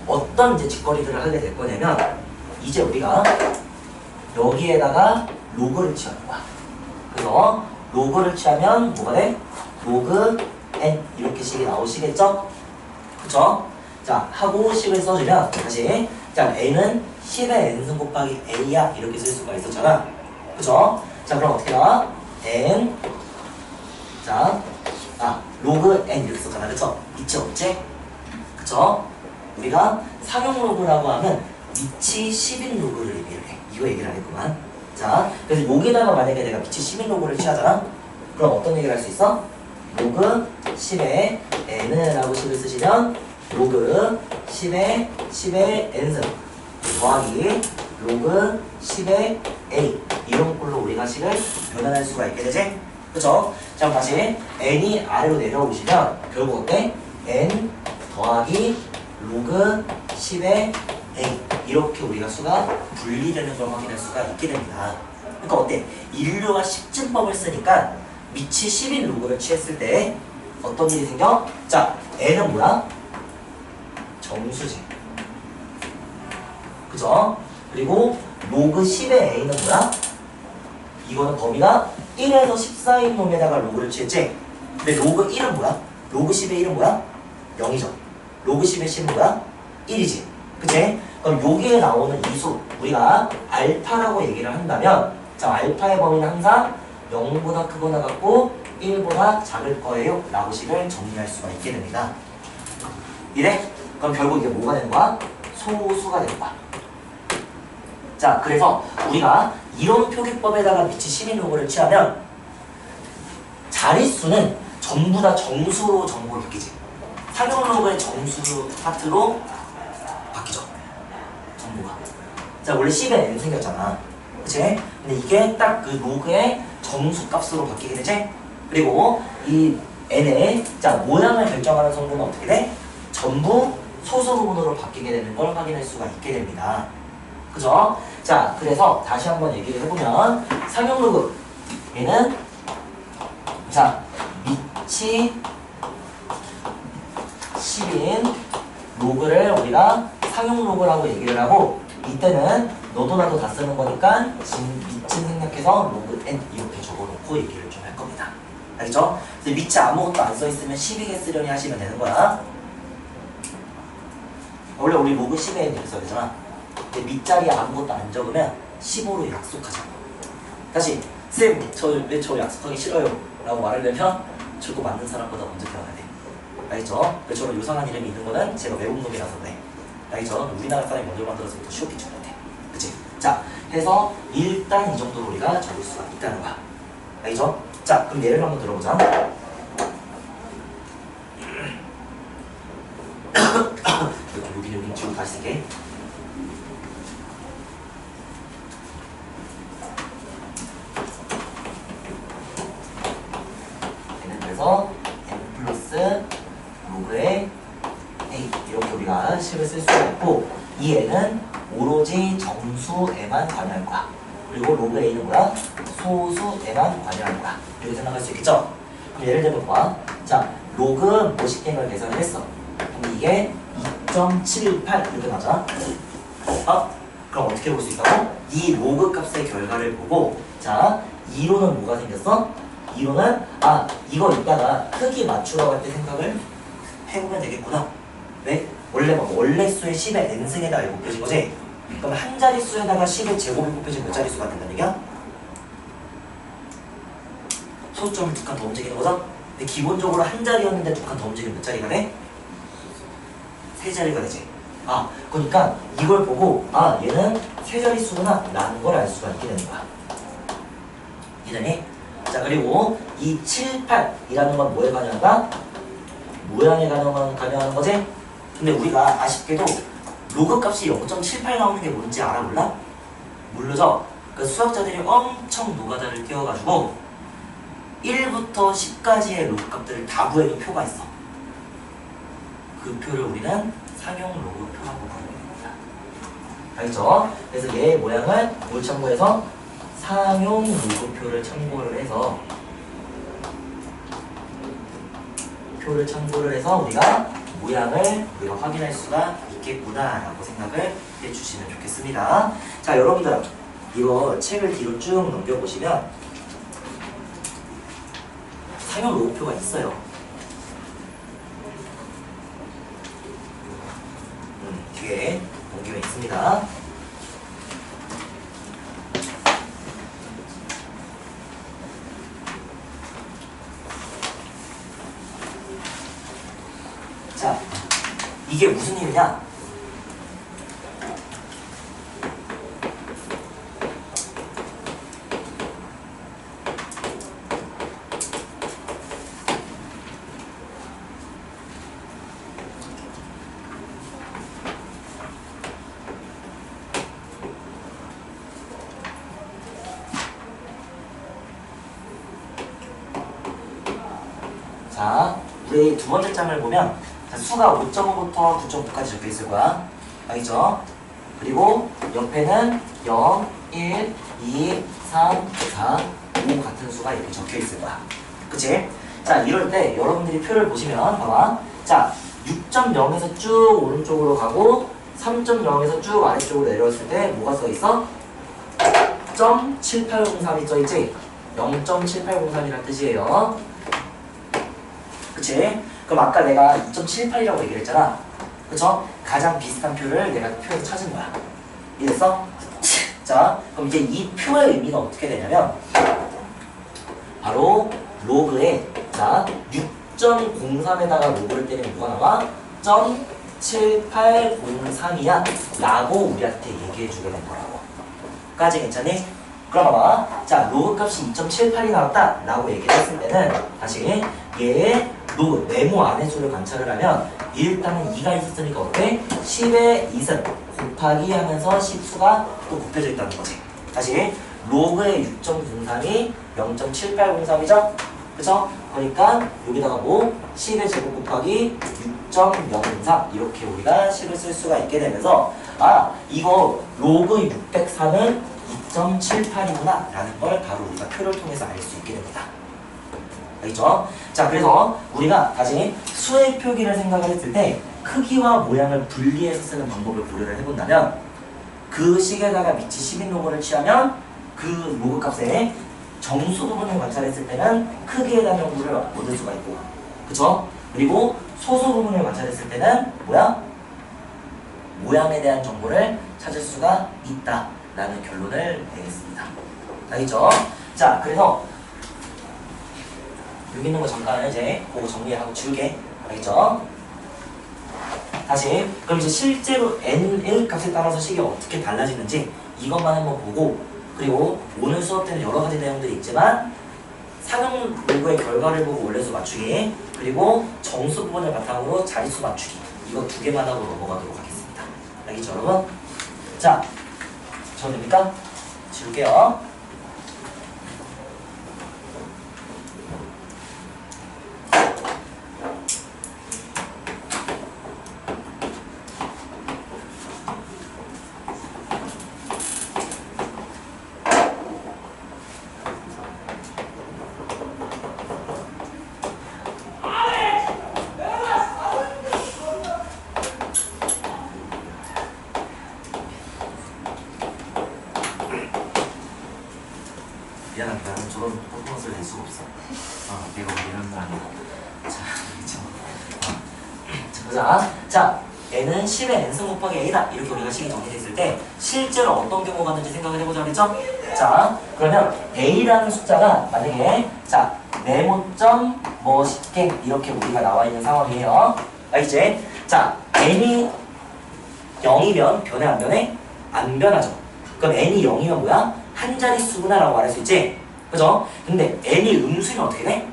어떤 이제 짓거리들을 하게 될 거냐면, 이제 우리가 여기에다가 로그를 취하는 거야. 그래서 로그를 취하면 뭐가 돼? 로그 n 이렇게 식이 나오시겠죠? 그쵸? 자, 하고 식을 써주면 다시, 자, n은 10의 n승 곱하기 a야 이렇게 쓸 수가 있었잖아. 그쵸? 자, 그럼 어떻게 나와? n, 자, 로그 n 이렇게 썼잖아. 그쵸? 위치 없지? 그쵸? 우리가 상용 로그라고 하면 위치 10인 로그를 얘기를 해. 이거 얘기를 하겠구만. 자, 그래서 여기다가 만약에 내가 위치 10인 로그를 취하잖아? 그럼 어떤 얘기를 할 수 있어? 로그 10의 n라고 식을 쓰시면 로그 10의 n승 더하기 로그 10의 a 이런 꼴로 우리가 식을 변환할 수가 있게 되지? 그쵸? 자, 다시 n이 아래로 내려오시면 결국 어때? n 더하기 로그 10의 a 이렇게 우리가 수가 분리되는 걸 확인할 수가 있게 됩니다. 그러니까 어때? 인류가 식진법을 쓰니까 위치 10인 로그를 취했을 때 어떤 일이 생겨? 자, n은 뭐야? 정수지. 그죠? 그리고 로그 10의 a는 뭐야? 이거는 범위가 1에서 14인 놈에다가 로그를 취했지? 근데 로그 1은 뭐야? 로그 10의 1은 뭐야? 0이죠. 로그 10의 10은 뭐야? 1이지. 그치? 그럼 여기에 나오는 이 수, 우리가 알파라고 얘기를 한다면, 자, 알파의 범위는 항상 0보다 크거나 같고 1보다 작을 거예요 라고 식을 정리할 수가 있게 됩니다. 이래? 그럼 결국 이게 뭐가 되는 거야? 소수가 되는 거야. 자, 그래서 우리가 이런 표기법에다가 위치 10인 로그를 취하면 자릿수는 전부 다 정수로 정보를 바뀌지. 상용 로그의 정수 파트로 바뀌죠. 정보가. 자, 원래 10에 n 생겼잖아. 그치? 근데 이게 딱 그 로그의 정수 값으로 바뀌게 되지? 그리고 이 n의 자 모양을 결정하는 성분은 어떻게 돼? 전부 소수 부분으로 바뀌게 되는 걸 확인할 수가 있게 됩니다. 그죠? 자, 그래서 다시 한번 얘기를 해보면 상용 로그 얘는 자 위치 10인 로그를 우리가 상용 로그라고 얘기를 하고 이때는 너도 나도 다 쓰는 거니까 지금 위치 생략해서 로그 n 이렇게 적어놓고 얘기를 좀 할 겁니다. 알겠죠? 그래서 위치 아무것도 안 써있으면 12개 쓰려니 하시면 되는 거야. 원래 우리 로그 10에 이렇게 써야 되잖아. 근데 밑자리에 아무것도 안 적으면 15로 약속하자. 다시 쌤, 왜 저 약속하기 싫어요? 라고 말하려면 저거 맞는 사람보다 먼저 태어나야 돼. 알겠죠? 저런 요상한 이름이 있는 거는 제가 외국 놈이라서 그래. 알겠죠? 우리나라 사람이 먼저 만들어서 쉬웠기 때문에. 그치? 자, 해서 일단 이 정도로 우리가 적을 수가 있다는 거야. 알겠죠? 자, 그럼 예를 한번 들어보자. 이렇게 여기 지우고 다시 쓸게. 얘는 그래서 n 플러스 로그의 a 이렇게 우리가 식을 쓸 수가 있고, 이 n은 오로지 정수에만 관여할 거야. 그리고 로그 a는 뭐야? 소수에만 관여할 거야. 이렇게 생각할 수 있겠죠? 그럼 예를 들면 봐. 자, 로그 몇십 개를 계산을 했어. 그럼 이게 2.78 이렇게 나잖아. 그럼 어떻게 볼 수 있다고? 이 로그 값의 결과를 보고, 자, 2로는 뭐가 생겼어? 2로는 이거 이따가 크기 맞추라고 할 때 생각을 해보면 되겠구나. 왜? 원래 수의 10의 n승에다 이거 곱해진 거지? 그럼 한 자릿수에다가 10의 제곱이 곱해진 몇 자릿수가 된다는 얘기야? 소수점을 두 칸 더 움직이는 거죠? 근데 기본적으로 한 자리였는데 두 칸 더 움직이면 몇 자리가 돼? 세 자리가 되지. 그러니까 이걸 보고 얘는 세 자릿수구나 라는 걸 알 수가 있게 되는 거야. 이해되니? 자, 그리고 이 7, 8이라는 건 뭐에 관여한다? 모양에 관여하는 거지? 근데 우리가 아쉽게도 로그 값이 0.78 나오는 게 뭔지 알아 몰라? 모르죠? 그 수학자들이 엄청 노가다를 띄워가지고 1부터 10까지의 로그 값들을 다 구해놓은 표가 있어. 그 표를 우리는 상용 로그 표라고 부르는 겁니다. 알겠죠? 그래서 얘의 모양을 뭘 참고해서? 상용 로그 표를 참고를 해서 우리가 모양을 우리가 확인할 수가 있겠구나 라고 생각을 해주시면 좋겠습니다. 자, 여러분들 이거 책을 뒤로 쭉 넘겨보시면 상용 로그표가 있어요. 뒤에 넘기면 있습니다. 자, 이게 무슨 일이냐? 자, 우리 두 번째 장을 보면 수가 5.5부터 9.9까지 적혀 있을 거야. 알겠죠? 그리고 옆에는 0, 1, 2, 3, 4, 5 같은 수가 이렇게 적혀 있을 거야. 그치? 자, 이럴 때 여러분들이 표를 보시면 봐봐. 자, 6.0에서 쭉 오른쪽으로 가고 3.0에서 쭉 아래쪽으로 내려왔을 때 뭐가 써 있어? 0.7803이 써 있지? 0.7803이란 뜻이에요. 그치? 그럼 아까 내가 2.78이라고 얘기를 했잖아. 그쵸? 가장 비슷한 표를 내가 표에서 찾은 거야. 이해됐어? 자, 그럼 이제 이 표의 의미가 어떻게 되냐면 바로 로그에 자 6.03에다가 로그를 때리면 뭐가 나와? 0.7803이야 라고 우리한테 얘기해 주게 된 거라고. 까지 괜찮니? 그럼 봐봐. 자, 로그 값이 2.78이 나왔다 라고 얘기를 했을 때는 다시 얘의 로그 네모 안의 수를 관찰을 하면 일단은 2가 있었으니까 어때? 10의 2승 곱하기 하면서 10수가 또 곱해져 있다는 거지. 다시 로그의 6.03이 0.7803이죠? 그쵸? 그러니까 여기다가 뭐 10의 제곱 곱하기 6.03 이렇게 우리가 식을 쓸 수가 있게 되면서 이거 로그 603은 2.78이구나 라는 걸 바로 우리가 표를 통해서 알 수 있게 됩니다. 알겠죠? 자, 그래서 우리가 다시 수의 표기를 생각을 했을 때 크기와 모양을 분리해서 쓰는 방법을 고려를 해본다면 그 식에다가 밑이 10인 로그를 취하면 그 로그 값의 정수 부분을 관찰했을 때는 크기에 대한 정보를 얻을 수가 있고, 그쵸? 그리고 소수 부분을 관찰했을 때는 뭐야? 모양에 대한 정보를 찾을 수가 있다라는 결론을 내겠습니다. 알겠죠? 자, 그래서 여기 있는 거 잠깐 이제 그거 정리하고 지우게. 알겠죠? 다시 그럼 이제 실제로 n1 값에 따라서 식이 어떻게 달라지는지 이것만 한번 보고, 그리고 오늘 수업 때는 여러 가지 내용들이 있지만 상용 문구의 결과를 보고 원래수 맞추기, 그리고 정수 부분을 바탕으로 자릿수 맞추기, 이거 두 개만 하고 넘어가도록 하겠습니다. 알겠죠 여러분? 자, 저 됩니까? 지울게요. 미안합니다. 저런 퍼포먼스를 낼 수가 없어. 내가 이런 거 아니고. 자, 그렇죠. 자, n은 10의 n승 곱하기 a다. 이렇게 우리가 식이 정리됐을 때 실제로 어떤 경우가 있는지 생각을 해보자 그랬죠? 자, 그러면 a라는 숫자가 만약에 자, 네모점 멋있게 이렇게 우리가 나와 있는 상황이에요. 알겠지? 자, n이 0이면 변해 안 변해? 안 변하죠. 그럼 n이 0이면 뭐야? 한 자릿수구나 라고 말할 수 있지? 그죠? 근데 n이 음수면 어떻게 돼?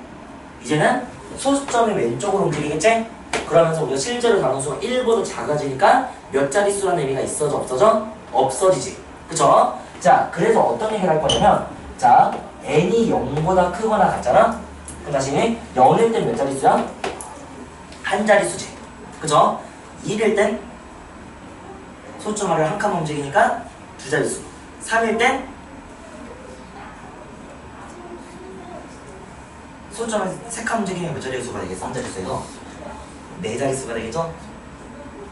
이제는 소수점이 왼쪽으로 움직이겠지? 그러면서 우리가 실제로 다룬 수가 1보다 작아지니까 몇 자릿수라는 의미가 있어져 없어져? 없어지지. 그쵸? 자, 그래서 어떤 얘기를 할 거냐면 자, n이 0보다 크거나 같잖아? 그럼 다시 0일 땐 몇 자릿수야? 한 자릿수지. 그죠? 1일 땐 소수점 아래로 한 칸 움직이니까 두 자릿수. 3일 땐 소수점을 세 칸 움직이면 몇 자릿수가 되겠어? 한 자릿수에서 네 자릿수가 되겠죠?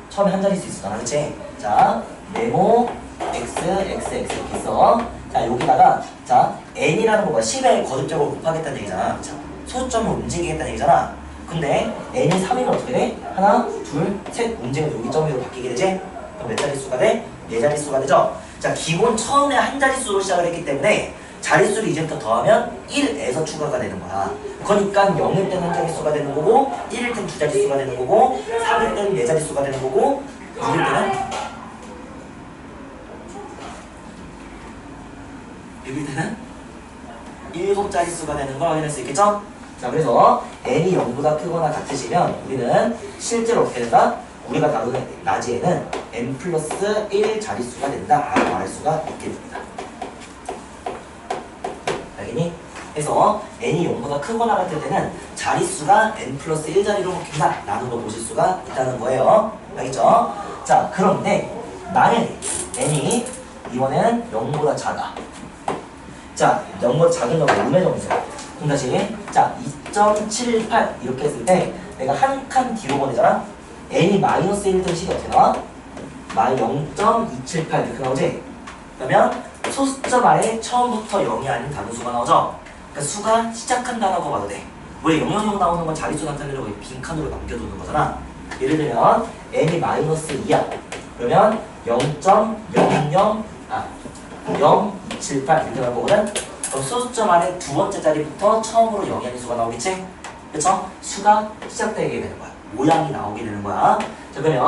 처음에 한 자릿수 있었잖아, 그치? 자, 네모 x, x, x 이렇게 있어. 자, 여기다가 자, n이라는 거가 10에 거듭적으로 곱하겠다는 얘기잖아. 자, 소수점을 움직이겠다는 얘기잖아. 근데 n이 3이면 어떻게 돼? 하나, 둘, 셋 움직이면 여기 점으로 바뀌게 되지? 그럼 몇 자릿수가 돼? 네 자릿수가 되죠? 자, 기본 처음에 한 자릿수로 시작을 했기 때문에 자릿수를 이제부터 더하면 1에서 추가가 되는 거야. 그러니까 0일 때는 한 자릿수가 되는 거고, 1일 때는 두 자릿수가 되는 거고, 3일 때는 네 자릿수가 되는 거고, 6일 때는 7 자릿수가 되는 걸 확인할 수 있겠죠? 자, 그래서 n이 0보다 크거나 같으시면 우리는 실제로 어떻게 된다? 우리가 다루는 라지에는 n 플러스 1 자릿수가 된다 라고 말할 수가 있게 됩니다. 알겠니? 그래서 n이 0보다 크거나 같을 때는 자릿수가 n 플러스 1 자리로 바뀐다 라는 걸 보실 수가 있다는 거예요. 알겠죠? 자, 그런데 만약에 n이 이번에는 0보다 작아. 자, 0보다 작은 건 음의 점수야. 그럼 다시 자, 2.78 이렇게 했을 때 내가 한 칸 뒤로 보내잖아? n이 마이너스 1 등 식이 어떻게 나와? 0.278 이렇게 나오지? 그러면 소수점 아래 처음부터 0이 아닌 다른 수가 나오죠? 그러니까 수가 시작한다라고 봐도 돼. 왜 000 나오는 건 자릿수 나타내려고 빈칸으로 남겨두는 거잖아. 예를 들면 n이 마이너스 2야. 그러면 0.078 이렇게 나올 거거든? 그럼 소수점 안에 두 번째 자리부터 처음으로 0이 아닌 수가 나오겠지? 그쵸? 수가 시작되게 되는 거야. 모양이 나오게 되는 거야. 자, 그러면